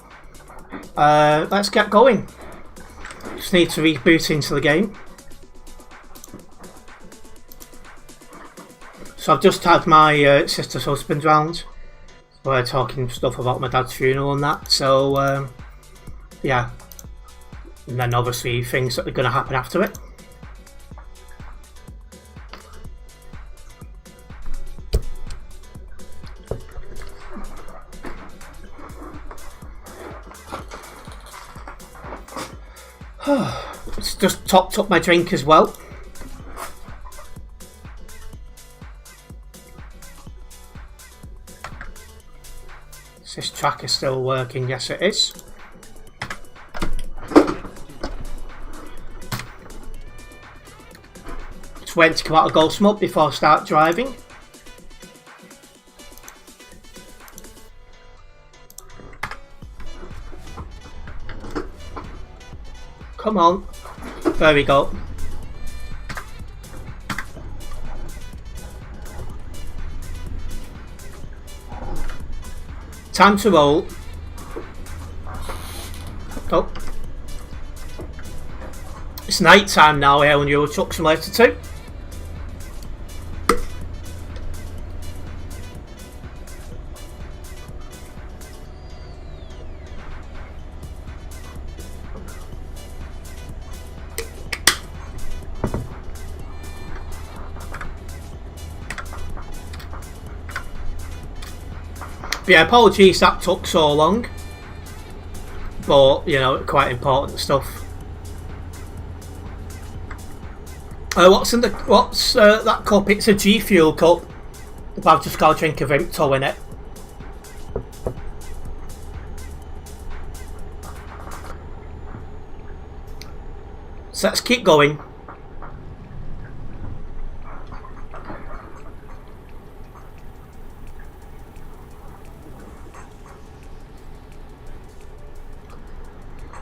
Let's get going. Just need to reboot into the game. So I've just had my sister's husband round We're talking stuff about my dad's funeral and that. So yeah, and then obviously things that are going to happen after it. It's just topped up my drink as well. Is this tracker still working? Yes, it is. Just waiting to come out of Gold Smoke before I start driving. Come on. There we go. Time to roll. Oh. It's night time now here on Euro Truck Simulator 2. But yeah, apologies that took so long, but you know, quite important stuff. What's that cup? It's a G Fuel cup. I've just got a drink of Vimto in it. So let's keep going.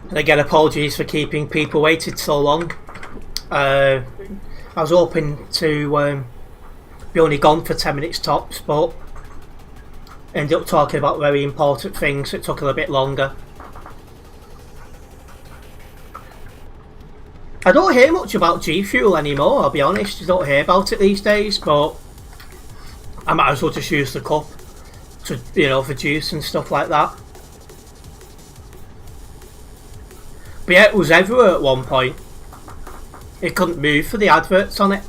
And again, apologies for keeping people waited so long. I was hoping to be only gone for 10 minutes tops, but ended up talking about very important things. It took a little bit longer. I don't hear much about G Fuel anymore, I'll be honest. I don't hear about it these days, but I might as well just use the cup to, you know, for juice and stuff like that. But yeah, it was everywhere at one point. It couldn't move for the adverts on it.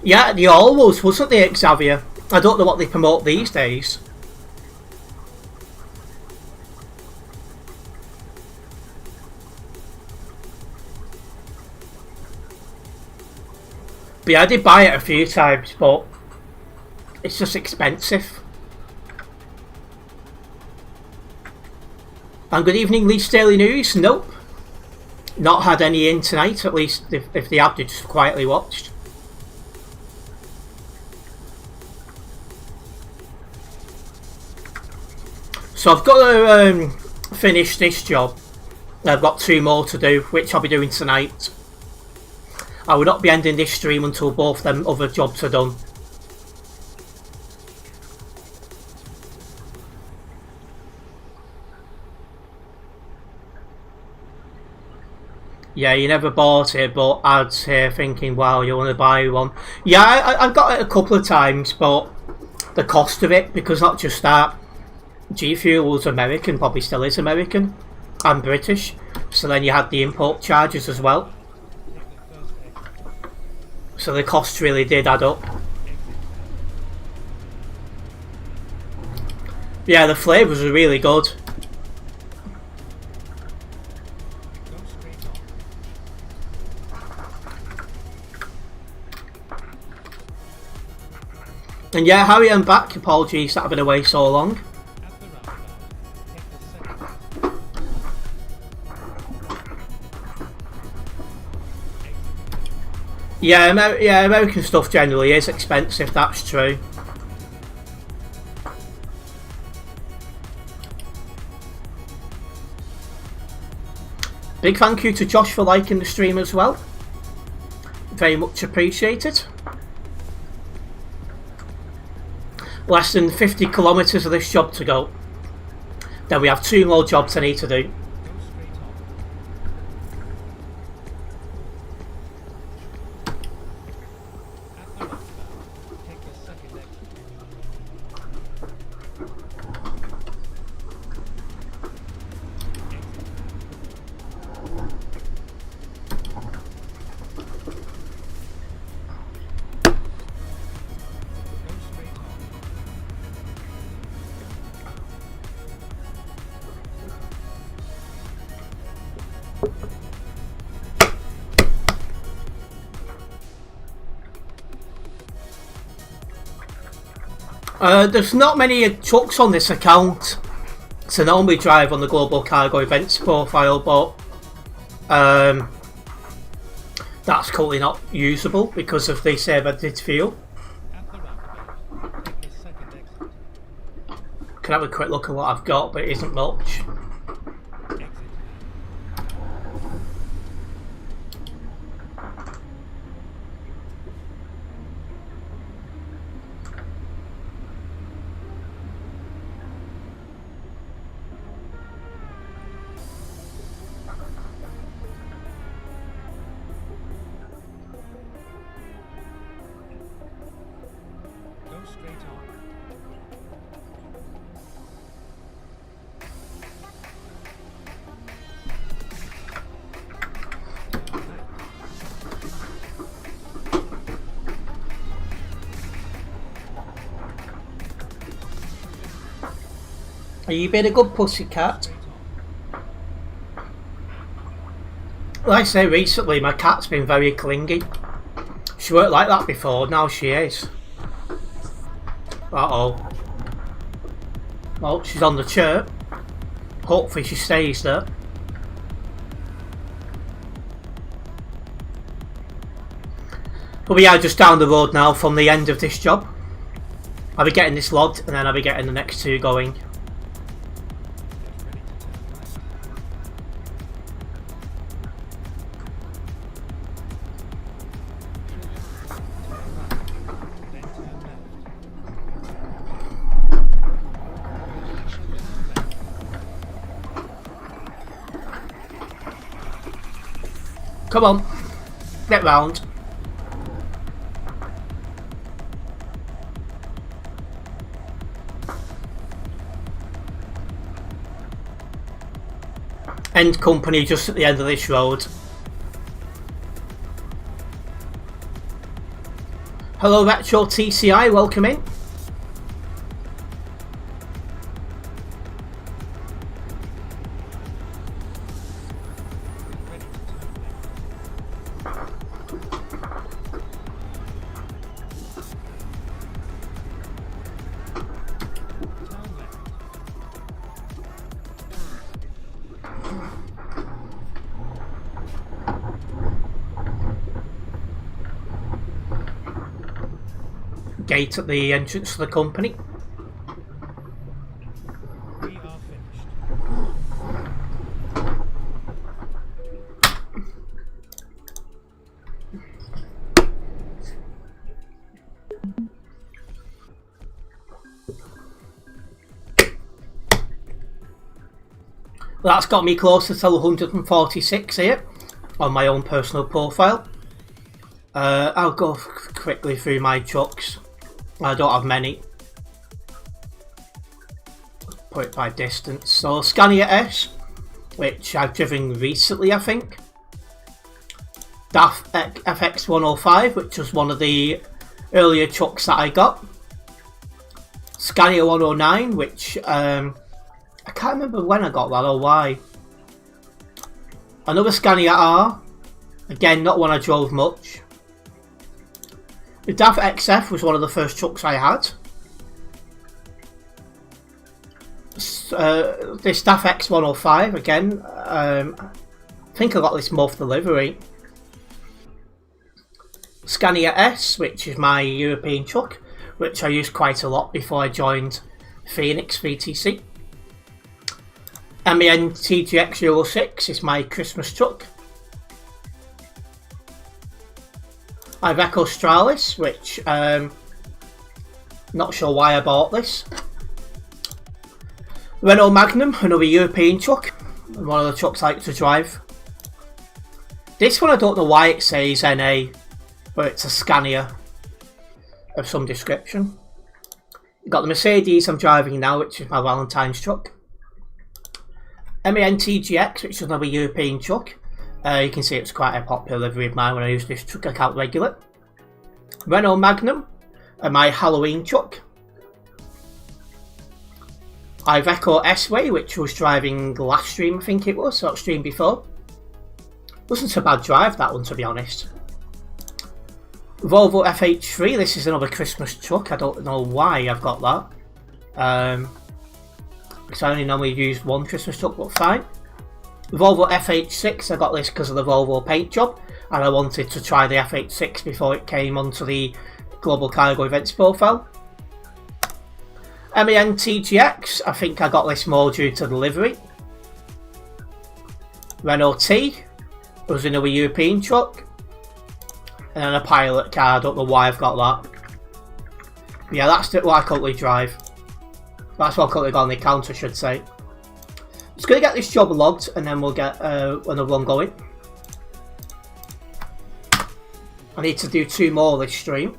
Yeah, they always, wasn't they, Xavier? I don't know what they promote these days. But yeah, I did buy it a few times, but it's just expensive. And good evening, Leeds Daily News. Nope. Not had any in tonight, at least if they have, they just quietly watched. So I've got to finish this job. I've got 2 more to do, which I'll be doing tonight. I will not be ending this stream until both them other jobs are done. Yeah, you never bought it, but ads here thinking, wow, you want to buy one. Yeah, I've got it a couple of times, but the cost of it, because not just that, G Fuel was American, probably still is American, and British, so then you had the import charges as well. So the costs really did add up. Yeah, the flavours are really good. And yeah, Harry, I'm back. Apologies that I've been away so long. Yeah, American stuff generally is expensive, that's true. Big thank you to Josh for liking the stream as well. Very much appreciated. Less than 50 kilometres of this job to go. Then we have 2 more jobs I need to do. There's not many trucks on this account to normally drive on the Global Cargo Events profile, but that's currently not usable because of the save edited fuel. At the roundabout, take the second exit. Can have a quick look at what I've got, but it isn't much. Exit. Go straight on. Are you being a good pussycat? Straight on. Like I say, recently my cat's been very clingy. She weren't like that before, now she is. Uh-oh. Well, she's on the chirp. Hopefully she stays there. But we are just down the road now from the end of this job. I'll be getting this logged and then I'll be getting the next two going. Get ready to turn right. Then turn left. Come on. Get round. End company just at the end of this road. Hello Retro TCI, welcome in. Ready to turn left. Turn left. Gate at the entrance to the company. We are finished. That's got me closer to 146 here on my own personal profile. I'll go quickly through my trucks. I don't have many. Put it by distance. So Scania S, which I've driven recently, I think. DAF FX105, which was one of the earlier trucks that I got. Scania 109, which I can't remember when I got that or why. Another Scania R, again not one I drove much. The DAF XF was one of the first trucks I had. This DAF X105 again, I think I got this month delivery. Scania S, which is my European truck, which I used quite a lot before I joined Phoenix VTC. MEN TGX 06 is my Christmas truck. Iveco Stralis, which not sure why I bought this. Renault Magnum, another European truck, one of the trucks I like to drive. This one I don't know why it says NA, but it's a Scania of some description. Got the Mercedes I'm driving now, which is my Valentines truck. MEN TGX, which is another European truck. You can see it's quite a popular livery of mine when I use this truck account regular. Renault Magnum, my Halloween truck. Iveco S-Way, which was driving last stream, I think it was, or stream before. Wasn't a bad drive, that one, to be honest. Volvo FH3. This is another Christmas truck. I don't know why I've got that. Because I only normally use one Christmas truck, but fine. Volvo FH6. I got this because of the Volvo paint job, and I wanted to try the FH6 before it came onto the Global Cargo Events profile. MEN TGX. I think I got this more due to delivery. Renault T. It was another European truck. And then a pilot car. I don't know why I've got that. But yeah, that's what I currently drive. That's what I currently got on the account, I should say. Just going to get this job logged and then we'll get another one going. I need to do 2 more this stream.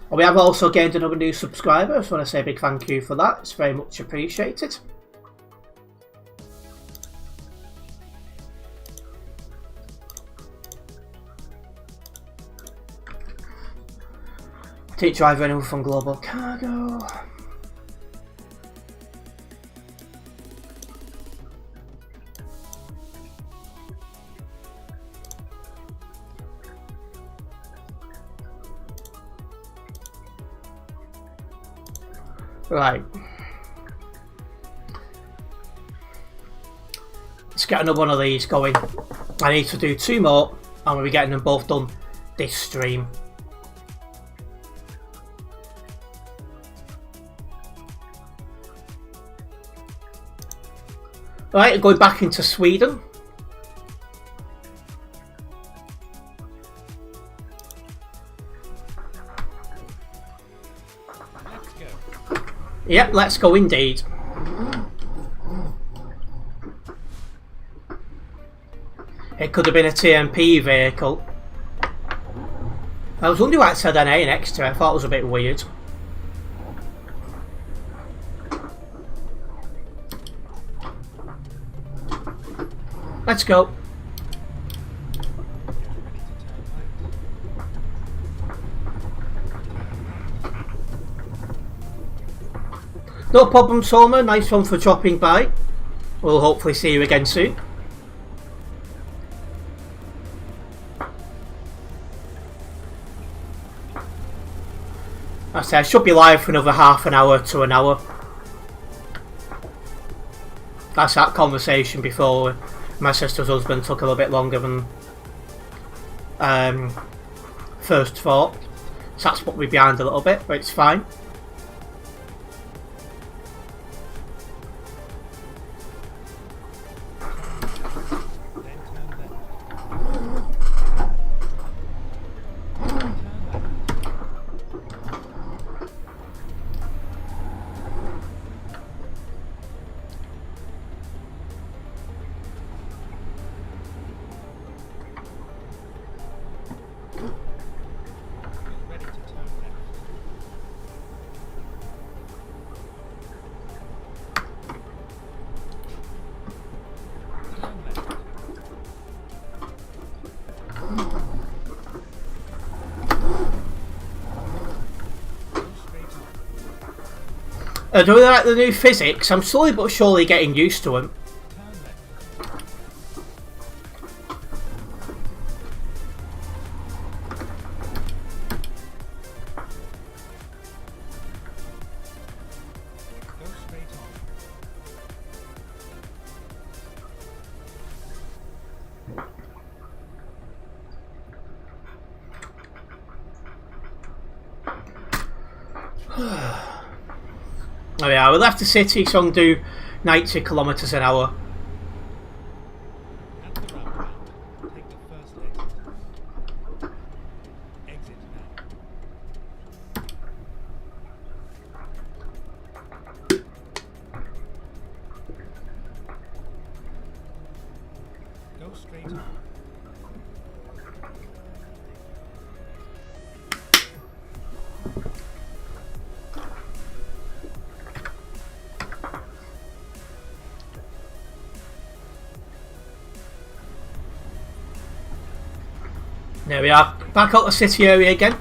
And we have also gained another new subscriber. I just want to say a big thank you for that. It's very much appreciated. Take driver anyone from Global Cargo. Right. Let's get another one of these going. I need to do 2 more and we'll be getting them both done this stream. Right, going back into Sweden. Let's go. Yep, let's go indeed. It could have been a TMP vehicle. I was wondering why it said NA next to it. I thought it was a bit weird. Let's go. No problem, Soma. Nice one for dropping by. We'll hopefully see you again soon. I say I should be live for another half an hour to an hour. That's that conversation before my sister's husband took a little bit longer than first thought. So that's put me behind a little bit, but it's fine. Do we like the new physics? I'm slowly but surely getting used to them. Oh yeah, we left the city, so I'm do 90 kilometers an hour. At the roundabout, take the first exit. Exit now. Go straight on. There we are, back out the city area again.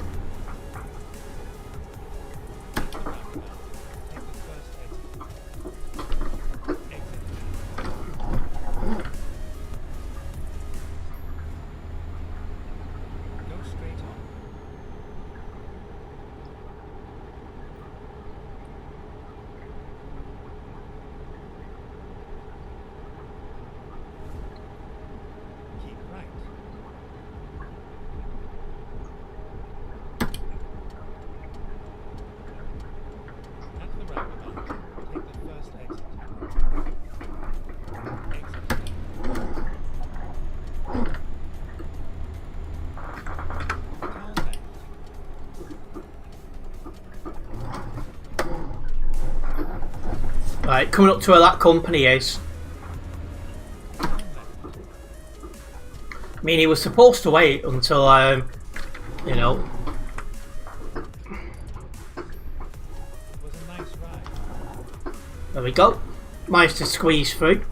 Right, coming up to where that company is. I mean, he was supposed to wait until, you know. It was a nice ride. There we go. Managed to squeeze through.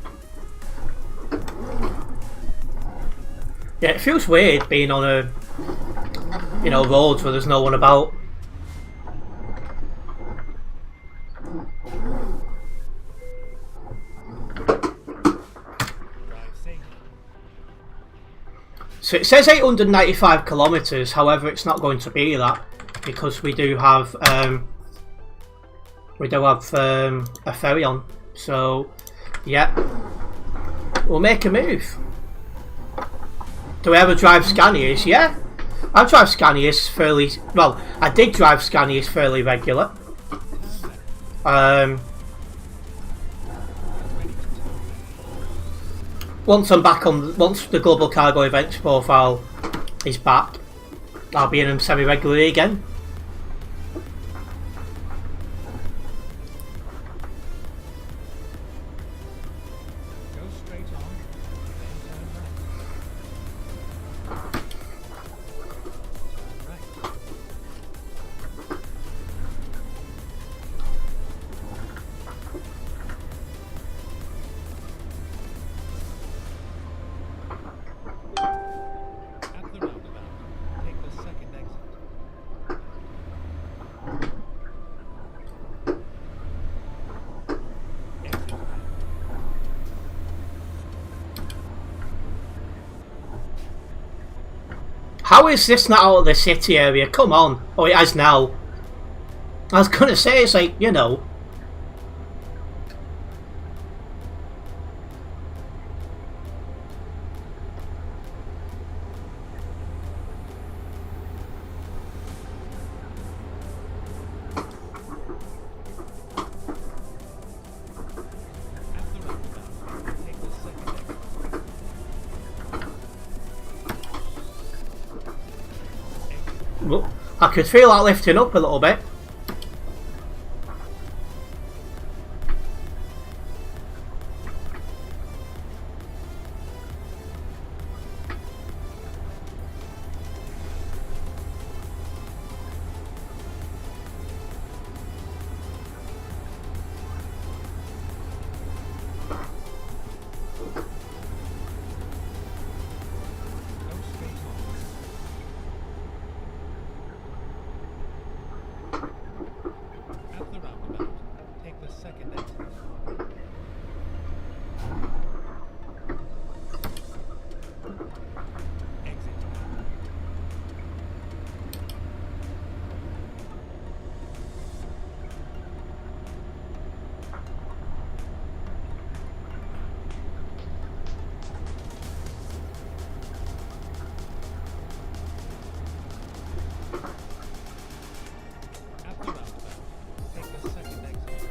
Yeah, it feels weird being on a, you know, roads where there's no one about. Drive safe. So it says 895 kilometres, however it's not going to be that because we do have a ferry on. So yeah, we'll make a move. Do I ever drive Scanias? Yeah, I drive Scanias fairly well. I did drive Scanias fairly regular. Once I'm back on, once the Global Cargo Events profile is back, I'll be in them semi-regularly again. Go straight on, then turn right. Turn right. At the roundabout, take the second exit. Exit right. How is this not out of the city area? Come on. Oh, it has now. I was going to say, it's like, you know. At the roundabout, take the second exit. Well, I could feel that lifting up a little bit. Go straight on. At the roundabout, take the second exit. Exit right. At the roundabout, take the second exit.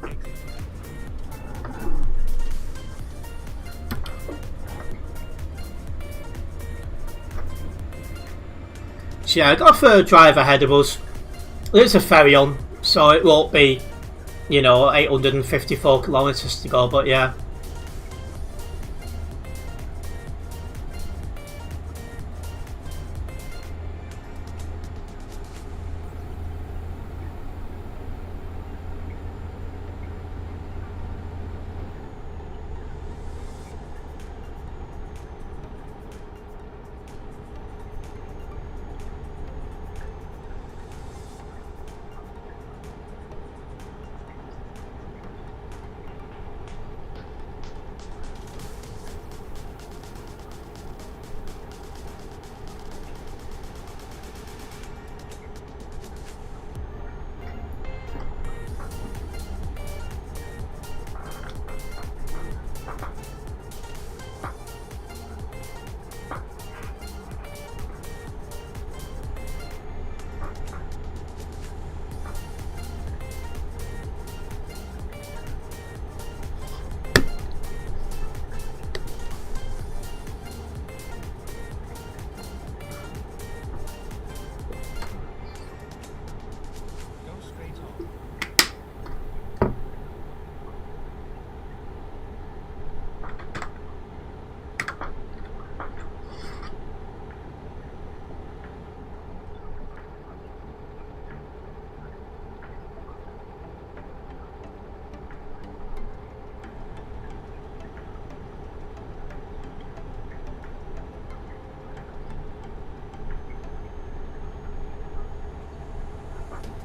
Exit right. So yeah, I got a third drive ahead of us. There's a ferry on, so it won't be, you know, 854 kilometres to go, but yeah.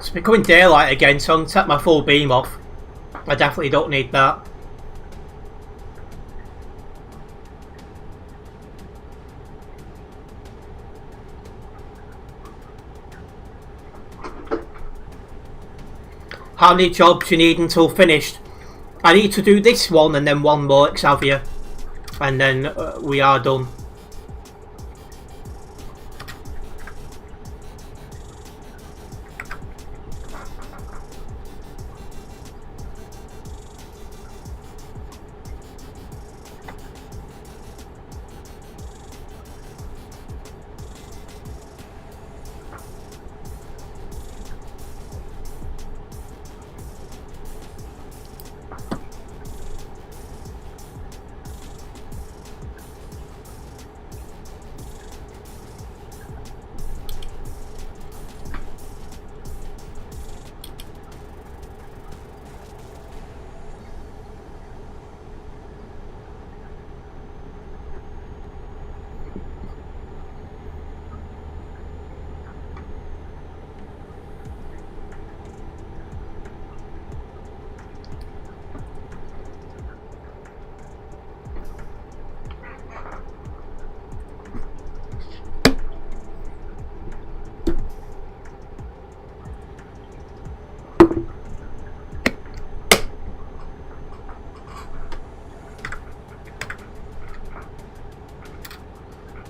It's becoming daylight again, so I'm going to take my full beam off. I definitely don't need that. How many jobs you need until finished? I need to do this one and then one more, Xavier. And then we are done.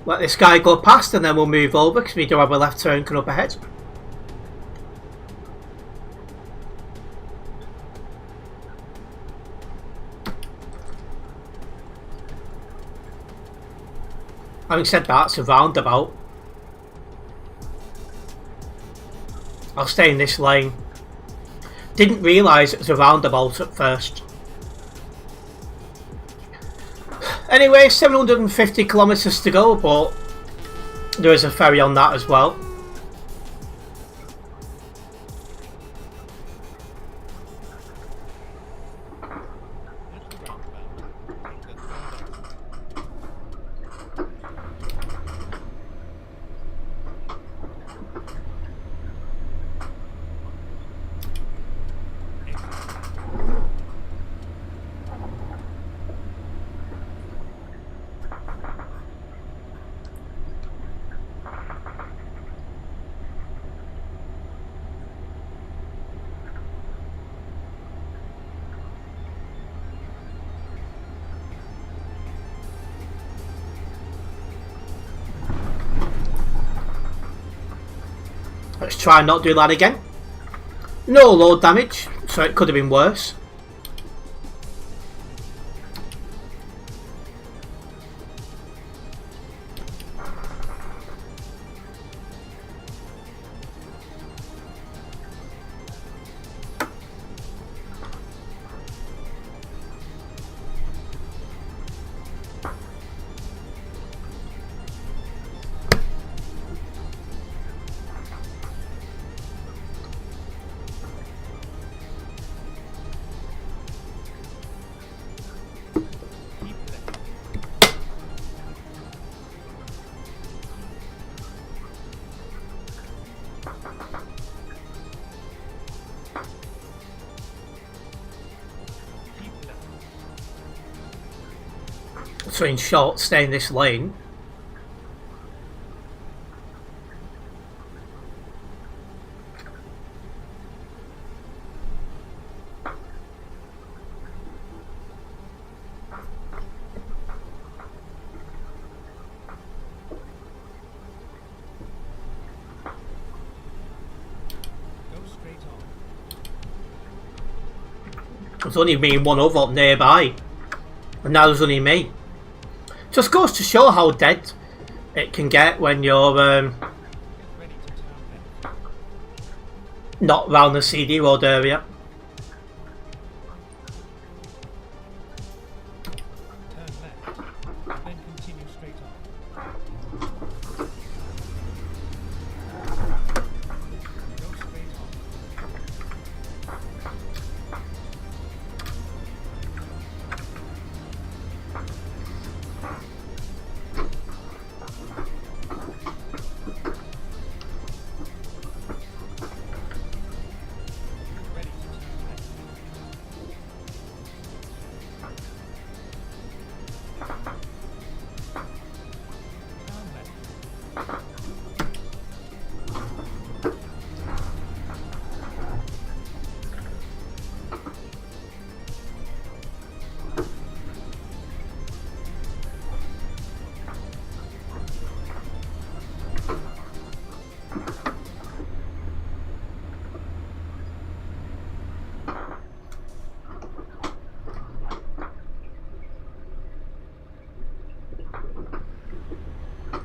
Let this guy go past and then we'll move over because we do have a left turn coming up ahead. Having said that, it's a roundabout. I'll stay in this lane. Didn't realise it was a roundabout at first. Anyway, 750 kilometres to go, but there is a ferry on that as well. Let's try and not do that again. No load damage, so it could have been worse. So in short, stay in this lane. There's only me and one other up nearby, and now there's only me. Just goes to show how dead it can get when you're not round the CD road area. Turn left, and then continue straight on. Go straight on.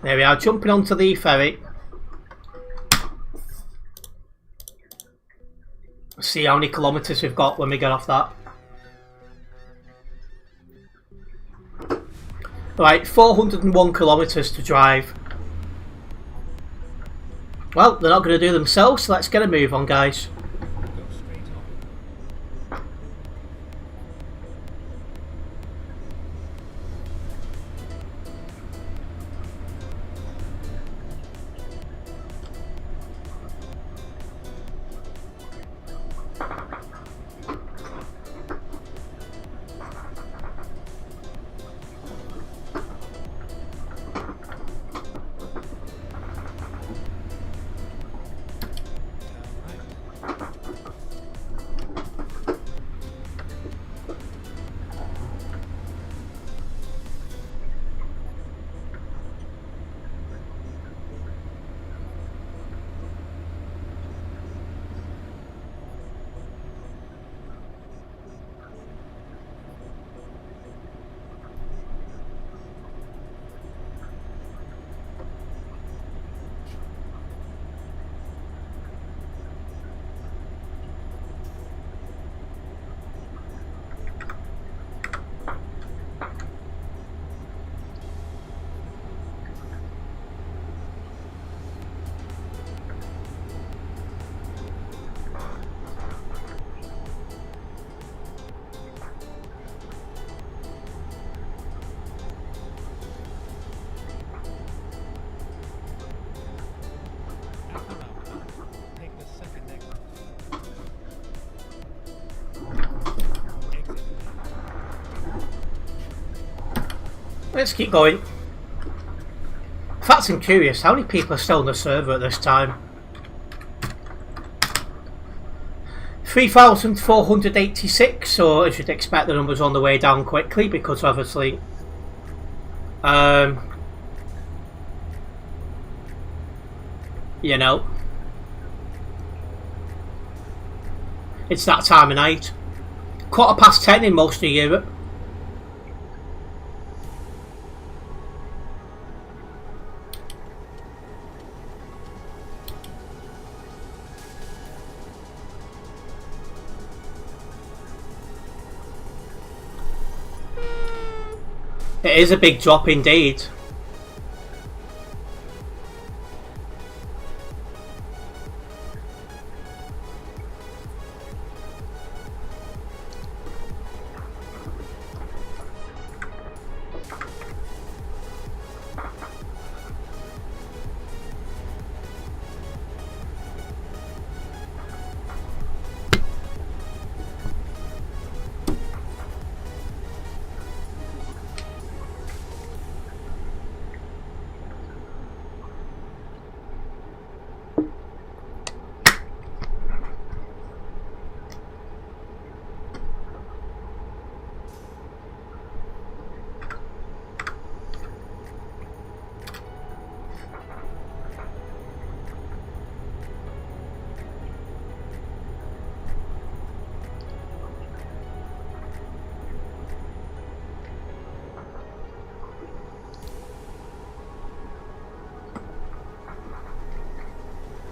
There we are, jumping onto the ferry. See how many kilometres we've got when we get off that. Right, 401 kilometres to drive. Well, they're not going to do themselves, so let's get a move on, guys. Go straight on. At the roundabout, take the second exit. Exit ahead. Let's keep going. In fact, I'm curious, how many people are still on the server at this time? 3,486, so as you'd expect the numbers on the way down quickly because obviously you know, it's that time of night. 10:15 in most of Europe. It is a big drop indeed.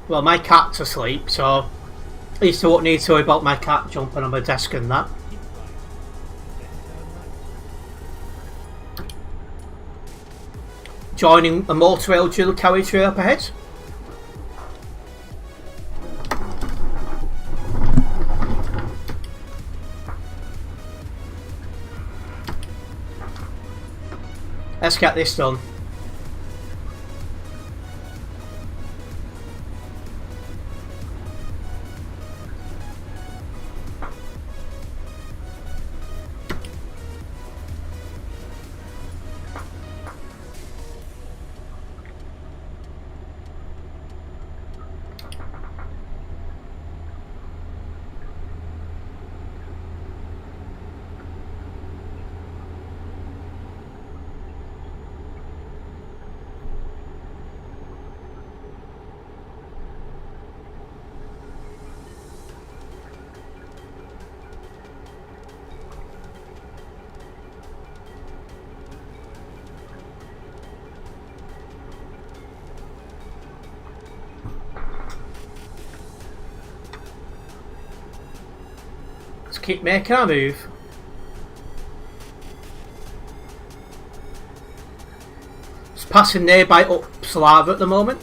Well, my cat's asleep, so at least I won't need to worry about my cat jumping on my desk and that. Keep right. Then turn right. Joining a motor rail dual carriageway up ahead. Let's get this done. keep making our move. It's passing nearby Ups lava at the moment.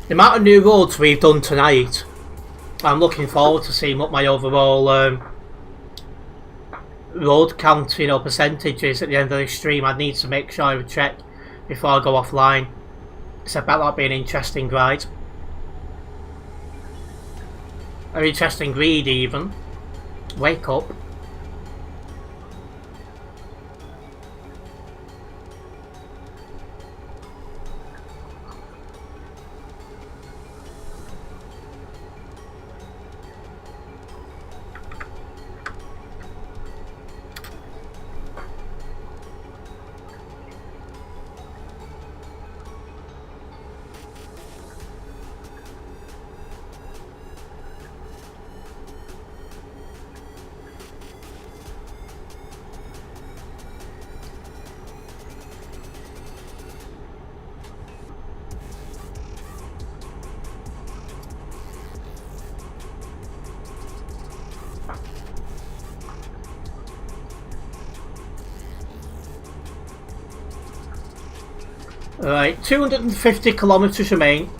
The amount of new roads we've done tonight, I'm looking forward to seeing what my overall road count, percentage is at the end of this stream. I need to make sure I check before I go offline. It's about that being an interesting ride. An interesting read even. Wake up. Right, 250 kilometres remain.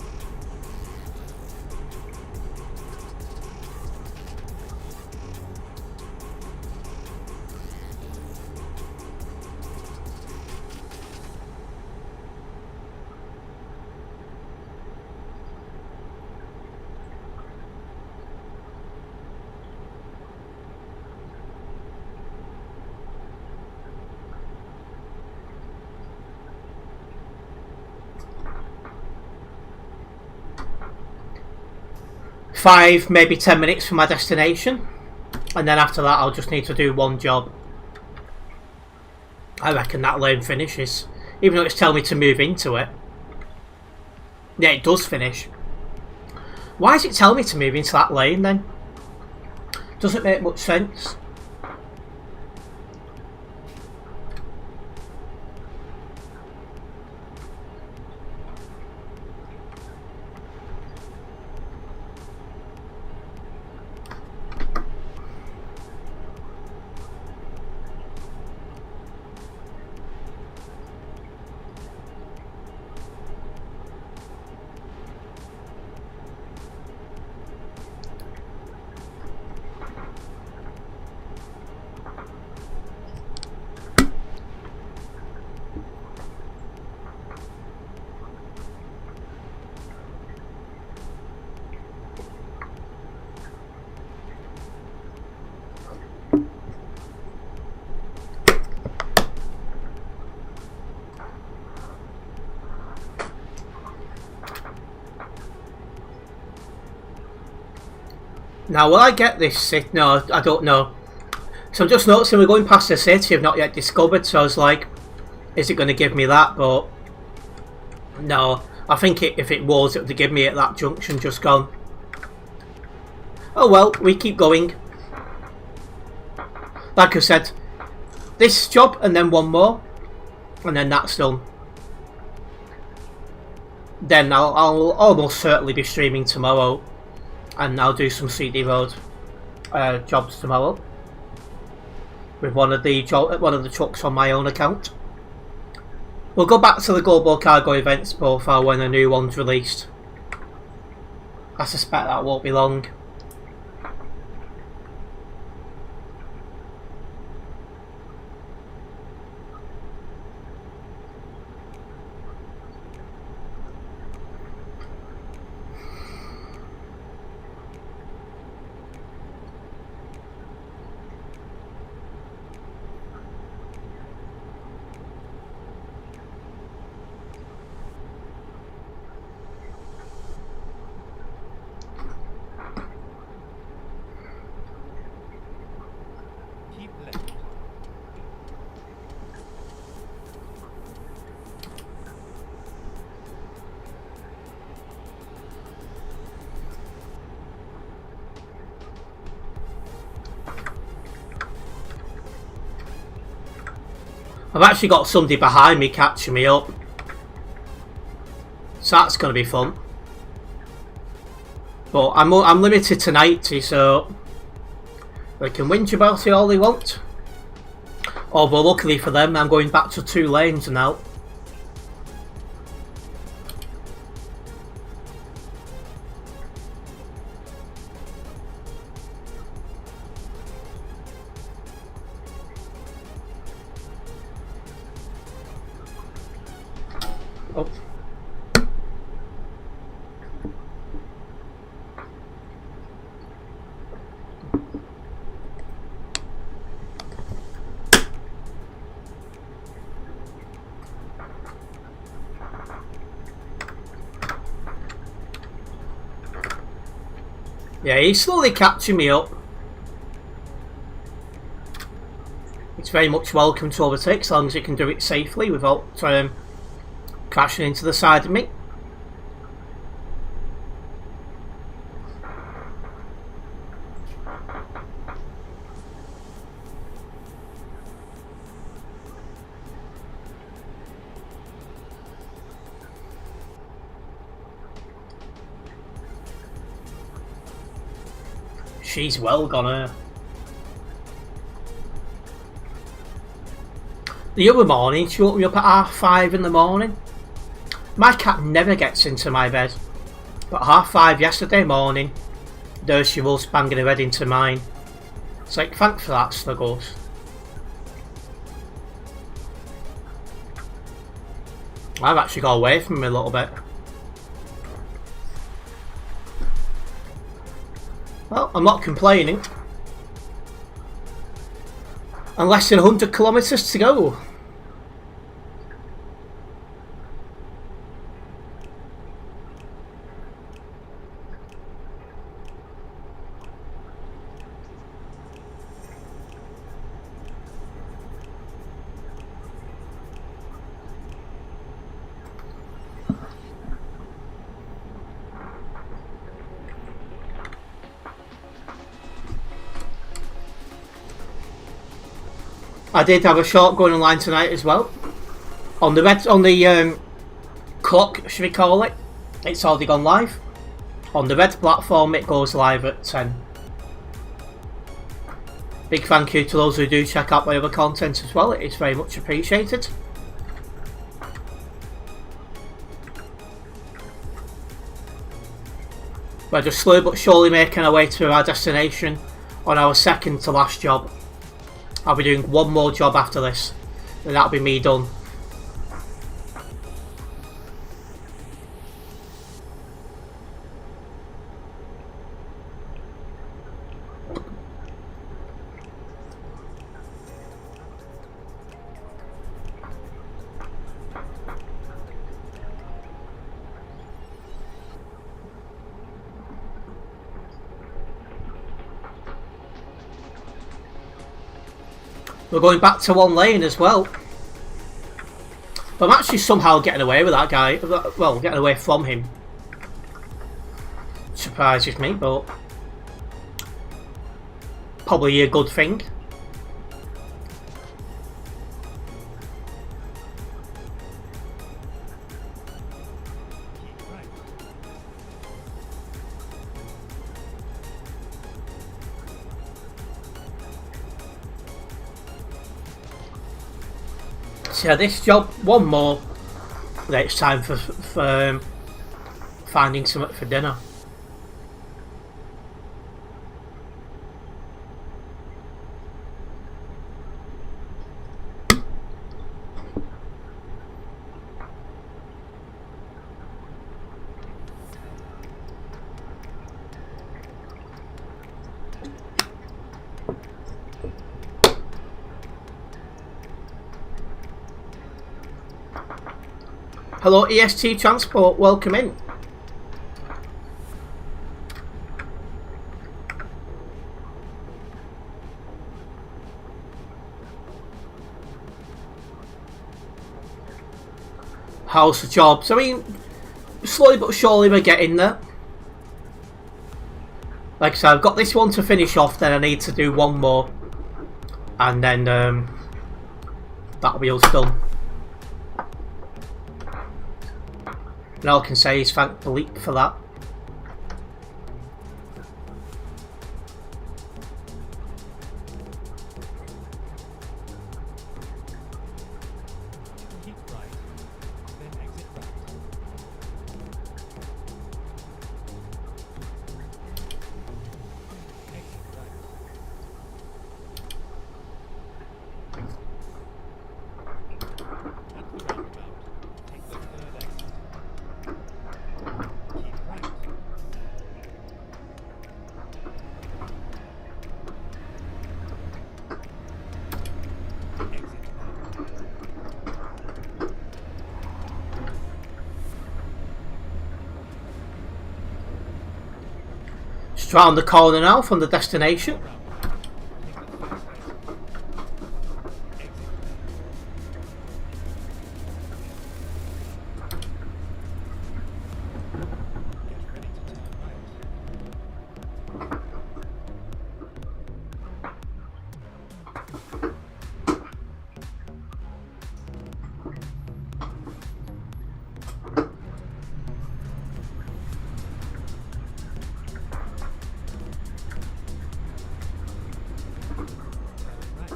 Five, maybe 10 minutes from my destination, and then after that I'll just need to do one job. I reckon that lane finishes, even though it's telling me to move into it. Yeah, it does finish. Why is it telling me to move into that lane then? Doesn't make much sense. Now, will I get this city? No, I don't know. So I'm just noticing we're going past a city I've not yet discovered, so I was like, is it going to give me that? But no, I think if it was, it would give me at that junction just gone. Oh well, we keep going. Like I said, this job and then one more, and then that's done. Then I'll almost certainly be streaming tomorrow, and I'll do some CD Road jobs tomorrow with one of the trucks on my own account. We'll go back to the Global Cargo Events profile when a new one's released. I suspect that won't be long. I've actually got somebody behind me catching me up. So that's going to be fun. But I'm limited to 90, so they can whinge about it all they want. Although luckily for them, I'm going back to 2 lanes now. Oh. Yeah, he's slowly catching me up. It's very much welcome to overtake as long as he can do it safely without crashing into the side of me. She's well gone her. The other morning she woke me up at 5:30 in the morning. My cat never gets into my bed, but 5:30 yesterday morning, there she was banging her head into mine. It's like, thanks for that, Snuggles. I've actually got away from him a little bit. Well, I'm not complaining. And less than 100 kilometres to go. I did have a short going online tonight as well. On the clock, should we call it? It's already gone live. On the red platform, it goes live at 10. Big thank you to those who do check out my other content as well. It is very much appreciated. We're just slowly but surely making our way to our destination on our second to last job. I'll be doing one more job after this, and that'll be me done. We're going back to 1 lane as well. But I'm actually somehow getting away with that guy. Well, getting away from him. Surprises me, but probably a good thing. Keep right. So yeah, this job, one more. Then it's time for finding something for dinner. Hello EST Transport, welcome in. How's the jobs? I mean, slowly but surely we're getting there. Like I said, I've got this one to finish off, then I need to do one more. And then that wheel's done. And all I can say is thank the leap for that. Keep right, then exit right. Exit right. At the roundabout, take the third exit. Keep right. Exit now. Just round the corner now from the destination. Take the first exit. Exit now. Get ready to turn right. Turn right.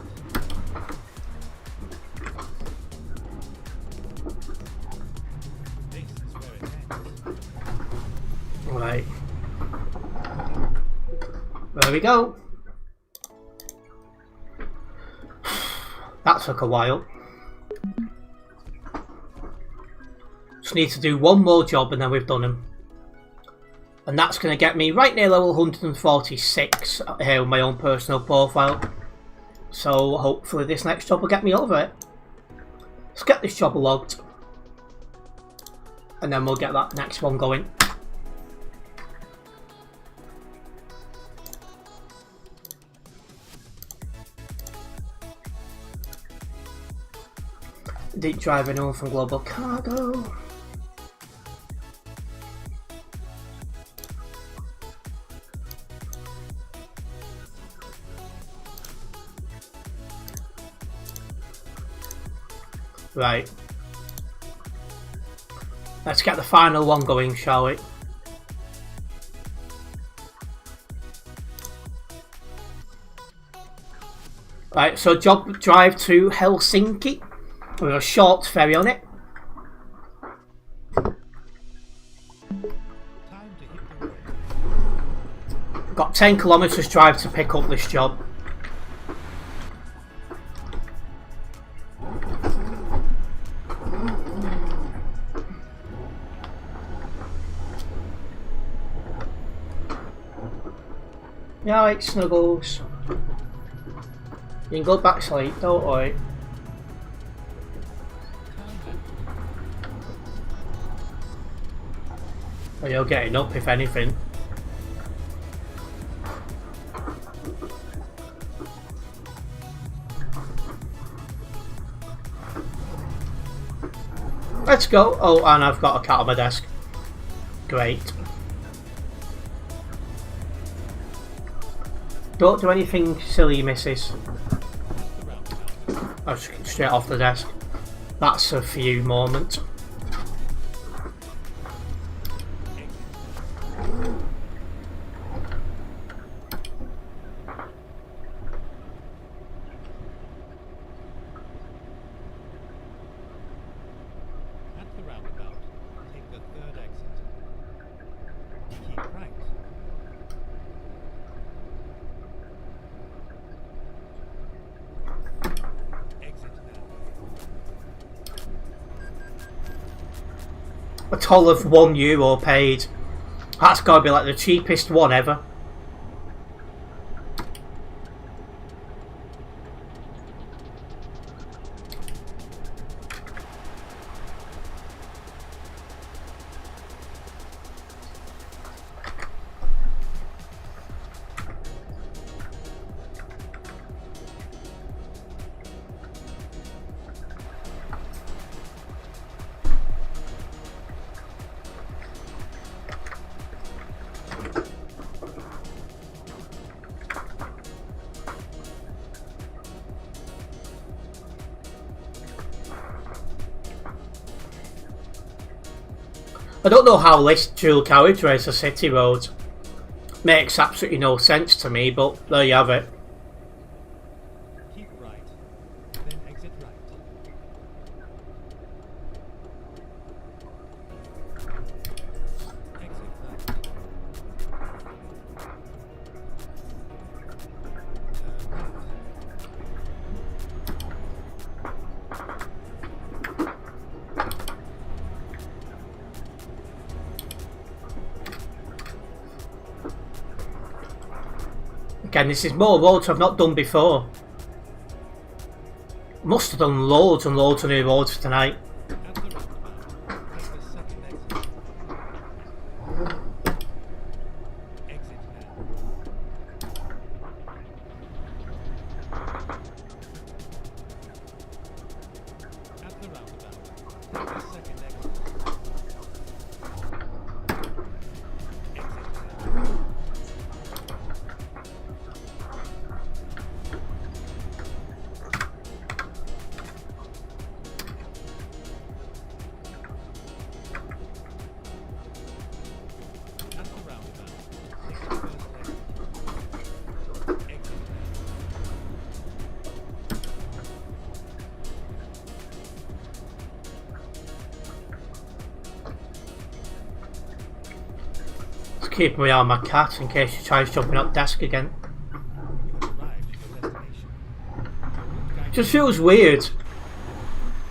This is where it ends. Right. There we go. That took a while. Just need to do one more job and then we've done him. And that's going to get me right near level 146 here on my own personal profile. So hopefully this next job will get me over it. Let's get this job logged. And then we'll get that next one going. Didn't drive anyone from Global Cargo. Right. Let's get the final one going, shall we? Right, so job drive to Helsinki with a short ferry on it. Time to hit the road. Got 10 kilometres drive to pick up this job. Yeah, right, Snuggles. You can go back to sleep, don't worry. Well, you're getting up, if anything. Let's go. Oh, and I've got a cat on my desk. Great. Don't do anything silly, missus. Oh, straight off the desk. That's a few moment. At the roundabout, take the third exit. Keep right. Exit now. A toll of €1 paid. That's gotta be like the cheapest one ever. I don't know how this dual carriageway is a city road. Makes absolutely no sense to me, but there you have it. Keep right, then exit right. Exit left. Turn left. Again, this is more roads I've not done before. Must have done loads and loads of new roads tonight. At the roundabout, take the second exit. Exit now. At the roundabout, take the second exit. Exit now. At the roundabout, take the first exit. Exit now. Just keep my eye on my cat in case she tries jumping up desk again. You have arrived at your destination. Guide Just feels weird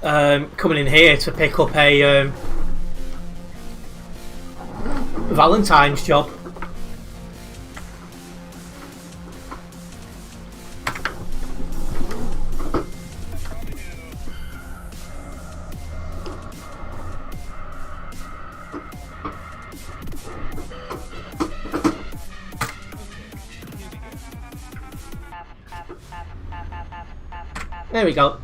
coming in here to pick up a Valentines job. There we go.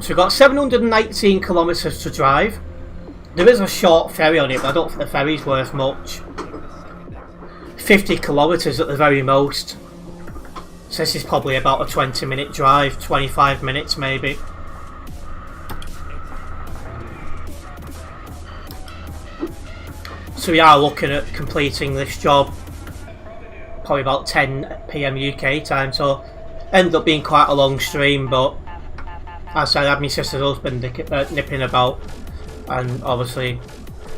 So we've got 719 kilometres to drive. There is a short ferry on it, but I don't think the ferry's worth much. 50 kilometres at the very most. So this is probably about a 20-minute drive, 25 minutes maybe. So we are looking at completing this job probably about 10 PM UK time, so ended up being quite a long stream, but as I said, I had my sister's husband nipping about, and obviously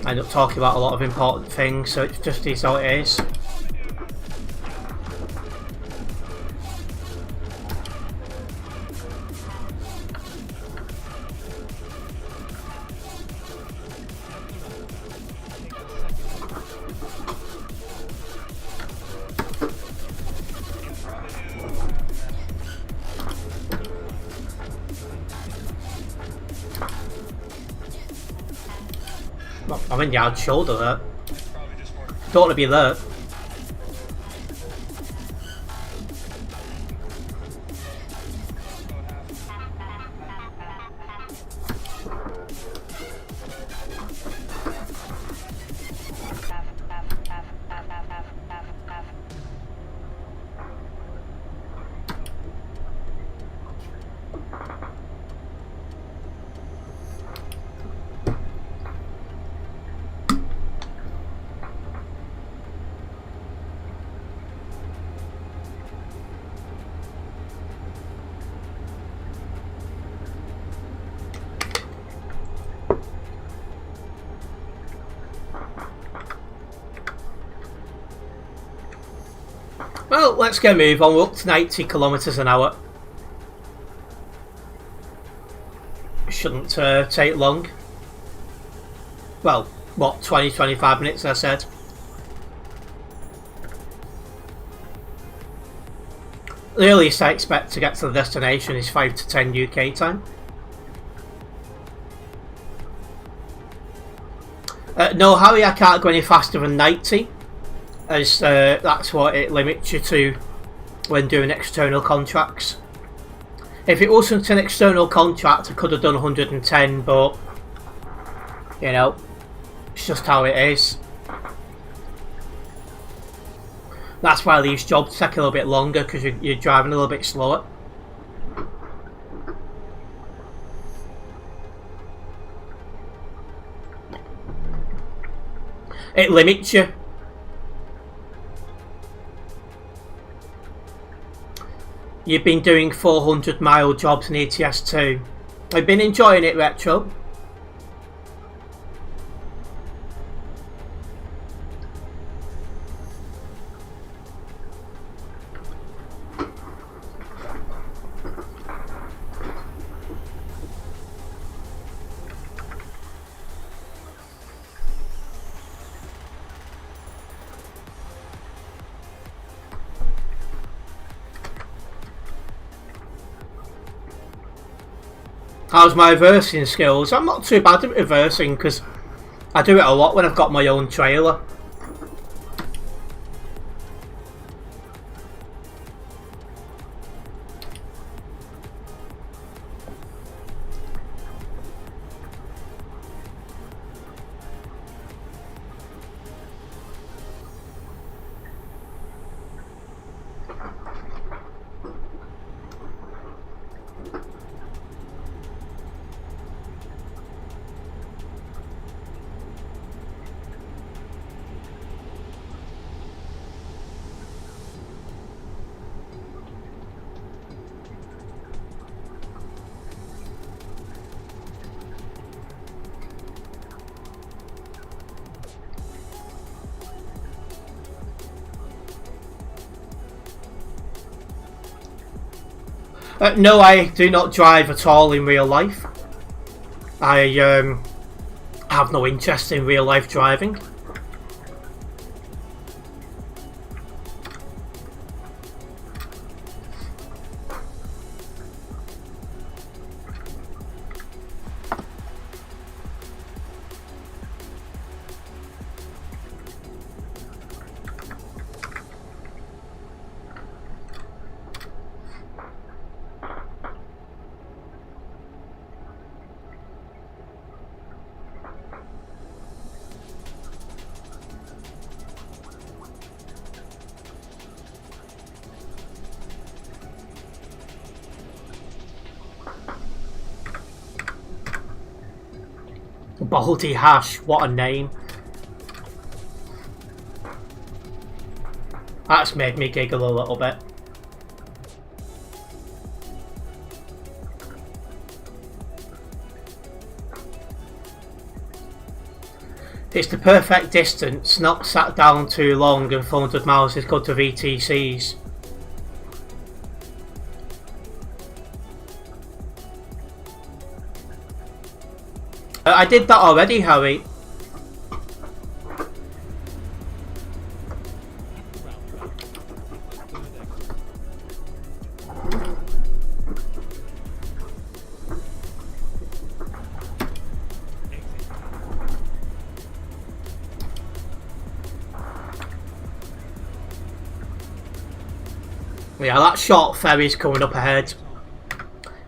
I ended up talking about a lot of important things, so it just is how it is. Well, I'm in yard shoulder there. Don't want to be there. Well, let's get a move on. We're up to 90 kilometres an hour. Shouldn't take long. Well, what, 20-25 minutes I said. The earliest I expect to get to the destination is 5 to 10 UK time. No, Harry, I can't go any faster than 90. As that's what it limits you to when doing external contracts. If it wasn't an external contract, I could have done 110, but you know, it's just how it is. That's why these jobs take a little bit longer, because you're driving a little bit slower. It limits you. You've been doing 400-mile jobs in ETS2. I've been enjoying it, Retro. How's my reversing skills? I'm not too bad at reversing because I do it a lot when I've got my own trailer. No, I do not drive at all in real life. I have no interest in real life driving. Baldy Hash, what a name. That's made me giggle a little bit. It's the perfect distance, not sat down too long, and 400 miles is good to VTCs. I did that already, Harry. Yeah, that short ferry's coming up ahead.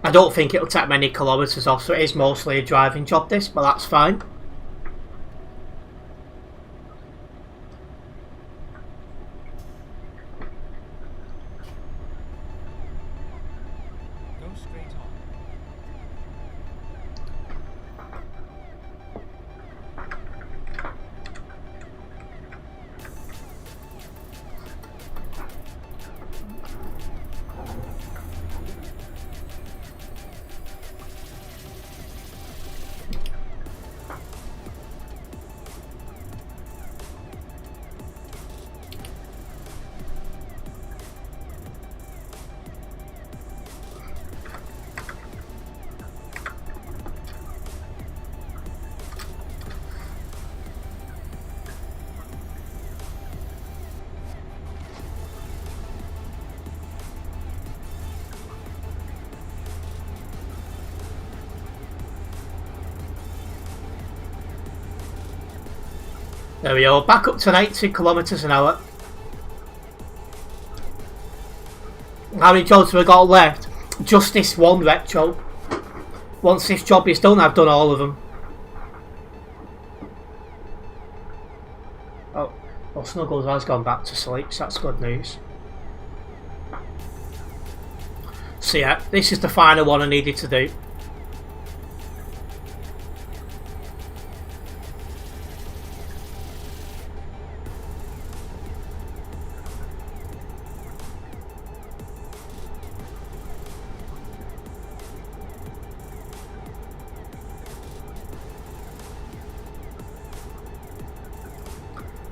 I don't think it'll take many kilometres off, so it is mostly a driving job this, but that's fine. Go straight on. There we go, back up to 90 kilometres an hour. How many jobs have we got left? Just this one retro. Once this job is done, I've done all of them. Oh, well, Snuggles has gone back to sleep, so that's good news. So yeah, this is the final one I needed to do.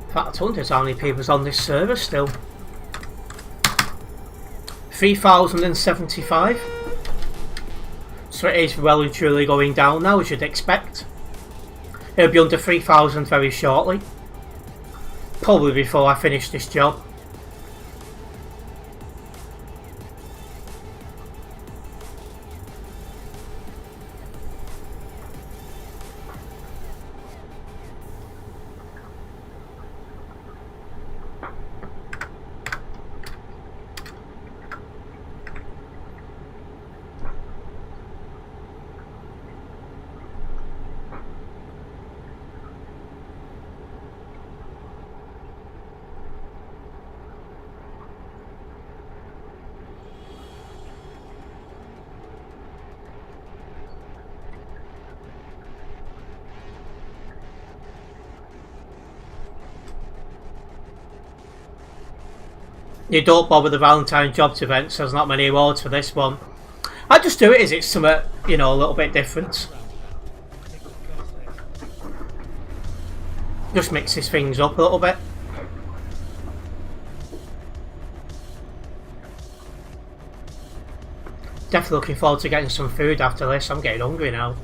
In fact, I wonder how many people's on this server still. 3,075. So it is well and truly going down now, as you'd expect. It'll be under 3,000 very shortly. Probably before I finish this job. You don't bother the Valentine jobs events, there's not many awards for this one. I just do it as it's something, you know, a little bit different. Just mixes things up a little bit. Definitely looking forward to getting some food after this, I'm getting hungry now.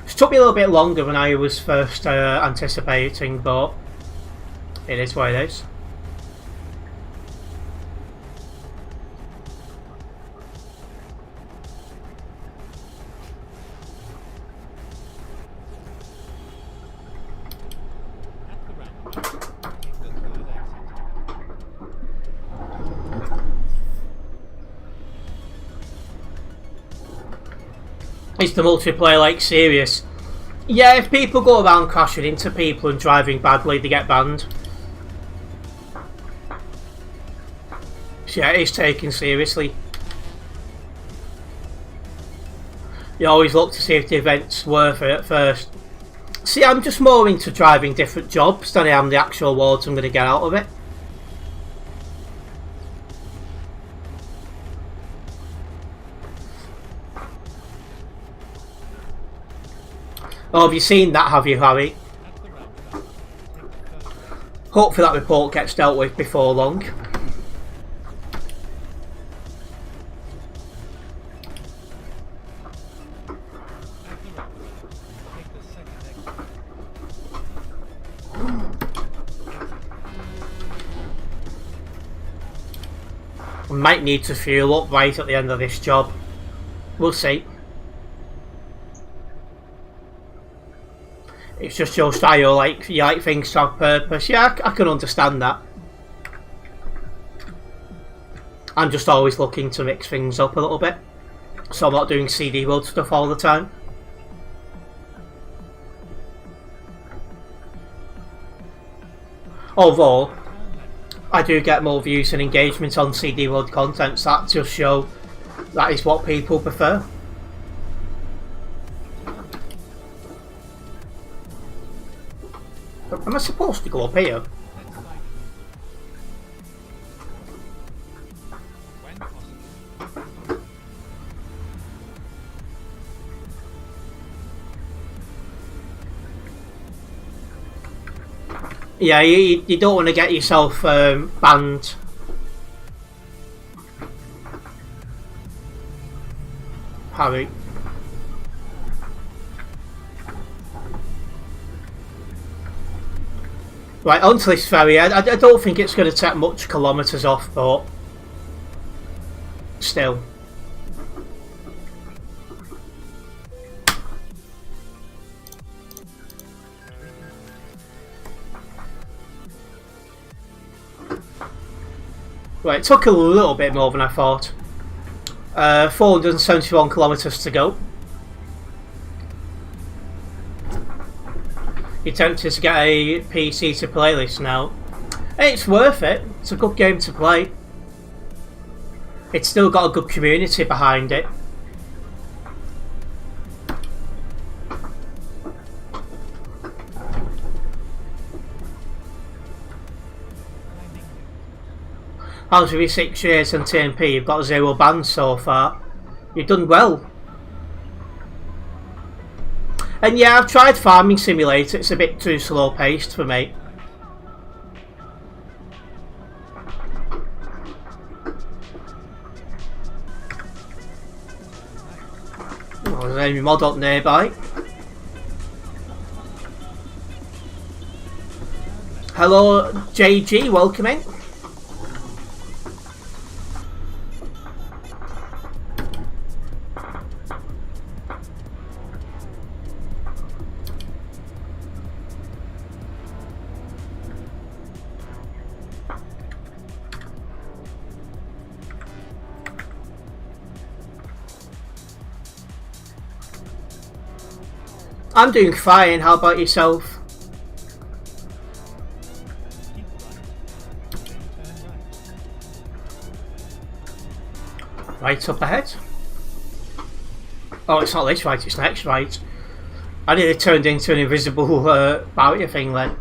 It took me a little bit longer than I was first anticipating, but it is what it is. Is the multiplayer like serious? Yeah, if people go around crashing into people and driving badly, they get banned. So yeah, it is taken seriously. You always look to see if the event's worth it at first. See, I'm just more into driving different jobs than I am the actual awards I'm going to get out of it. Oh, have you seen that, have you, Harry? Hopefully that report gets dealt with before long. I might need to fuel up right at the end of this job. We'll see. It's just your style, like you like things to have purpose. Yeah, I can understand that. I'm just always looking to mix things up a little bit, so I'm not doing CD world stuff all the time. Although I do get more views and engagement on CD world content, so that just show that is what people prefer. Am I supposed to go up here? Yeah, you don't want to get yourself banned. Harry. Right, onto this ferry. I don't think it's going to take much kilometres off, but still. Right, it took a little bit more than I thought. 471 kilometres to go. You're tempted to get a PC to play this now. It's worth it. It's a good game to play. It's still got a good community behind it. How's with your 6 years on TMP? You've got 0 bans so far. You've done well. And yeah, I've tried Farming Simulator. It's a bit too slow paced for me. Oh, there's any mod up nearby. Hello JG, welcome in. I'm doing fine, how about yourself? Keep right. Then turn right. Right up ahead. Oh, it's not this right, it's next right. I nearly turned into an invisible barrier thing then.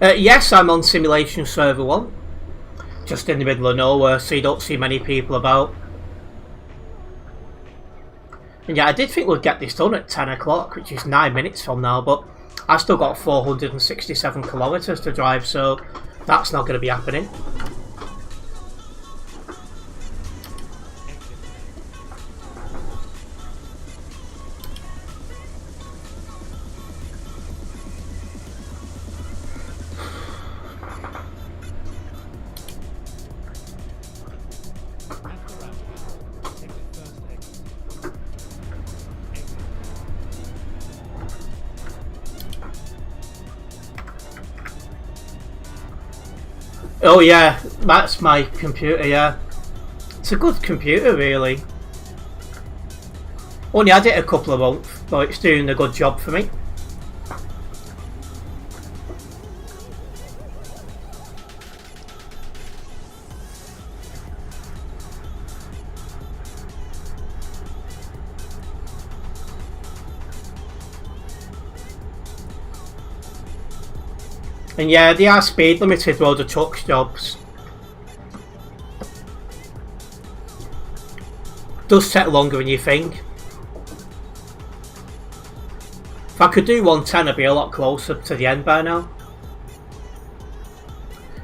Yes, I'm on Simulation Server 1. Just in the middle of nowhere, so you don't see many people about. And yeah, I did think we'd get this done at 10 o'clock, which is 9 minutes from now, but I've still got 467 kilometres to drive, so that's not going to be happening. At the roundabout, take the first exit. Exit. Oh yeah, that's my computer, yeah. It's a good computer, really. Only had it a couple of months, but it's doing a good job for me. And yeah, they are speed limited road of trucks jobs. Does take longer than you think. If I could do 110, I'd be a lot closer to the end by now.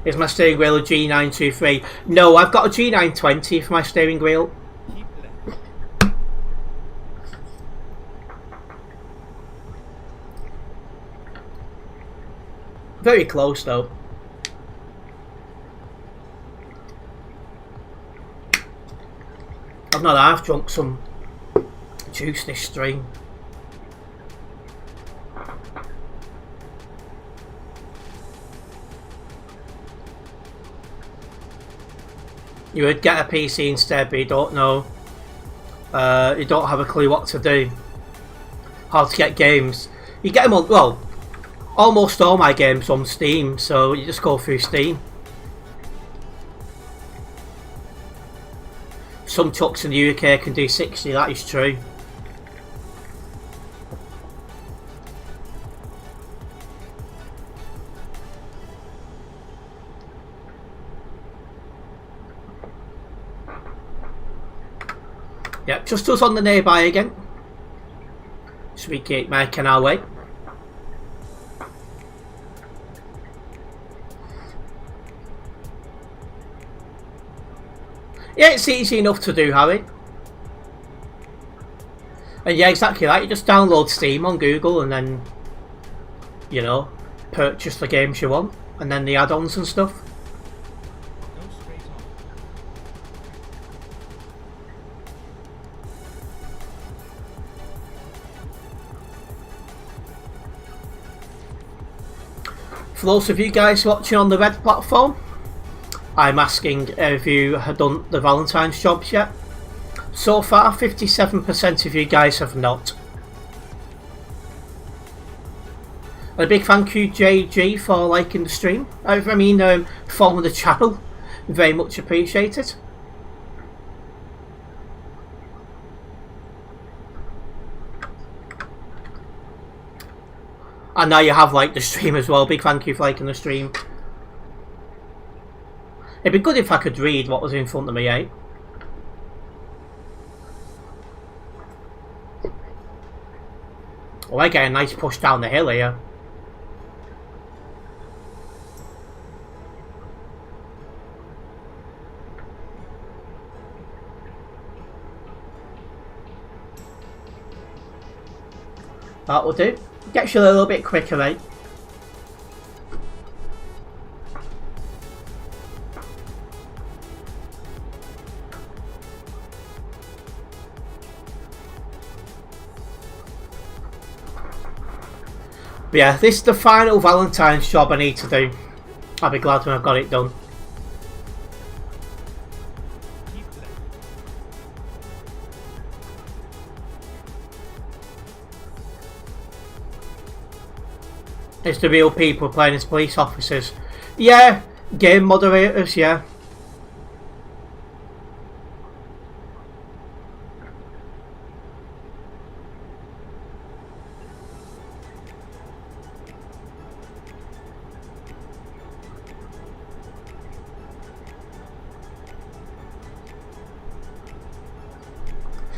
Is my steering wheel a G923? No, I've got a G920 for my steering wheel. Keep left. Very close though. I've not half drunk some juice this stream. You would get a PC instead, but you don't know. You don't have a clue what to do. How to get games. You get them on, well, almost all my games on Steam, so you just go through Steam. Some trucks in the UK can do 60, that is true. Yep, just us on the nearby again. So we keep making our way. Yeah, it's easy enough to do, Harry. And yeah, exactly that. You just download Steam on Google and then, you know, purchase the games you want. And then the add-ons and stuff. Go straight on. For those of you guys watching on the red platform, I'm asking if you have done the Valentine's jobs yet. So far, 57% of you guys have not. And a big thank you, JG, for liking the stream. Following the channel. Very much appreciated. And now you have liked the stream as well. Big thank you for liking the stream. It'd be good if I could read what was in front of me, eh? Oh, I get a nice push down the hill here. That will do. Gets you a little bit quicker, right? But yeah, this is the final Valentine's job I need to do. I'll be glad when I've got it done. It's the real people playing as police officers. Yeah, game moderators, yeah.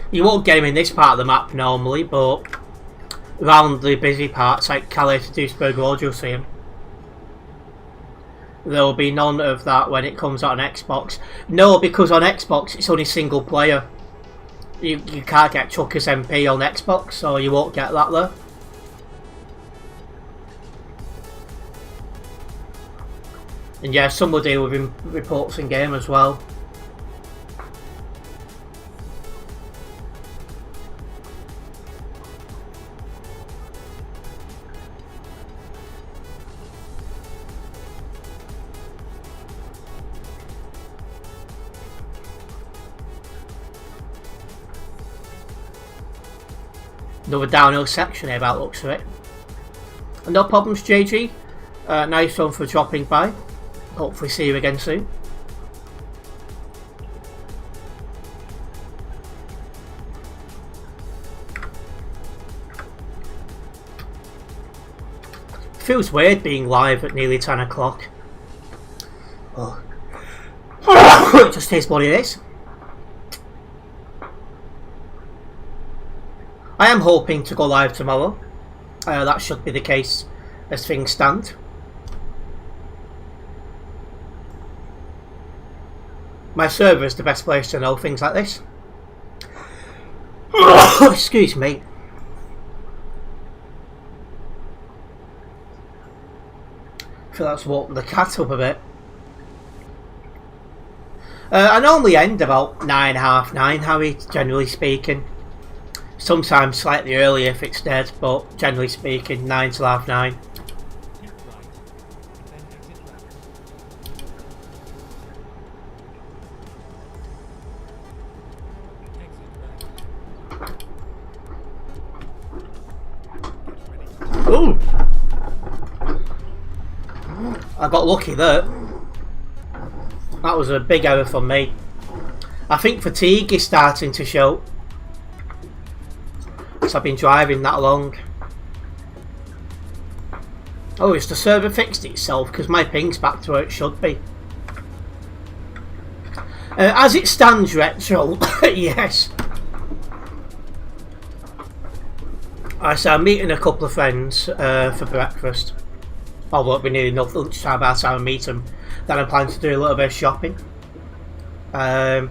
You won't get him in this part of the map normally, but around the busy parts like Calais to Duisburg Road you'll see him. There will be none of that when it comes out on Xbox. No, because on Xbox it's only single player. You can't get Chucker's MP on Xbox, so you won't get that there. And yeah, some will deal with reports in game as well. Another downhill section here about looks of it. No problems, JG. Nice one for dropping by. Hopefully see you again soon. Feels weird being live at nearly 10 o'clock. Oh. It just is what it is. I am hoping to go live tomorrow. That should be the case as things stand. My server is the best place to know things like this. Excuse me. I feel that's woken the cat up a bit. I normally end about 9, half 9, Harry, generally speaking. Sometimes slightly earlier if it's dead, but generally speaking 9 till half 9. Keep right, then exit left. Exit right. Get ready. Ooh! I got lucky there. That was a big error from me. I think fatigue is starting to show. I've been driving that long. Oh, it's the server fixed itself because my ping's back to where it should be. As it stands, Retro, yes. I'm meeting a couple of friends for breakfast. Although it'll be nearly enough lunchtime by the time I meet them. Then I'm planning to do a little bit of shopping. Then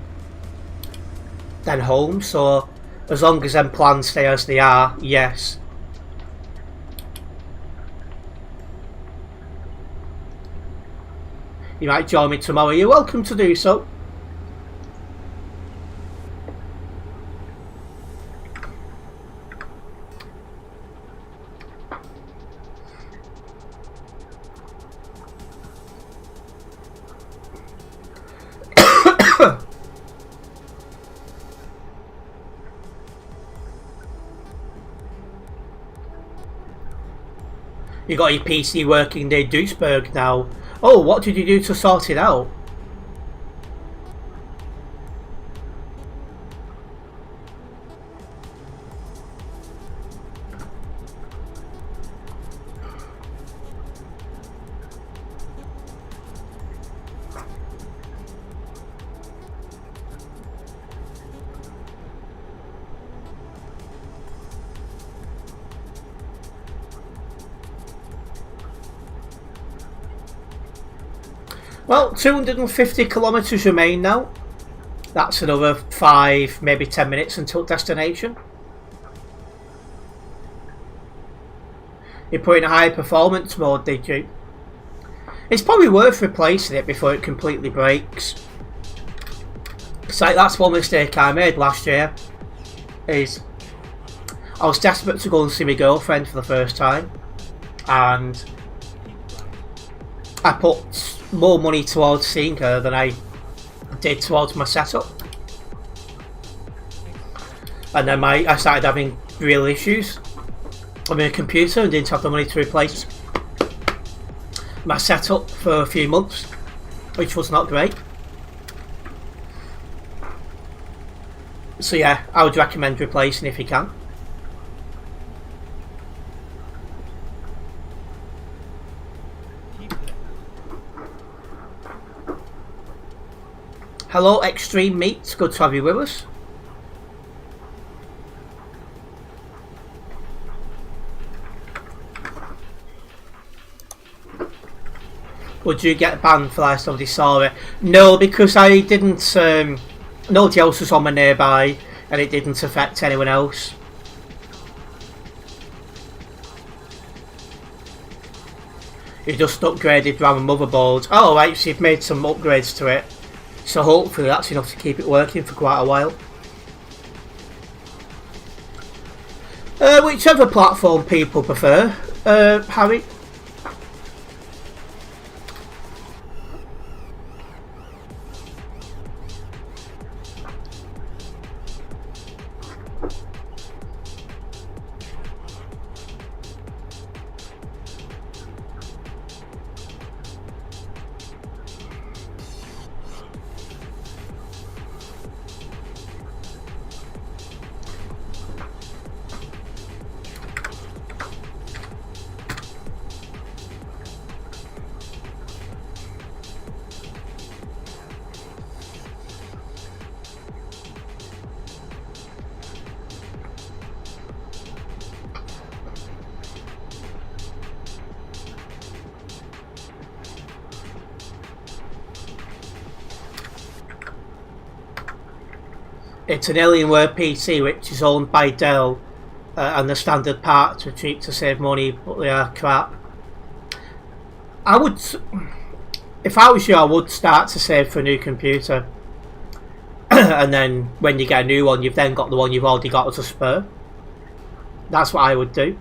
home, so as long as them plans stay as they are, yes. You might join me tomorrow, you're welcome to do so. You got your PC working near Duisburg now. Oh, what did you do to sort it out? Well, 250 kilometres remain now. That's another 5, maybe 10 minutes until destination. You put in a high performance mode, did you? It's probably worth replacing it before it completely breaks. It's like, that's one mistake I made last year. Is I was desperate to go and see my girlfriend for the first time, and I put more money towards seeing her than I did towards my setup, and then I started having real issues on my computer and didn't have the money to replace my setup for a few months, which was not great. So yeah, I would recommend replacing if you can. Hello Extreme Meat, good to have you with us. Would you get banned for that if somebody saw it? No, because I didn't, nobody else was on my nearby and it didn't affect anyone else. You just upgraded RAM and motherboard. Oh right, so you've made some upgrades to it. So hopefully that's enough to keep it working for quite a while. Whichever platform people prefer, Harry. It's an Alienware PC which is owned by Dell, and the standard parts are cheap to save money, but they are crap. I would, if I was you, I would start to save for a new computer, and then when you get a new one, you've then got the one you've already got as a spare. That's what I would do.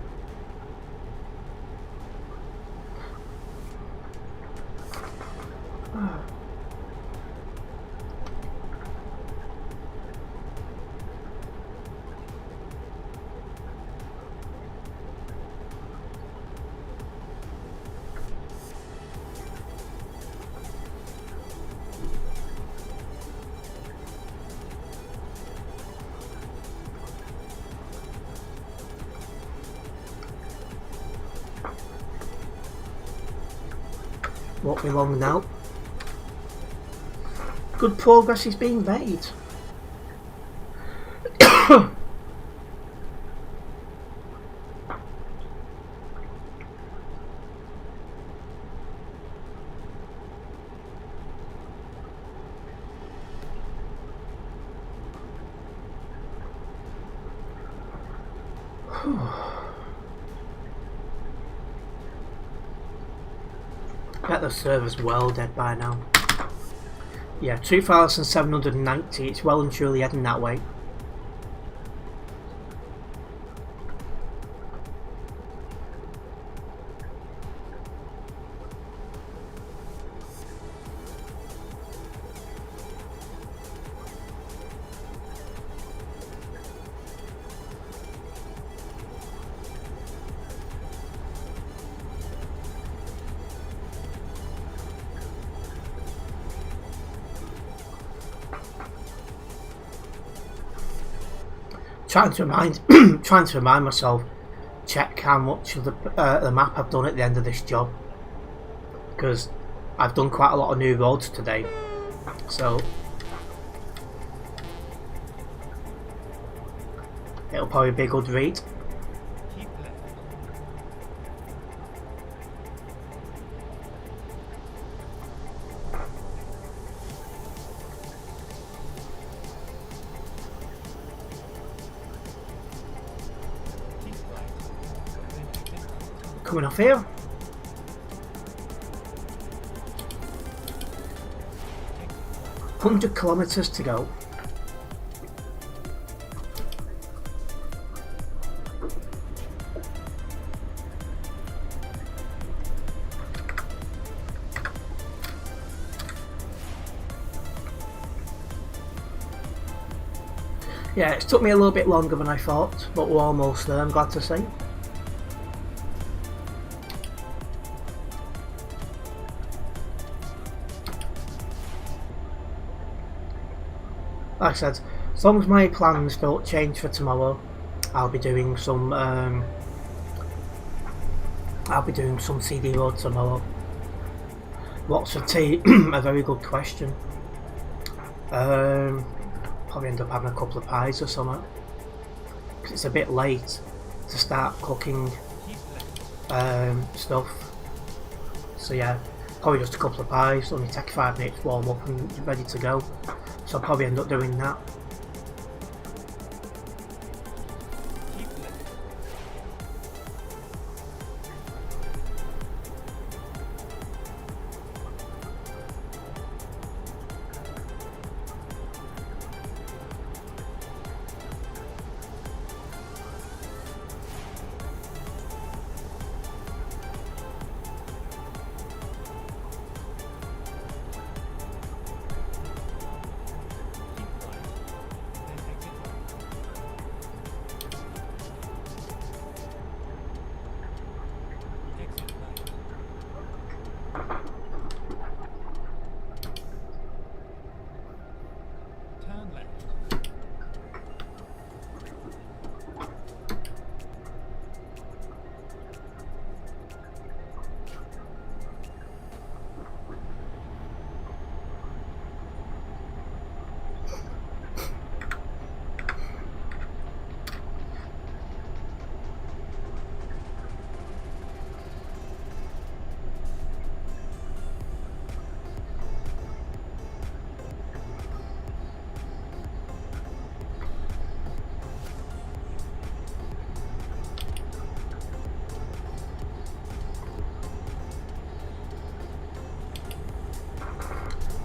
Won't be long now. Good progress is being made. Bet the server's well dead by now. Yeah, 2,790. It's well and truly heading that way. trying to remind trying to remind myself, check how much of the map I've done at the end of this job, because I've done quite a lot of new roads today, so it'll probably be a good read. Keep left. Keep right. Then exit right. Coming off here. Exit. Right. 100 kilometers to go. Yeah, it took me a little bit longer than I thought, but we're almost there, I'm glad to say. Like I said, as long as my plans don't change for tomorrow, I'll be doing some CD road tomorrow. What's for tea? A very good question. Probably end up having a couple of pies or something. 'Cause it's a bit late to start cooking stuff. So yeah, probably just a couple of pies. Only take 5 minutes, warm up and ready to go. So I'll probably end up doing that. Keep left. Keep right. Then exit right. Exit right. Turn left.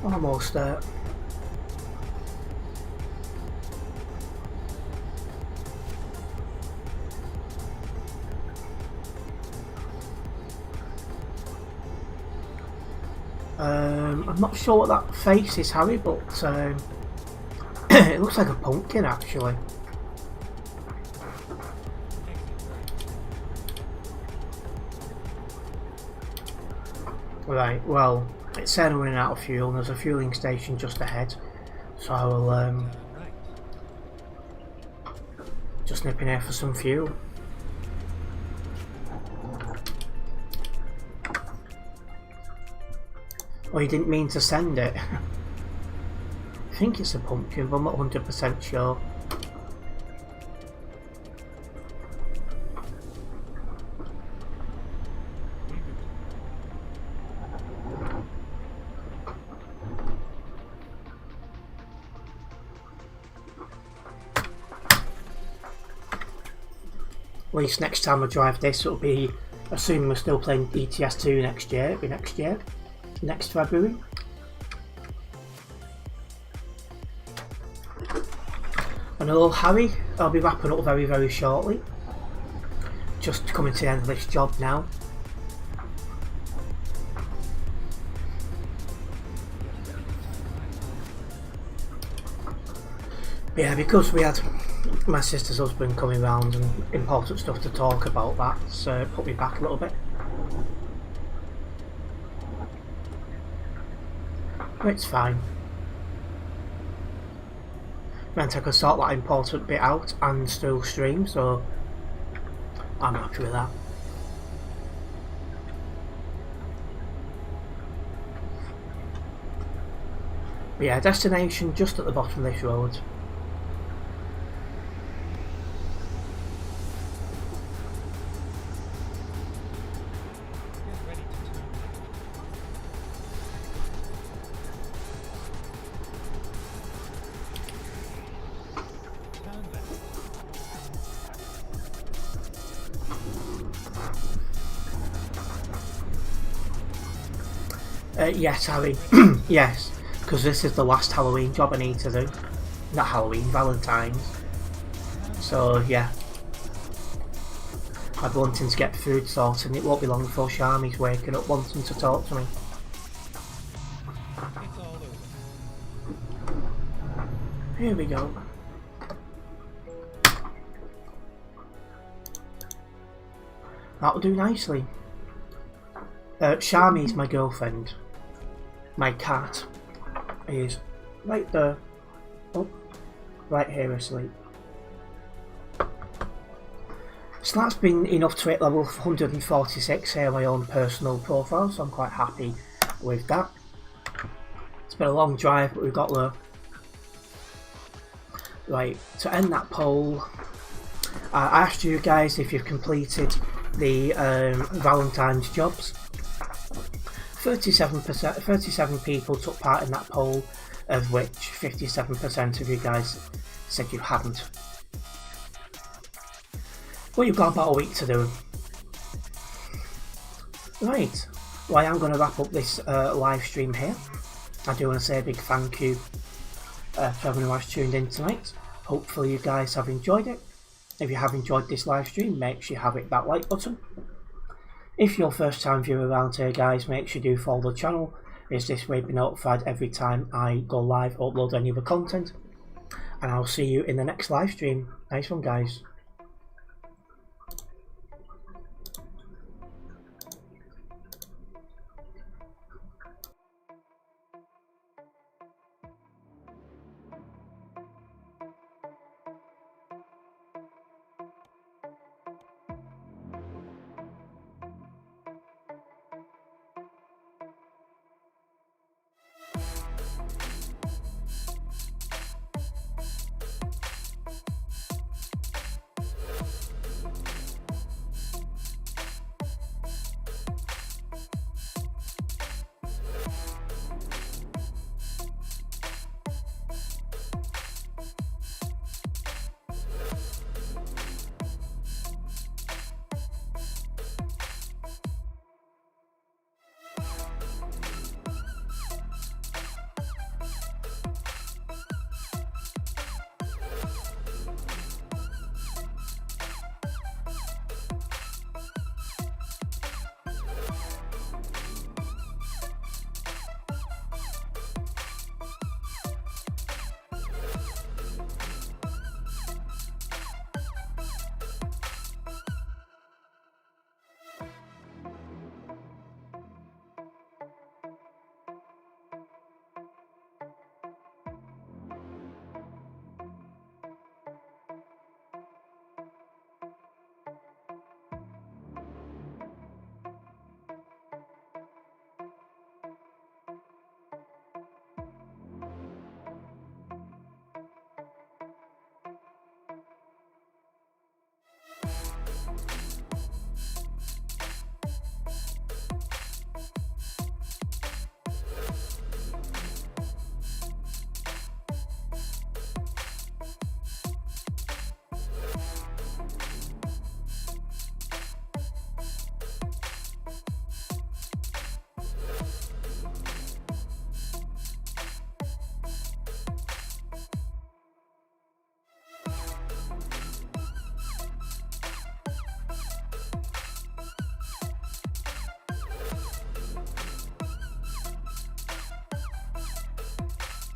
Almost there. I'm not sure what that face is, Harry, but it looks like a pumpkin actually. Right, well, it's saying we're running out of fuel and there's a fueling station just ahead, so I will Turn right. just nip in here for some fuel. Oh, you didn't mean to send it? I think it's a pumpkin, but I'm not 100% sure. At least next time I drive this, it'll be, assuming we're still playing ETS2 next year, it'll be next year, next February. And hello Harry, I'll be wrapping up very very shortly. Just coming to the end of this job now. Yeah, because we had my sister's husband coming round and important stuff to talk about, that's put me back a little bit. But it's fine. meant I could sort that important bit out and still stream, so I'm happy with that. But yeah, destination just at the bottom of this road. Get ready to turn left. Turn left. Yes, Harry. Yes, because this is the last Halloween job I need to do. Not Halloween, Valentines. So yeah, I'd be wanting to get food sorted, and it won't be long before Sharmy's waking up wanting to talk to me. It's all over. Here we go. That'll do nicely. Sharmy's my girlfriend. My cat is right there. Oh, right here asleep. So that's been enough to hit level 146 here on my own personal profile, so I'm quite happy with that. It's been a long drive, but we've got there. Right, to end that poll, I asked you guys if you've completed the Valentine's jobs. 37 people took part in that poll, of which 57% of you guys said you hadn't. Well, you've got about a week to do them. Right, well, I am going to wrap up this live stream here. I do want to say a big thank you to everyone who has tuned in tonight. Hopefully you guys have enjoyed it. If you have enjoyed this live stream, make sure you have hit that like button. If you're first time viewer around here, guys, make sure you do follow the channel, as this way you'll be notified every time I go live or upload any other content. And I'll see you in the next live stream. Nice one, guys.